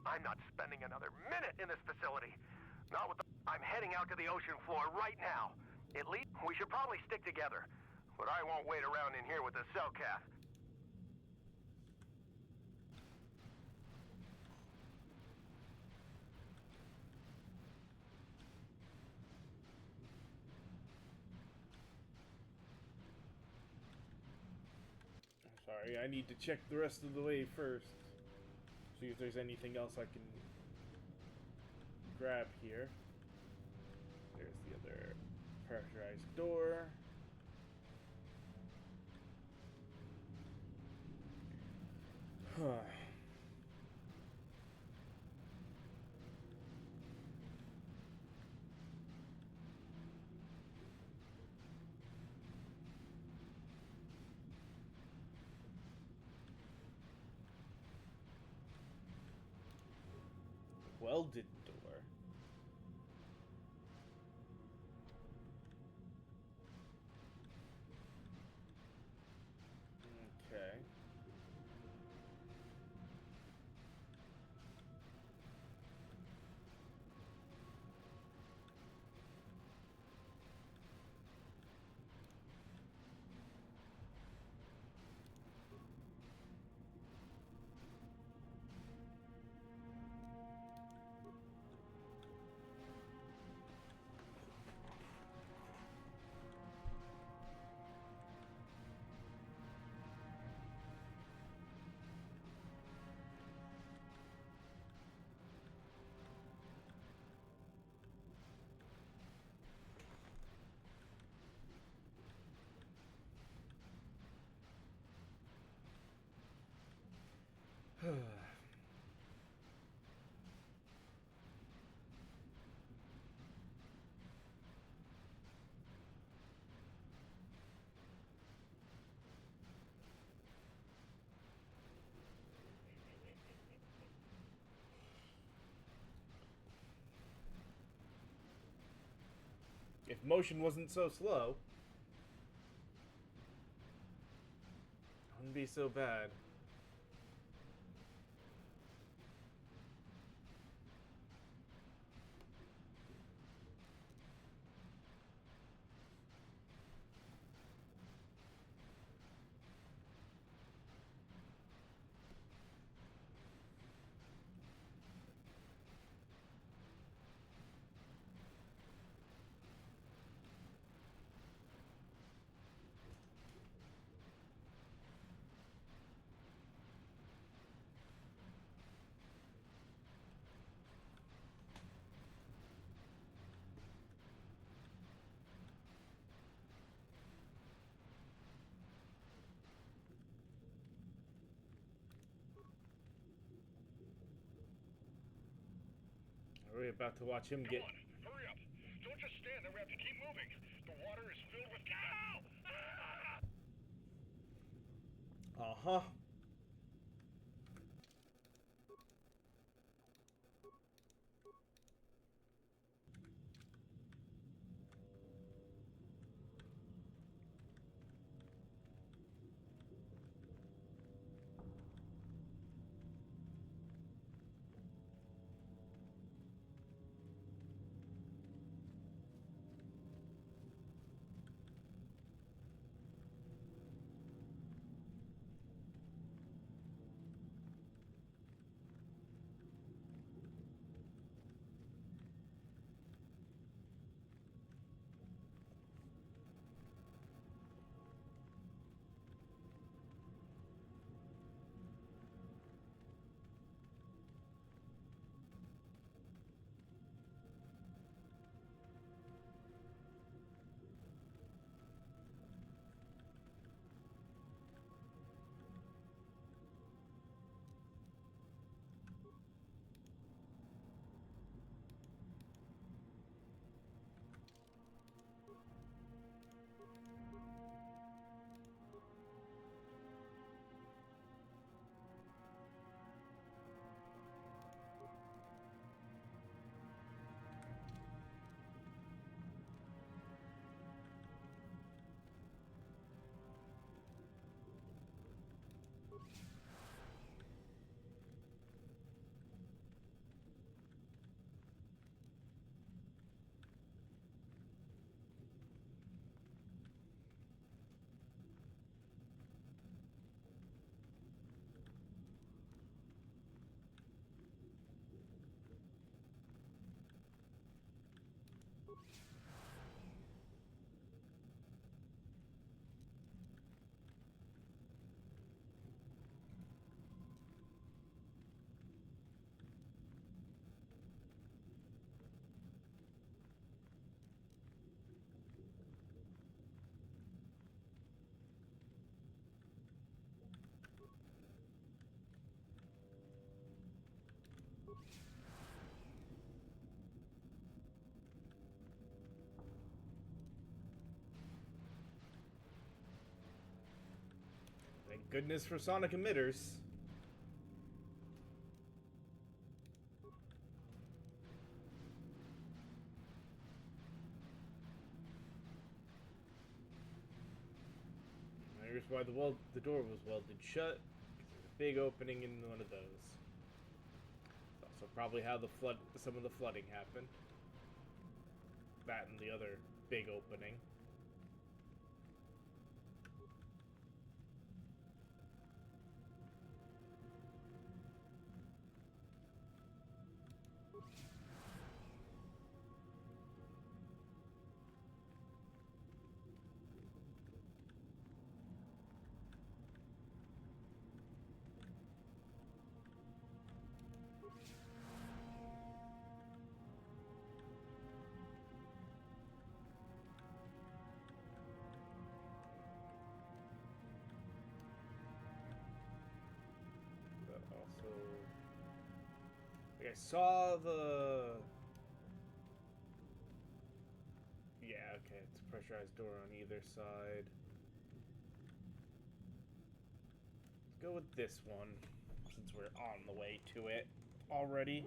I'm not spending another minute in this facility. Not with the... I'm heading out to the ocean floor right now. At least we should probably stick together. But I won't wait around in here with the cell cat. Sorry, I need to check the rest of the way first. See if there's anything else I can grab here. There's the other pressurized door. Huh. Welded door. Okay. If motion wasn't so slow, it wouldn't be so bad. Are we about to watch him get... Come on, hurry up. Don't just stand there. We have to keep moving. The water is filled with cow. Uh-huh. Thank goodness for sonic emitters. Here's why the door was welded shut. Big opening in one of those. Also probably how some of the flooding happened. That and the other big opening. I saw the... Yeah, okay, it's a pressurized door on either side. Let's go with this one, since we're on the way to it already.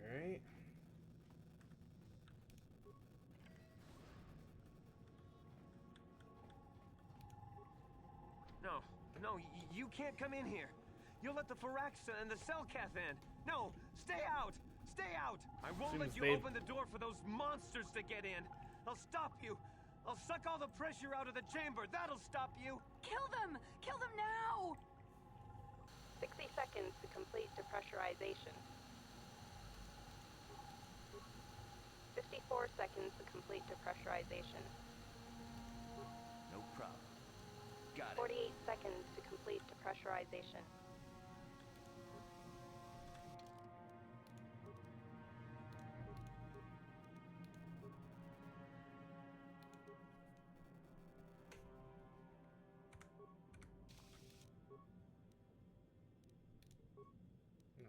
Alright. No, you can't come in here. You'll let the Firaxa and the Selkath in. No, stay out! Stay out! I won't let you open the door for those monsters to get in. I'll stop you. I'll suck all the pressure out of the chamber. That'll stop you. Kill them! Kill them now! 60 seconds to complete depressurization. 54 seconds to complete depressurization. No problem. Got it. 48 seconds to complete depressurization. No.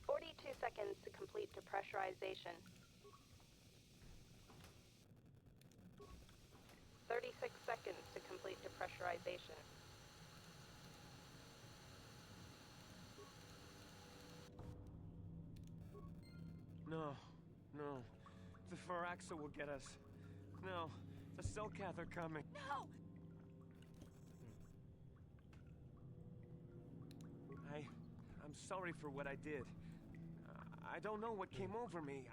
42 seconds to complete depressurization. 36 seconds to complete depressurization. No. the Faraxa will get us. No, the Selkath are coming. No! I'm sorry for what I did. I don't know what came over me.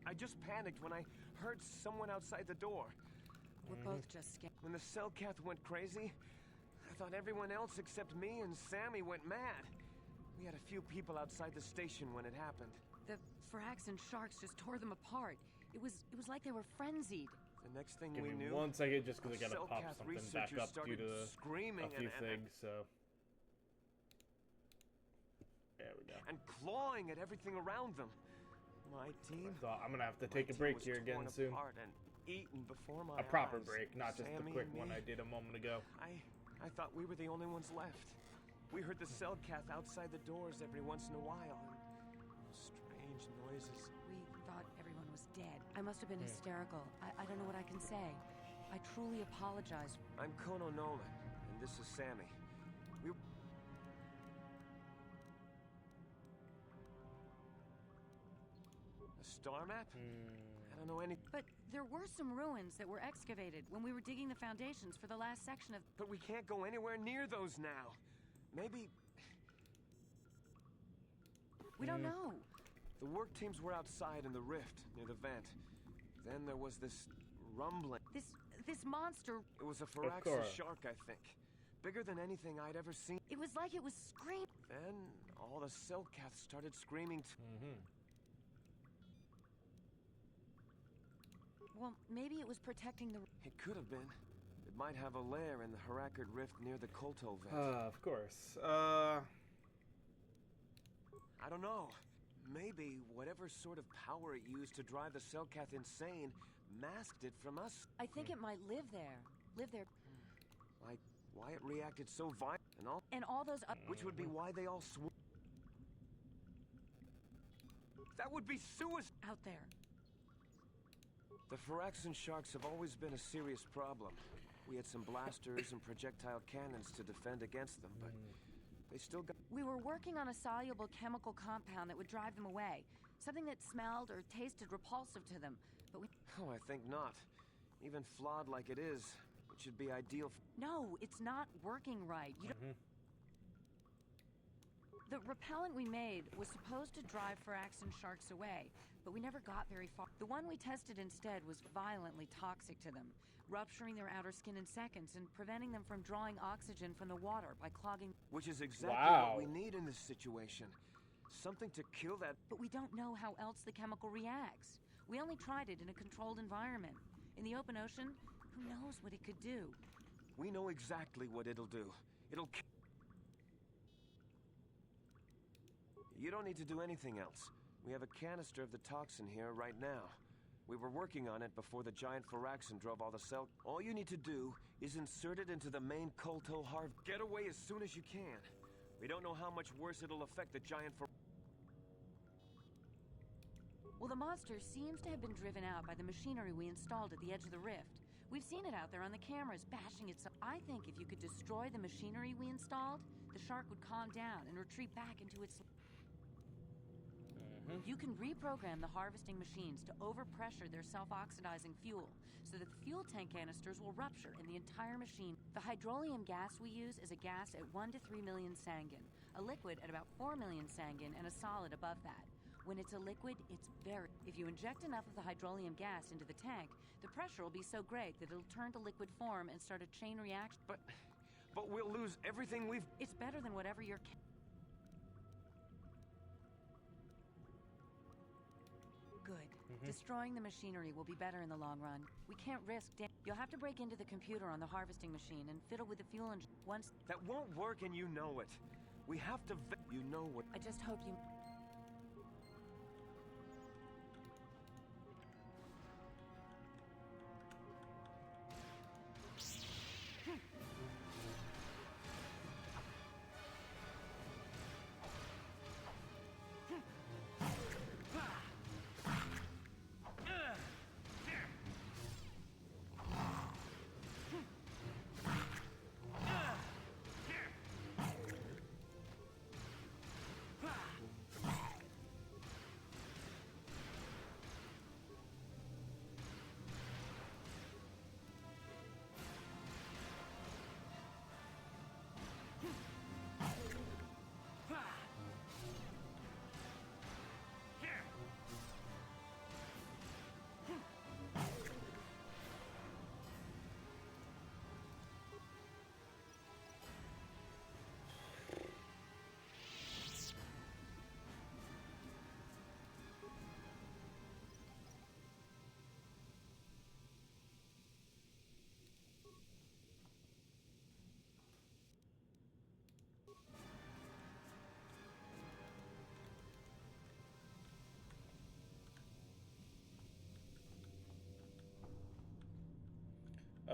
I just panicked when I heard someone outside the door. We're both just scared. When the Selkath went crazy, I thought everyone else except me and Sammy went mad. We had a few people outside the station when it happened. The Faraxan sharks just tore them apart. It was like they were frenzied. The next thing Give we me knew, 1 second, just because I gotta pop Selkath something back researchers up due started to screaming a few things. So there we go. And clawing at everything around them. My team. So I'm gonna have to take a break here again soon. And eaten before my A proper eyes. break, not just Sammy the quick and one me. I did a moment ago. I thought we were the only ones left. We heard the Selkath outside the doors every once in a while. And strange noises. We thought everyone was dead. I must have been hysterical. I don't know what I can say. I truly apologize. I'm Kono Nolan, and this is Sammy. A star map? I don't know any... But there were some ruins that were excavated when we were digging the foundations for the last section of... But we can't go anywhere near those now. Maybe... We don't know. The work teams were outside in the rift, near the vent. Then there was this rumbling. This monster... It was a Faraxa shark, I think. Bigger than anything I'd ever seen. It was like it was screaming. Then all the Selkath started screaming Well, maybe it was protecting the... It could have been. It might have a lair in the Harakard Rift near the Kolto vent. Of course. I don't know. Maybe whatever sort of power it used to drive the Selkath insane masked it from us. I think it might live there. Like why it reacted so violent and all. And all those... Which would be why they all That would be suicide. Out there. The Faraxan sharks have always been a serious problem. We had some blasters and projectile cannons to defend against them, but they still got... We were working on a soluble chemical compound that would drive them away. Something that smelled or tasted repulsive to them, but we... Oh, I think not. Even flawed like it is, it should be ideal No, it's not working right. You don't... The repellent we made was supposed to drive Faraxan sharks away, but we never got very far. The one we tested instead was violently toxic to them, rupturing their outer skin in seconds and preventing them from drawing oxygen from the water by clogging... Which is exactly what we need in this situation. Something to kill that... But we don't know how else the chemical reacts. We only tried it in a controlled environment. In the open ocean, who knows what it could do? We know exactly what it'll do. It'll... You don't need to do anything else. We have a canister of the toxin here right now. We were working on it before the giant Faraxan drove all the cell... All you need to do is insert it into the main Kolto Harv... Get away as soon as you can. We don't know how much worse it'll affect the giant Well, the monster seems to have been driven out by the machinery we installed at the edge of the rift. We've seen it out there on the cameras, bashing itself. I think if you could destroy the machinery we installed, the shark would calm down and retreat back into its... You can reprogram the harvesting machines to overpressure their self-oxidizing fuel so that the fuel tank canisters will rupture in the entire machine. The hydrolium gas we use is a gas at 1 to 3 million sangin, a liquid at about 4 million sangin, and a solid above that. When it's a liquid, it's very... If you inject enough of the hydrolium gas into the tank, the pressure will be so great that it'll turn to liquid form and start a chain reaction. But we'll lose everything we've... It's better than whatever you're... Good. Destroying the machinery will be better in the long run. We can't risk... You'll have to break into the computer on the harvesting machine and fiddle with the fuel engine once... That won't work and you know it. We have to... You know what... I just hope you...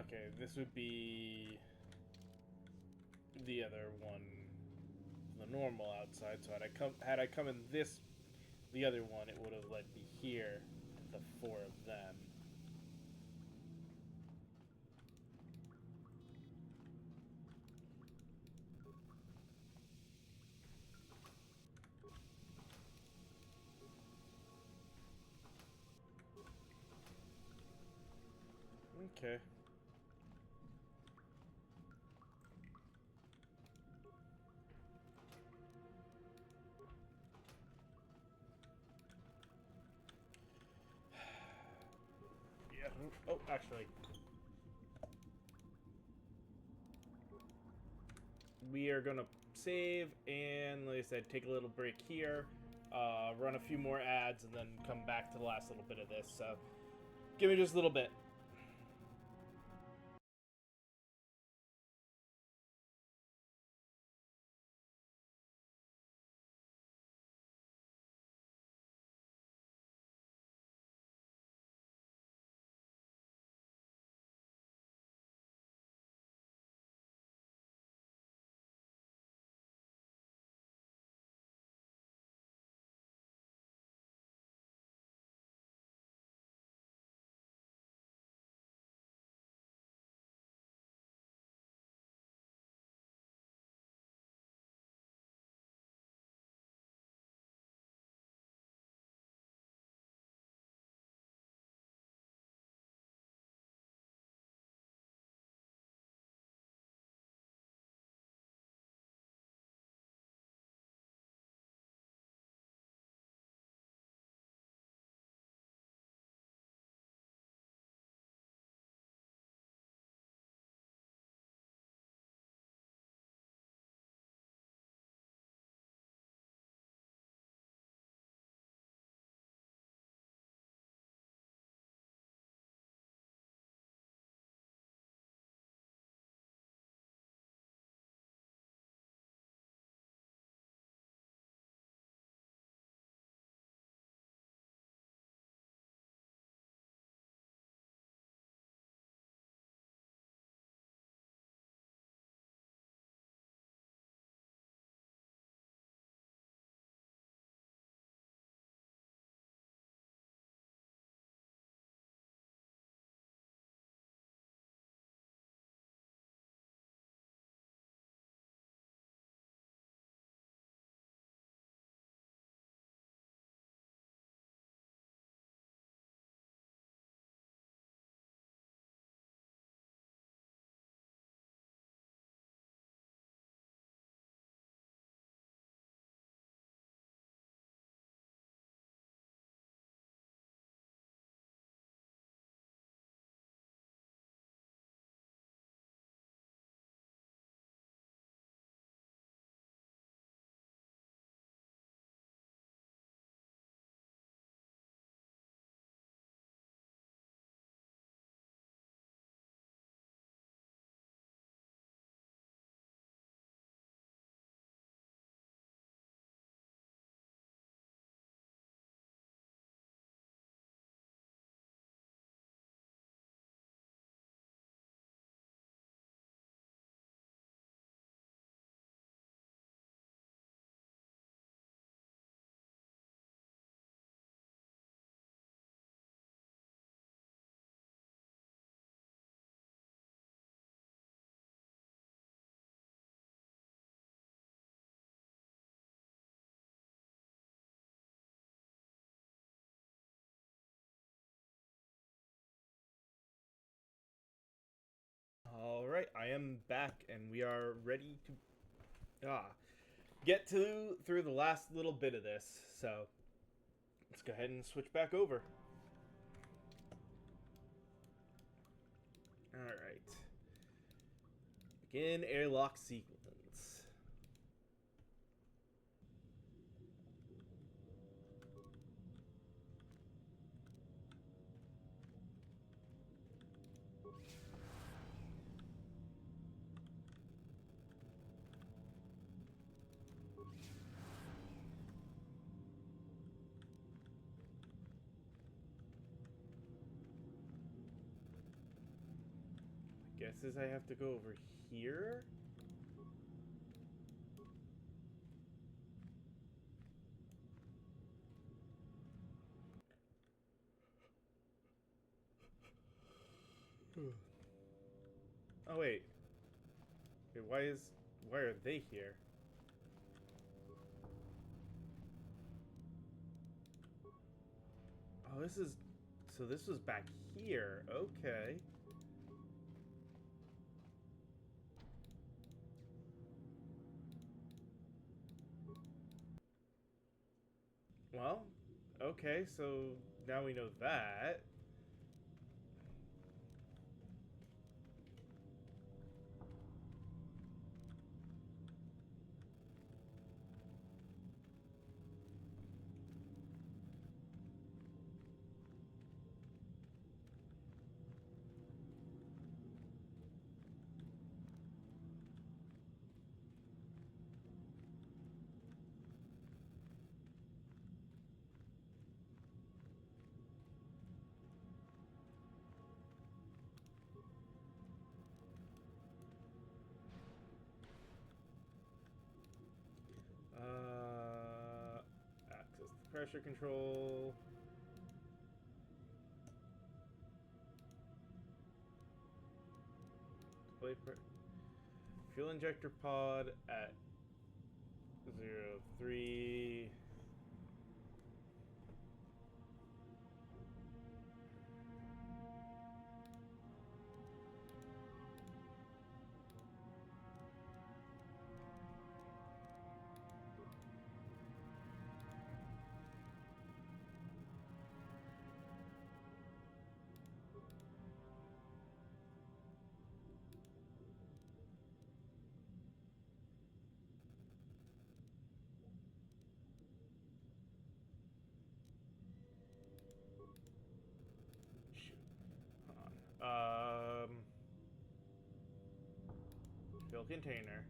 Okay, this would be the other one, the normal outside. So had I come in this, the other one, it would have led me here, the four of them. Okay. Yeah. Oh, actually. We are gonna save and, like I said, take a little break here, run a few more ads, and then come back to the last little bit of this. So, give me just a little bit. All right, I am back, and we are ready to get through the last little bit of this. So let's go ahead and switch back over. All right. Begin airlock sequence. guesses I have to go over here? Oh wait. Wait, why are they here? Oh, so this was back here. Okay. Well, okay, so now we know that. Access the pressure control. Display fuel injector pod at 03. Fill container.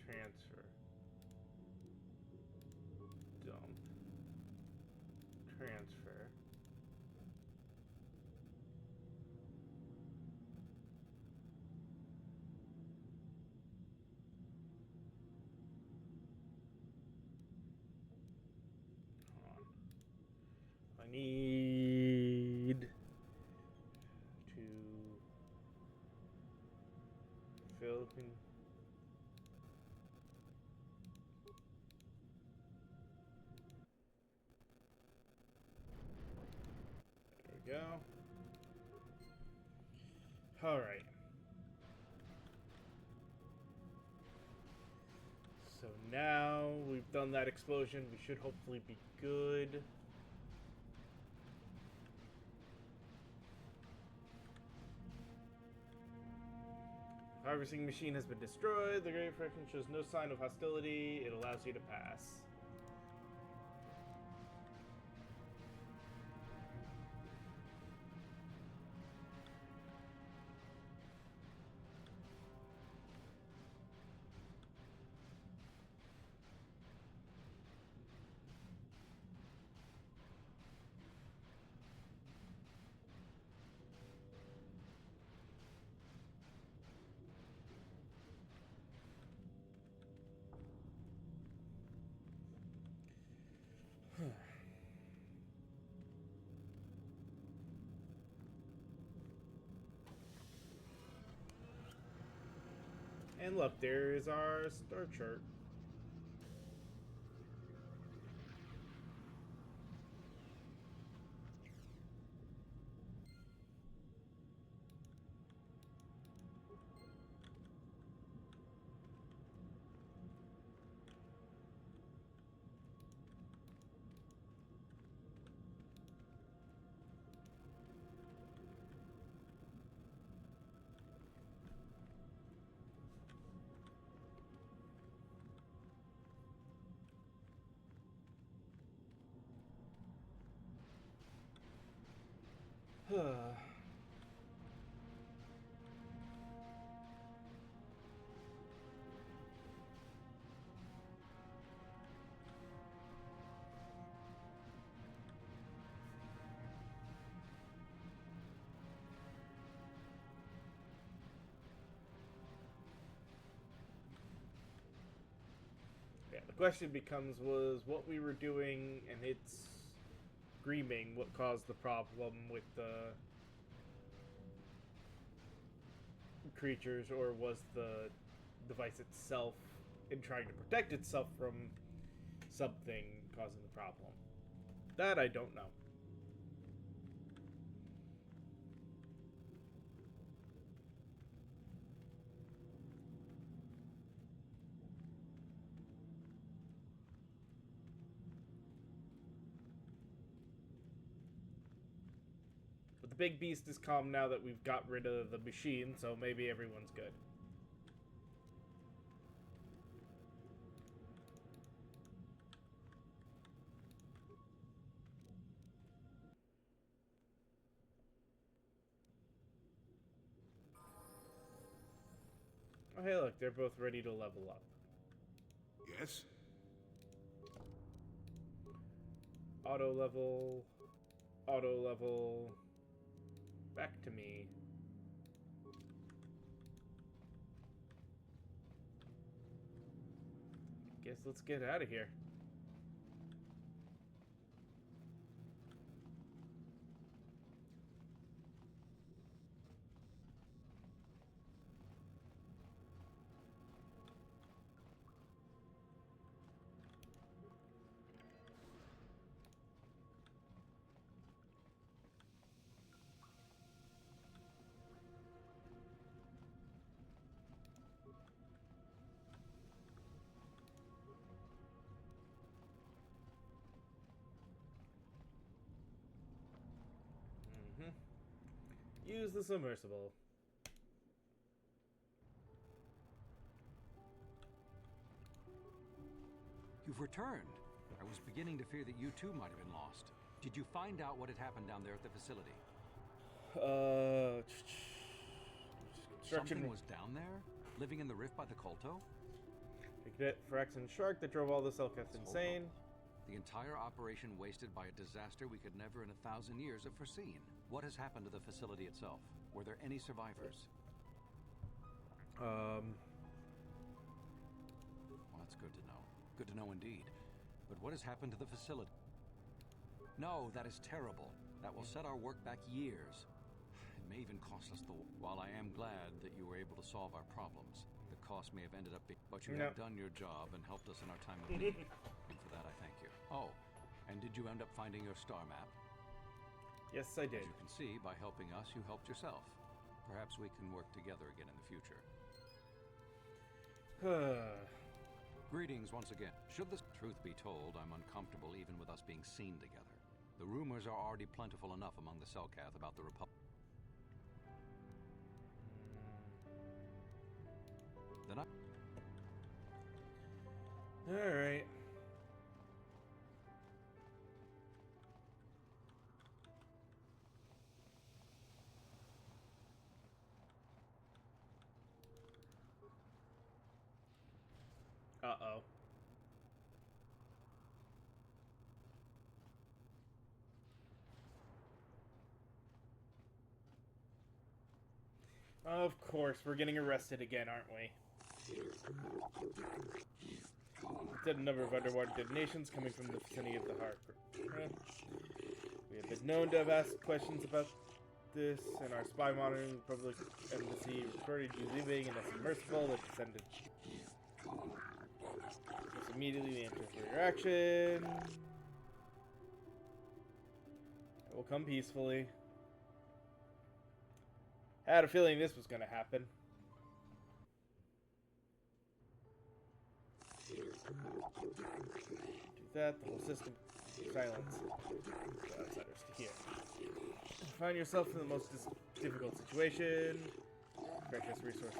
Transfer. Dump. Transfer. Hold on. I need to fill There we go. All right. So now we've done that explosion. We should hopefully be good. Harvesting machine has been destroyed. The Great Fraction shows no sign of hostility. It allows you to pass. And look, there is our star chart. question becomes, was what we were doing and its screaming what caused the problem with the creatures, or was the device itself in trying to protect itself from something causing the problem? That I don't know. But the big beast is calm now that we've got rid of the machine, so maybe everyone's good. Oh, hey, look, they're both ready to level up. Yes? Auto level. Auto level. Back to me. Guess let's get out of here. Use the submersible. You've returned. I was beginning to fear that you too might have been lost. Did you find out what had happened down there at the facility? Something was down there? Living in the rift by the Kolto? The cadet Frax and Shark that drove all the Selkath insane. The entire operation wasted by a disaster we could never in 1,000 years have foreseen. What has happened to the facility itself? Were there any survivors? Well, that's good to know. Good to know indeed. But what has happened to the facility? No, that is terrible. That will set our work back years. It may even cost us the... While I am glad that you were able to solve our problems, the cost may have ended up being... But you have done your job and helped us in our time of need. And for that, I thank you. Oh, and did you end up finding your star map? Yes, I did. As you can see, by helping us, you helped yourself. Perhaps we can work together again in the future. Greetings once again. Should the truth be told, I'm uncomfortable even with us being seen together. The rumors are already plentiful enough among the Selkath about the Republic. Then Alright. Uh-oh. Of course, we're getting arrested again, aren't we? Instead, a number of underwater detonations coming from the vicinity of the harbor. We have been known to have asked questions about this, and our spy monitoring the public embassy recorded you leaving in a submersible that descended. Just immediately we enter for your action. It will come peacefully. I had a feeling this was going to happen. Do that, the whole system silence. The outsiders to hear. Find yourself in the most difficult situation. Precious resource.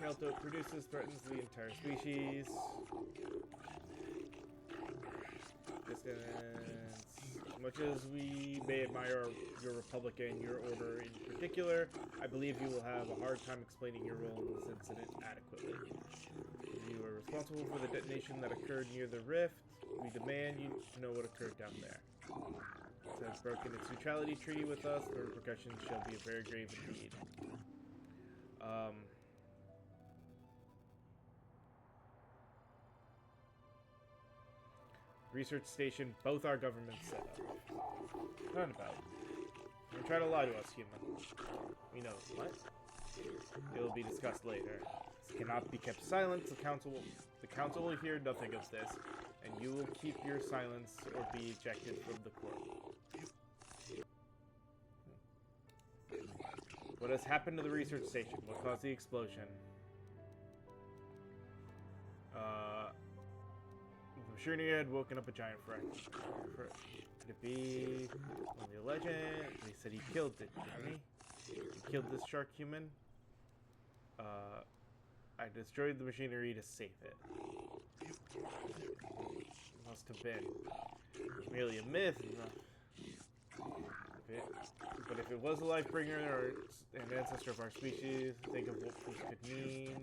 Kelto it produces threatens the entire species. Distance. As much as we may admire your Republic and your order in particular, I believe you will have a hard time explaining your role in this incident adequately. You are responsible for the detonation that occurred near the rift. We demand you to know what occurred down there. It has broken its neutrality treaty with us. The repercussions shall be very grave indeed. Research station, both our governments set up. Not about. Don't try to lie to us, human. We know what? It will be discussed later. This cannot be kept silent. The council will hear nothing of this, and you will keep your silence or be ejected from the court. What has happened to the research station? What caused the explosion? The machinery had woken up a giant frag. Could it be only a legend? They said he killed it, didn't he? He killed this shark human? I destroyed the machinery to save it. Must have been. It's merely a myth. But if it was a life bringer or an ancestor of our species, think of what this could mean.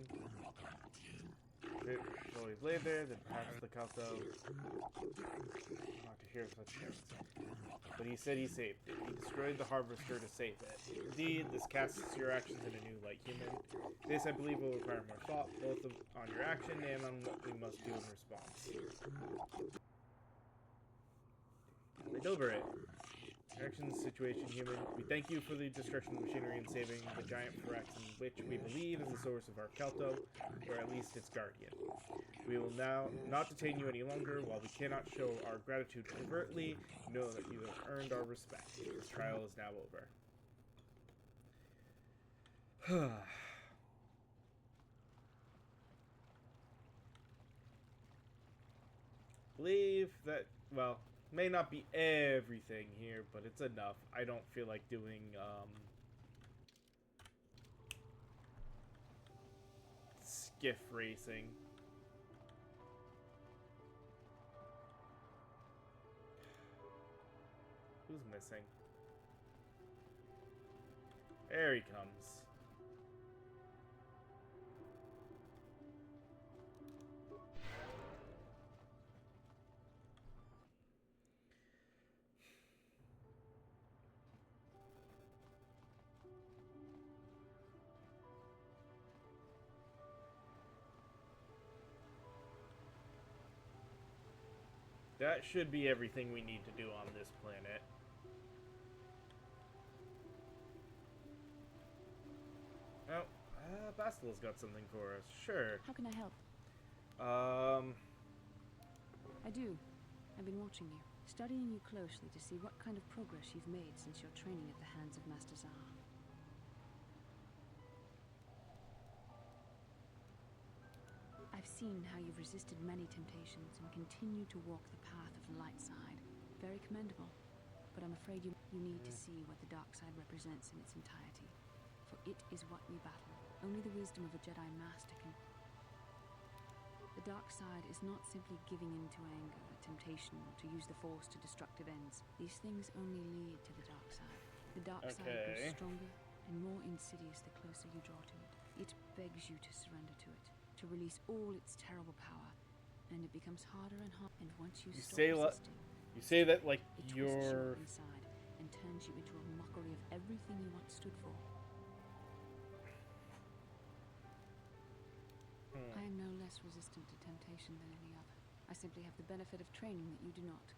If it always laid there, then perhaps the Kalto not to hear of such things. But he said he saved it. He destroyed the harvester to save it. Indeed, this casts your actions in a new light, human. This, I believe, will require more thought, both on your action and on what we must do in response. Get over it. Actions, situation, human. We thank you for the destruction of machinery and saving the giant Phyraxan, which we believe is the source of our Kelto, or at least its guardian. We will now not detain you any longer. While we cannot show our gratitude covertly, know that you have earned our respect. This trial is now over. Believe that, well, may not be everything here, but it's enough. I don't feel like doing, skiff racing. Who's missing? There he comes. That should be everything we need to do on this planet. Oh, Bastil's got something for us. Sure. How can I help? I do. I've been watching you, studying you closely to see what kind of progress you've made since your training at the hands of Master Zahar. I've seen how you've resisted many temptations and continue to walk the path of the light side. Very commendable. But I'm afraid you need to see what the dark side represents in its entirety. For it is what we battle. Only the wisdom of a Jedi Master can... The dark side is not simply giving in to anger, temptation, or to use the Force to destructive ends. These things only lead to the dark side. The dark side grows stronger and more insidious the closer you draw to it. It begs you to surrender to it, to release all its terrible power, and it becomes harder and harder. And once you stop resisting, you say that like it twists you inside and turns you into a mockery of everything you once stood for. I am no less resistant to temptation than any other. I simply have the benefit of training that you do not.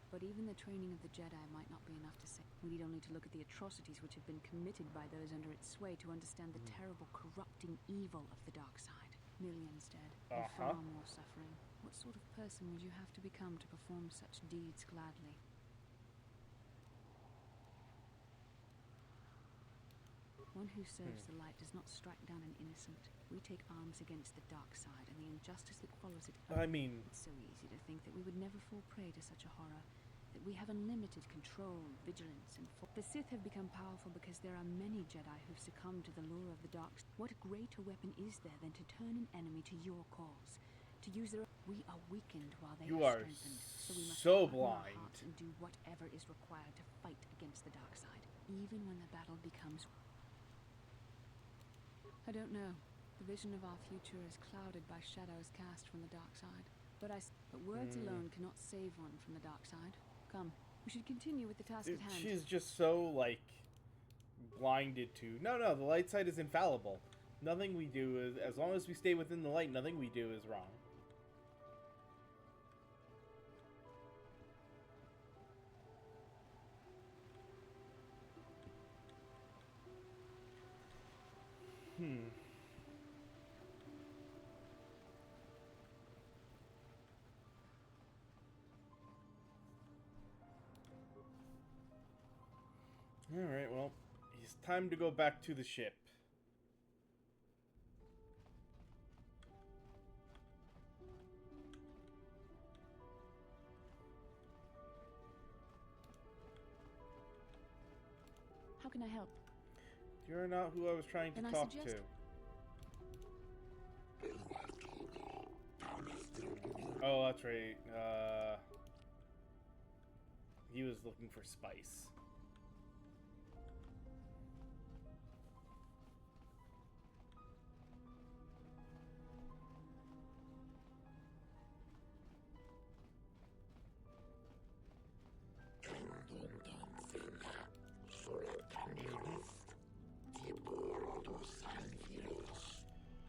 But even the training of the Jedi might not be enough to say. We need only to look at the atrocities which have been committed by those under its sway to understand the terrible, corrupting evil of the dark side. Millions dead, and far more suffering. What sort of person would you have to become to perform such deeds gladly? One who serves the light does not strike down an innocent. We take arms against the dark side and the injustice that follows it. I mean... It's so easy to think that we would never fall prey to such a horror. That we have unlimited control, vigilance, and... The Sith have become powerful because there are many Jedi who've succumbed to the lure of the dark side. What greater weapon is there than to turn an enemy to your cause? To use their... We are weakened while they are strengthened. So we must open our hearts and do whatever is required to fight against the dark side. Even when the battle becomes... I don't know. The vision of our future is clouded by shadows cast from the dark side. But words alone cannot save one from the dark side. Come, we should continue with the task at hand. She's just so, like, blinded to... No, the light side is infallible. Nothing we do is... As long as we stay within the light, nothing we do is wrong. Alright, well, it's time to go back to the ship. How can I help? You're not who I was trying to talk to. Oh, that's right. He was looking for spice.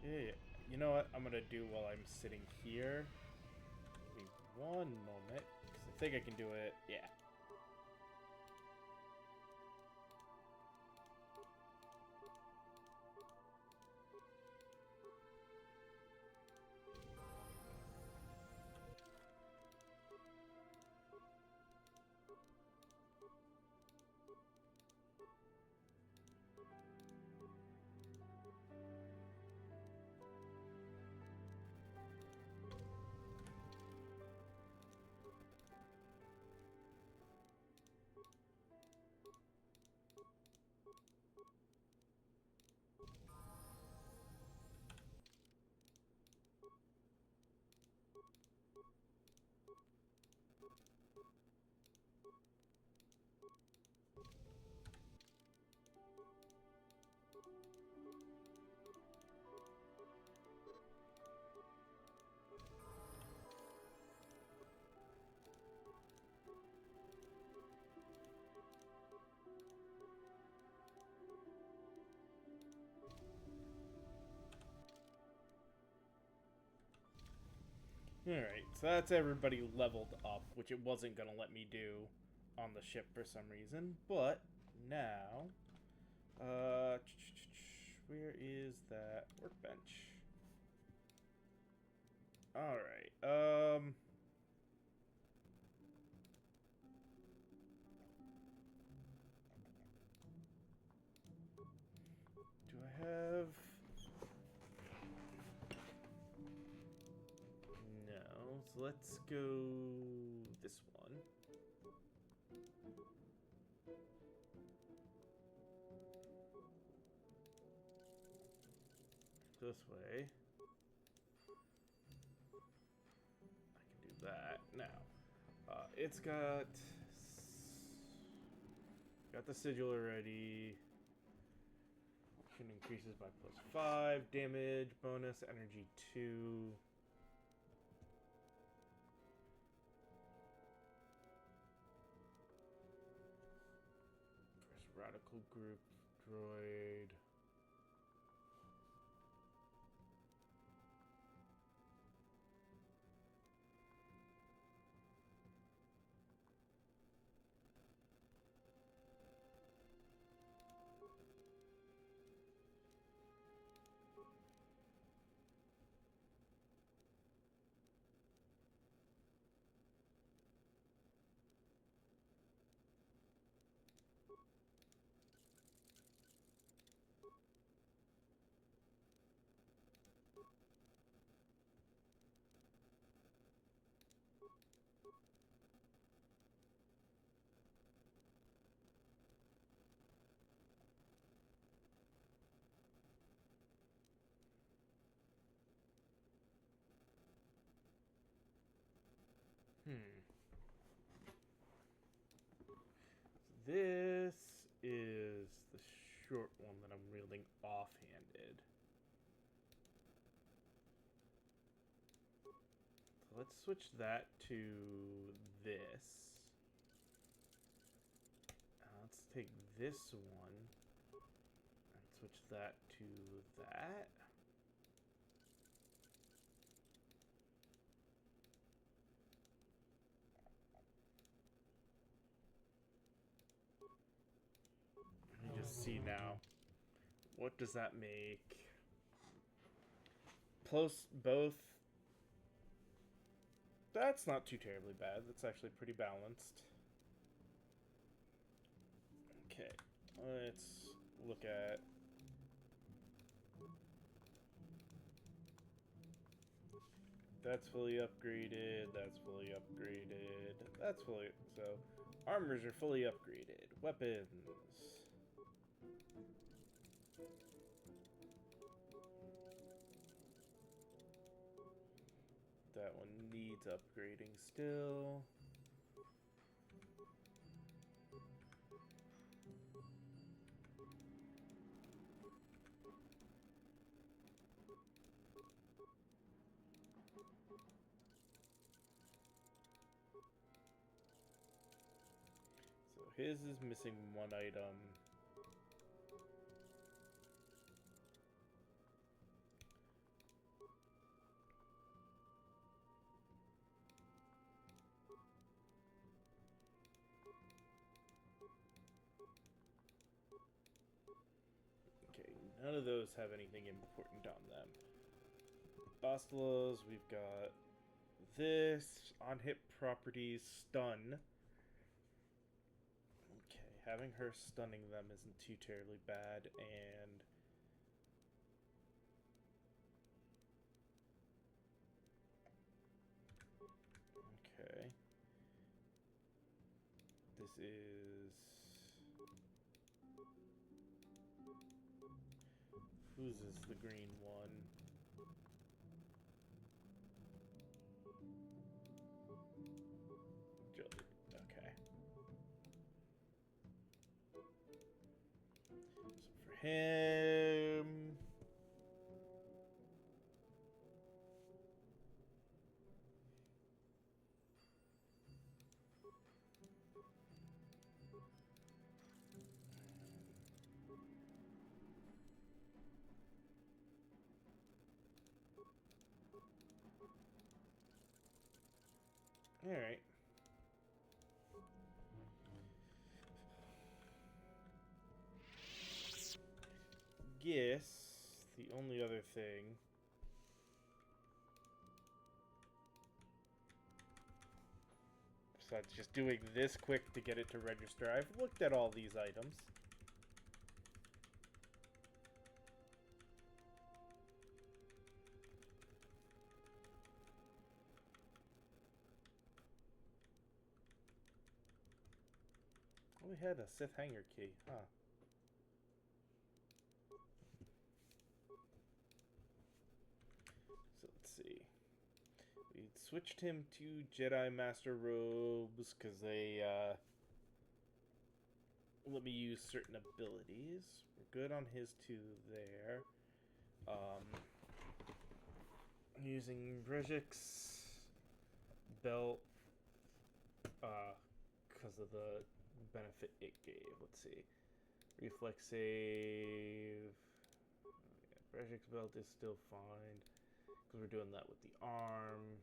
Yeah, you know what I'm gonna do while I'm sitting here? Give me one moment, because I think I can do it. Yeah. Alright, so that's everybody leveled up, which it wasn't going to let me do on the ship for some reason. But now, where is that workbench? Alright, do I have... No, so let's go this one. This way. I can do that. Now, it's got the sigil already. Increases by +5 damage, bonus energy 2. First radical group droid. This is the short one that I'm wielding offhanded. So let's switch that to this. Let's take this one and switch that to that. Let me just see now. What does that make? Plus both. That's not too terribly bad. That's actually pretty balanced. Okay. let's look at that's fully upgraded, that's fully upgraded, that's fully so armors are fully upgraded. Weapons. That one needs upgrading still. So his is missing one item. Okay, none of those have anything important on them. Bastalos, we've got this. On hit properties, stun. Okay, having her stunning them isn't too terribly bad, and okay. This is whose is the green one? Okay. So for him, all right. Guess the only other thing besides just doing this quick to get it to register, I've looked at all these items. Oh, we had a Sith hanger key, huh? So let's see. We switched him to Jedi Master robes because they let me use certain abilities. We're good on his two there. Using Brejik's belt because of the benefit it gave. Let's see. Reflex save. Oh, yeah, Brejik's belt is still fine because we're doing that with the arm.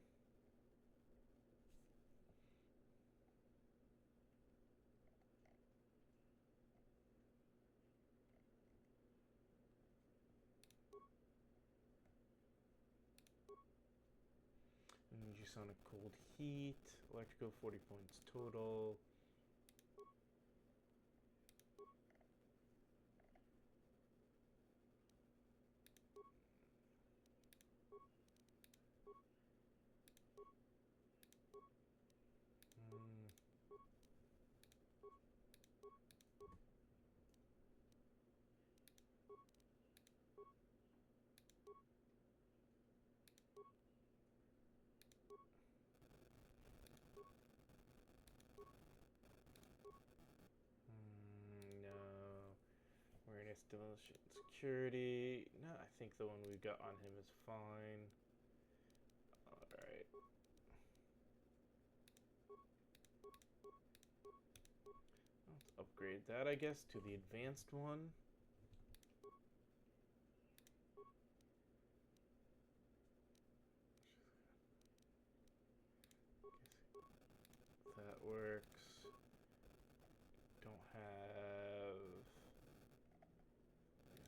Sonic cold heat, electrical 40 points total. Demolition security. No, I think the one we got on him is fine. Alright. Let's upgrade that, I guess, to the advanced one. That works. Don't have...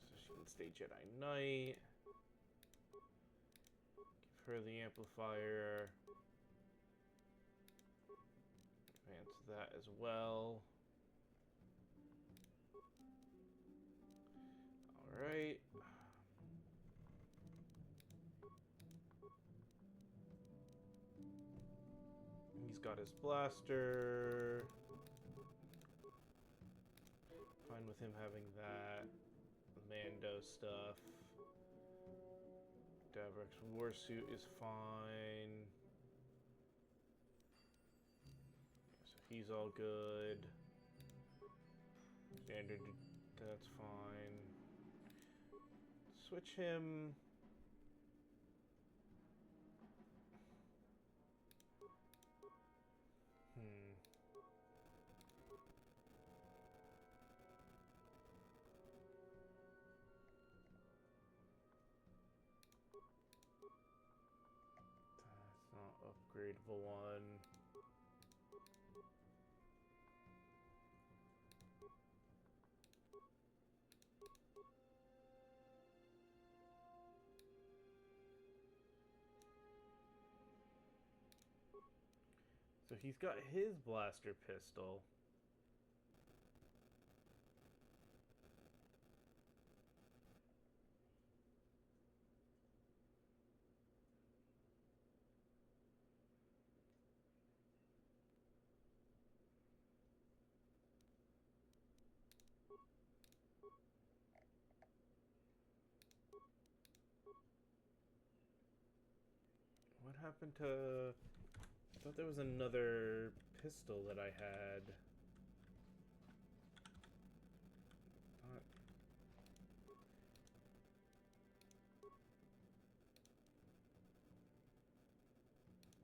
So she can stay Jedi Knight. Give her the amplifier. Advance that as well. Alright. He's got his blaster. Fine with him having that. The Mando stuff. Davrek's warsuit is fine. So he's all good. Standard, that's fine. Switch him. That's not upgradable one. So he's got his blaster pistol. What happened to... I thought there was another pistol that I had.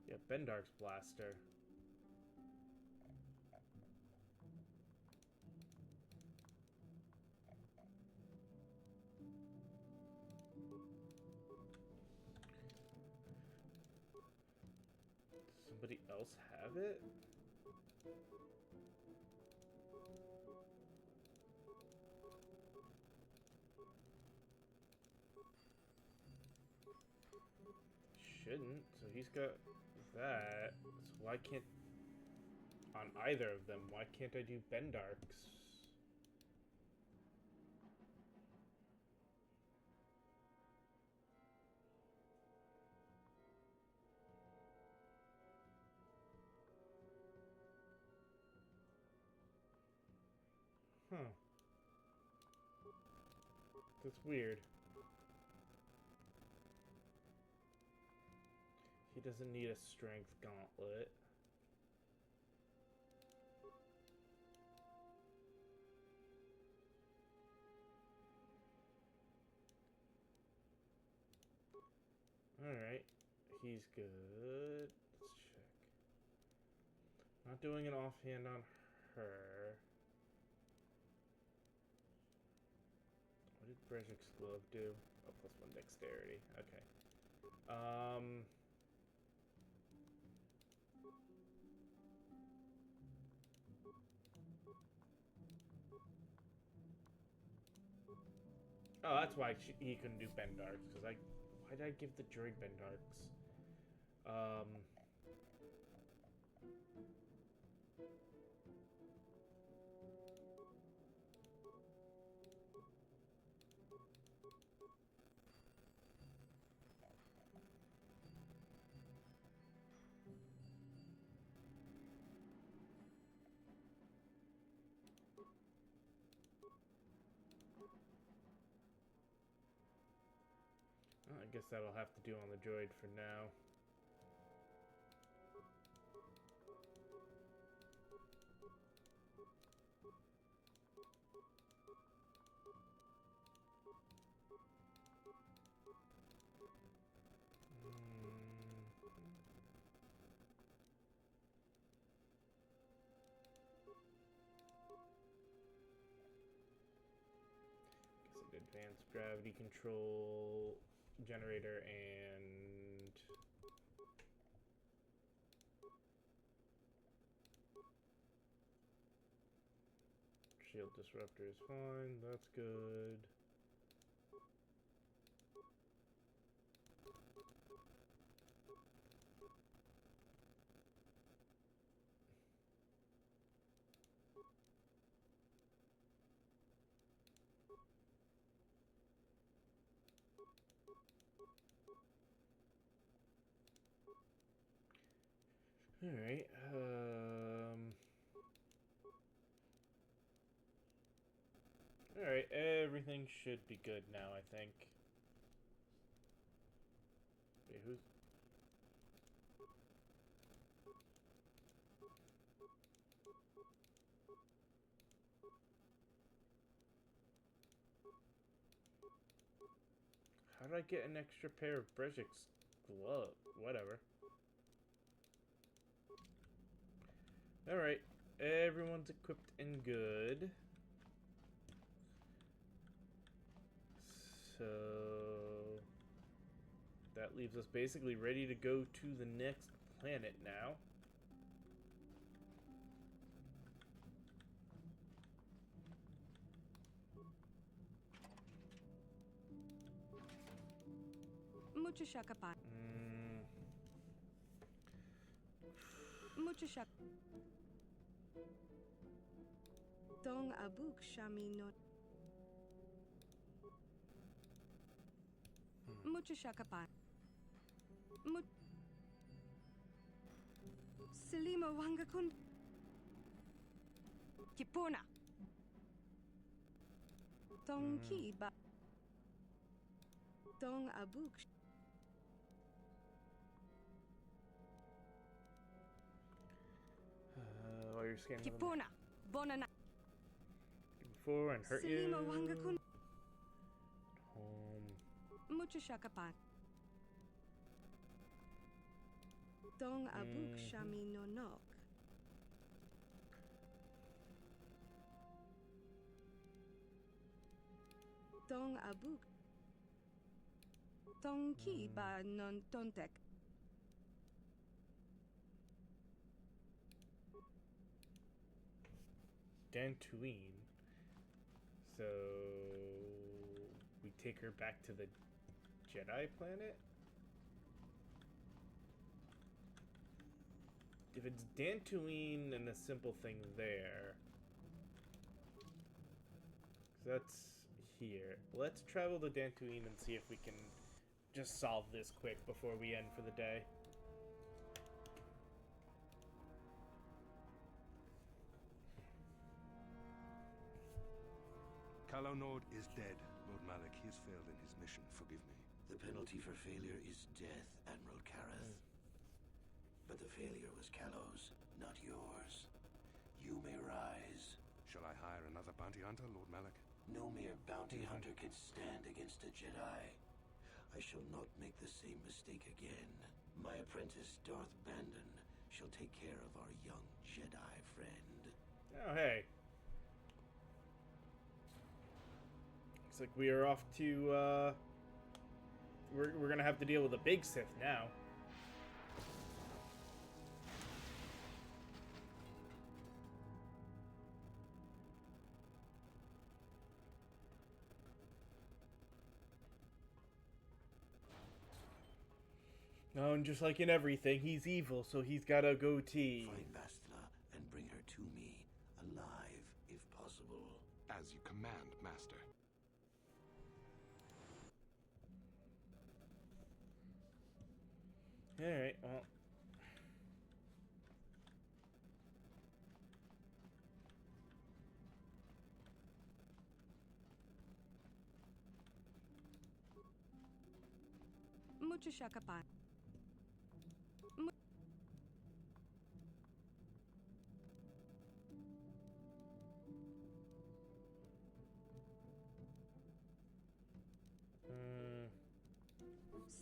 Yeah, Bendark's blaster. Somebody else have it? Shouldn't. So he's got that. So why can't... On either of them, why can't I do Bendark's? Huh. That's weird. He doesn't need a strength gauntlet. Alright. He's good. Let's check. Not doing an offhand on her. What did Brejik's glove do? Oh, +1 dexterity. Okay. Oh, that's why he couldn't do Bendarks, because why did I give the droid Bendarks? I guess that'll have to do on the droid for now. Guess I did advanced gravity control generator and shield disruptor is fine. That's good. Alright, Alright, everything should be good now, I think. Wait, who's... How did I get an extra pair of Brejik's glove? Whatever. Alright, everyone's equipped and good. So... that leaves us basically ready to go to the next planet now. Mucho shakapan. Mucho shak. Dong abuk shami no. Mucho shakapan. Selima wangakun. Kipuna. Dong ki ba. Dong abuk. While you're scanning Kipuna. Bonana. Before and hurt Selima you. wangakun. Home. Mucho shakapan. Dong abuk shami no nok. Dong abuk. Dong ki ba non tontek. Dantooine. So we take her back to the Jedi planet? If it's Dantooine and a simple thing there. So that's here. Let's travel to Dantooine and see if we can just solve this quick before we end for the day. Calo Nord is dead. Lord Malik, he has failed in his mission. Forgive me. The penalty for failure is death, Admiral Kareth. But the failure was Calo's, not yours. You may rise. Shall I hire another bounty hunter, Lord Malik? No mere bounty hunter can stand against a Jedi. I shall not make the same mistake again. My apprentice, Darth Bandon, shall take care of our young Jedi friend. Oh, hey. Looks like we are off to, we're gonna have to deal with a big Sith now. Oh, and just like in everything, he's evil, so he's got a goatee. Find Bastila and bring her to me, alive, if possible. As you command, Master. Alright, well. Mucho shakapan.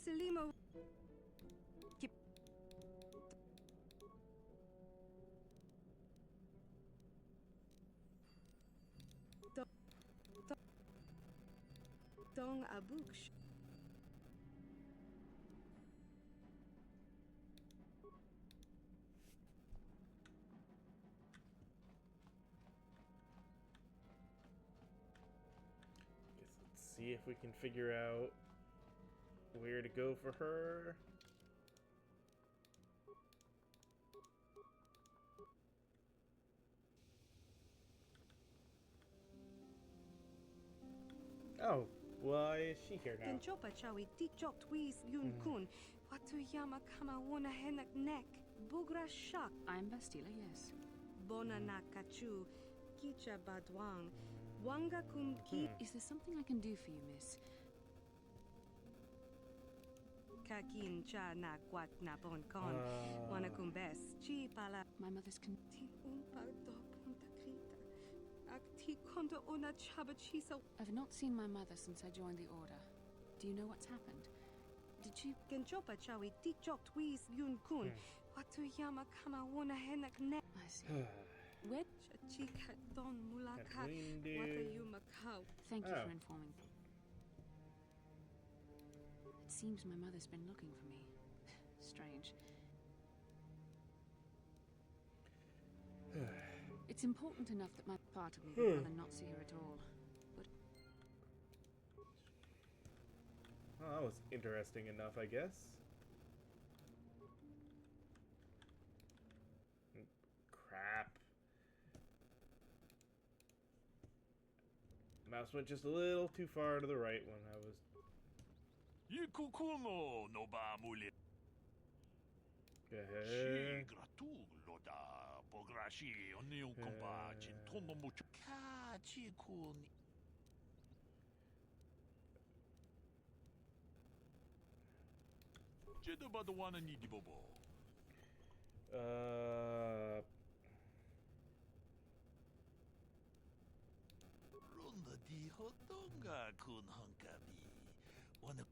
Selima. Dong abuk. Let's see if we can figure out where to go for her. Oh, why is she here now? Chopa chawi ti chok twis yun kun. Watu yama kama wona henak nek. Bugra Shak. I'm Bastila, yes. Bonanakachu. Kicha Badwang. Wanga Kumki. Is there something I can do for you, miss? Kakin cha na kwat na bon kon. Wanakumbes. Chi pala. My mother's Tin umpardo punta krita. Akti konda ona chabachisa. I've not seen my mother since I joined the Order. Do you know what's happened? Did she... Genjopa chawi tikjok tweez yun kun. Watu yama kama wona henak ne. I see. Where? Chika don mulaka. Wata yumakau. Thank you for informing me. It seems my mother's been looking for me. Strange. It's important enough that my part of me would rather not see her at all. But well, that was interesting enough, I guess. Crap. Mouse went just a little too far to the right when I was... Yikukuno no ba muli. Ahead. Gratulo da pograshi oni ukumba chintomo mucho. Ka chikun. Jeda badwana ni dibobo. Ronda di hotonga kun hankabi. Wana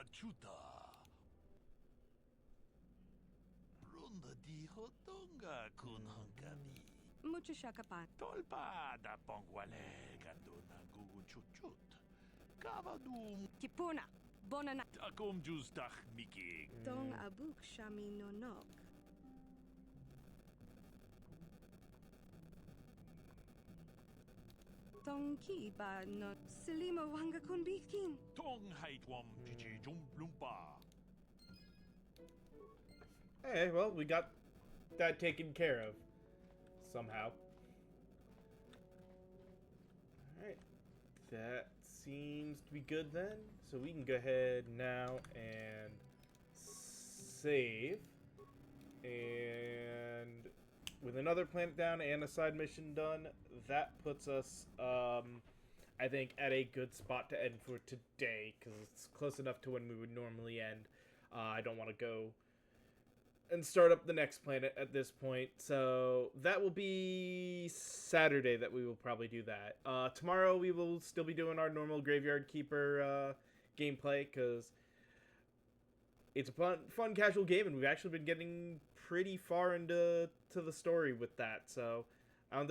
Achuta. Ronda di hotonga kun hankabi. Mucho shakapan. Tolpa da pongwale ganduna gugun chuchut. Kavadum. Tipuna. Bonana. Takom justach miki. Dong abuk shami no nog. Dong ki ba no silima wanga kun bikin. Tong hait wam chichi jum lumpa. Hey, well, we got that taken care of. Somehow. Alright. That seems to be good then. So we can go ahead now and save. And with another planet down and a side mission done, that puts us, I think, at a good spot to end for today. Because it's close enough to when we would normally end. I don't want to go and start up the next planet at this point. So that will be Saturday that we will probably do that. Tomorrow we will still be doing our normal Graveyard Keeper gameplay, because it's a fun casual game, and we've actually been getting pretty far into the story with that. So I don't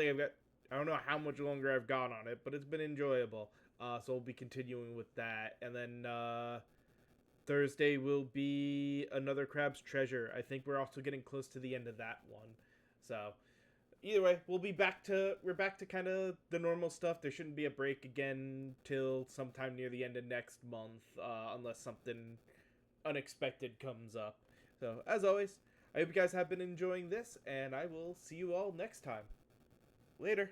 know how much longer I've gone on it, but it's been enjoyable. So we'll be continuing with that. And then Thursday will be another Crab's Treasure. I think we're also getting close to the end of that one. So either way, we're back to kind of the normal stuff. There shouldn't be a break again till sometime near the end of next month, unless something unexpected comes up. So as always, I hope you guys have been enjoying this, and I will see you all next time. Later.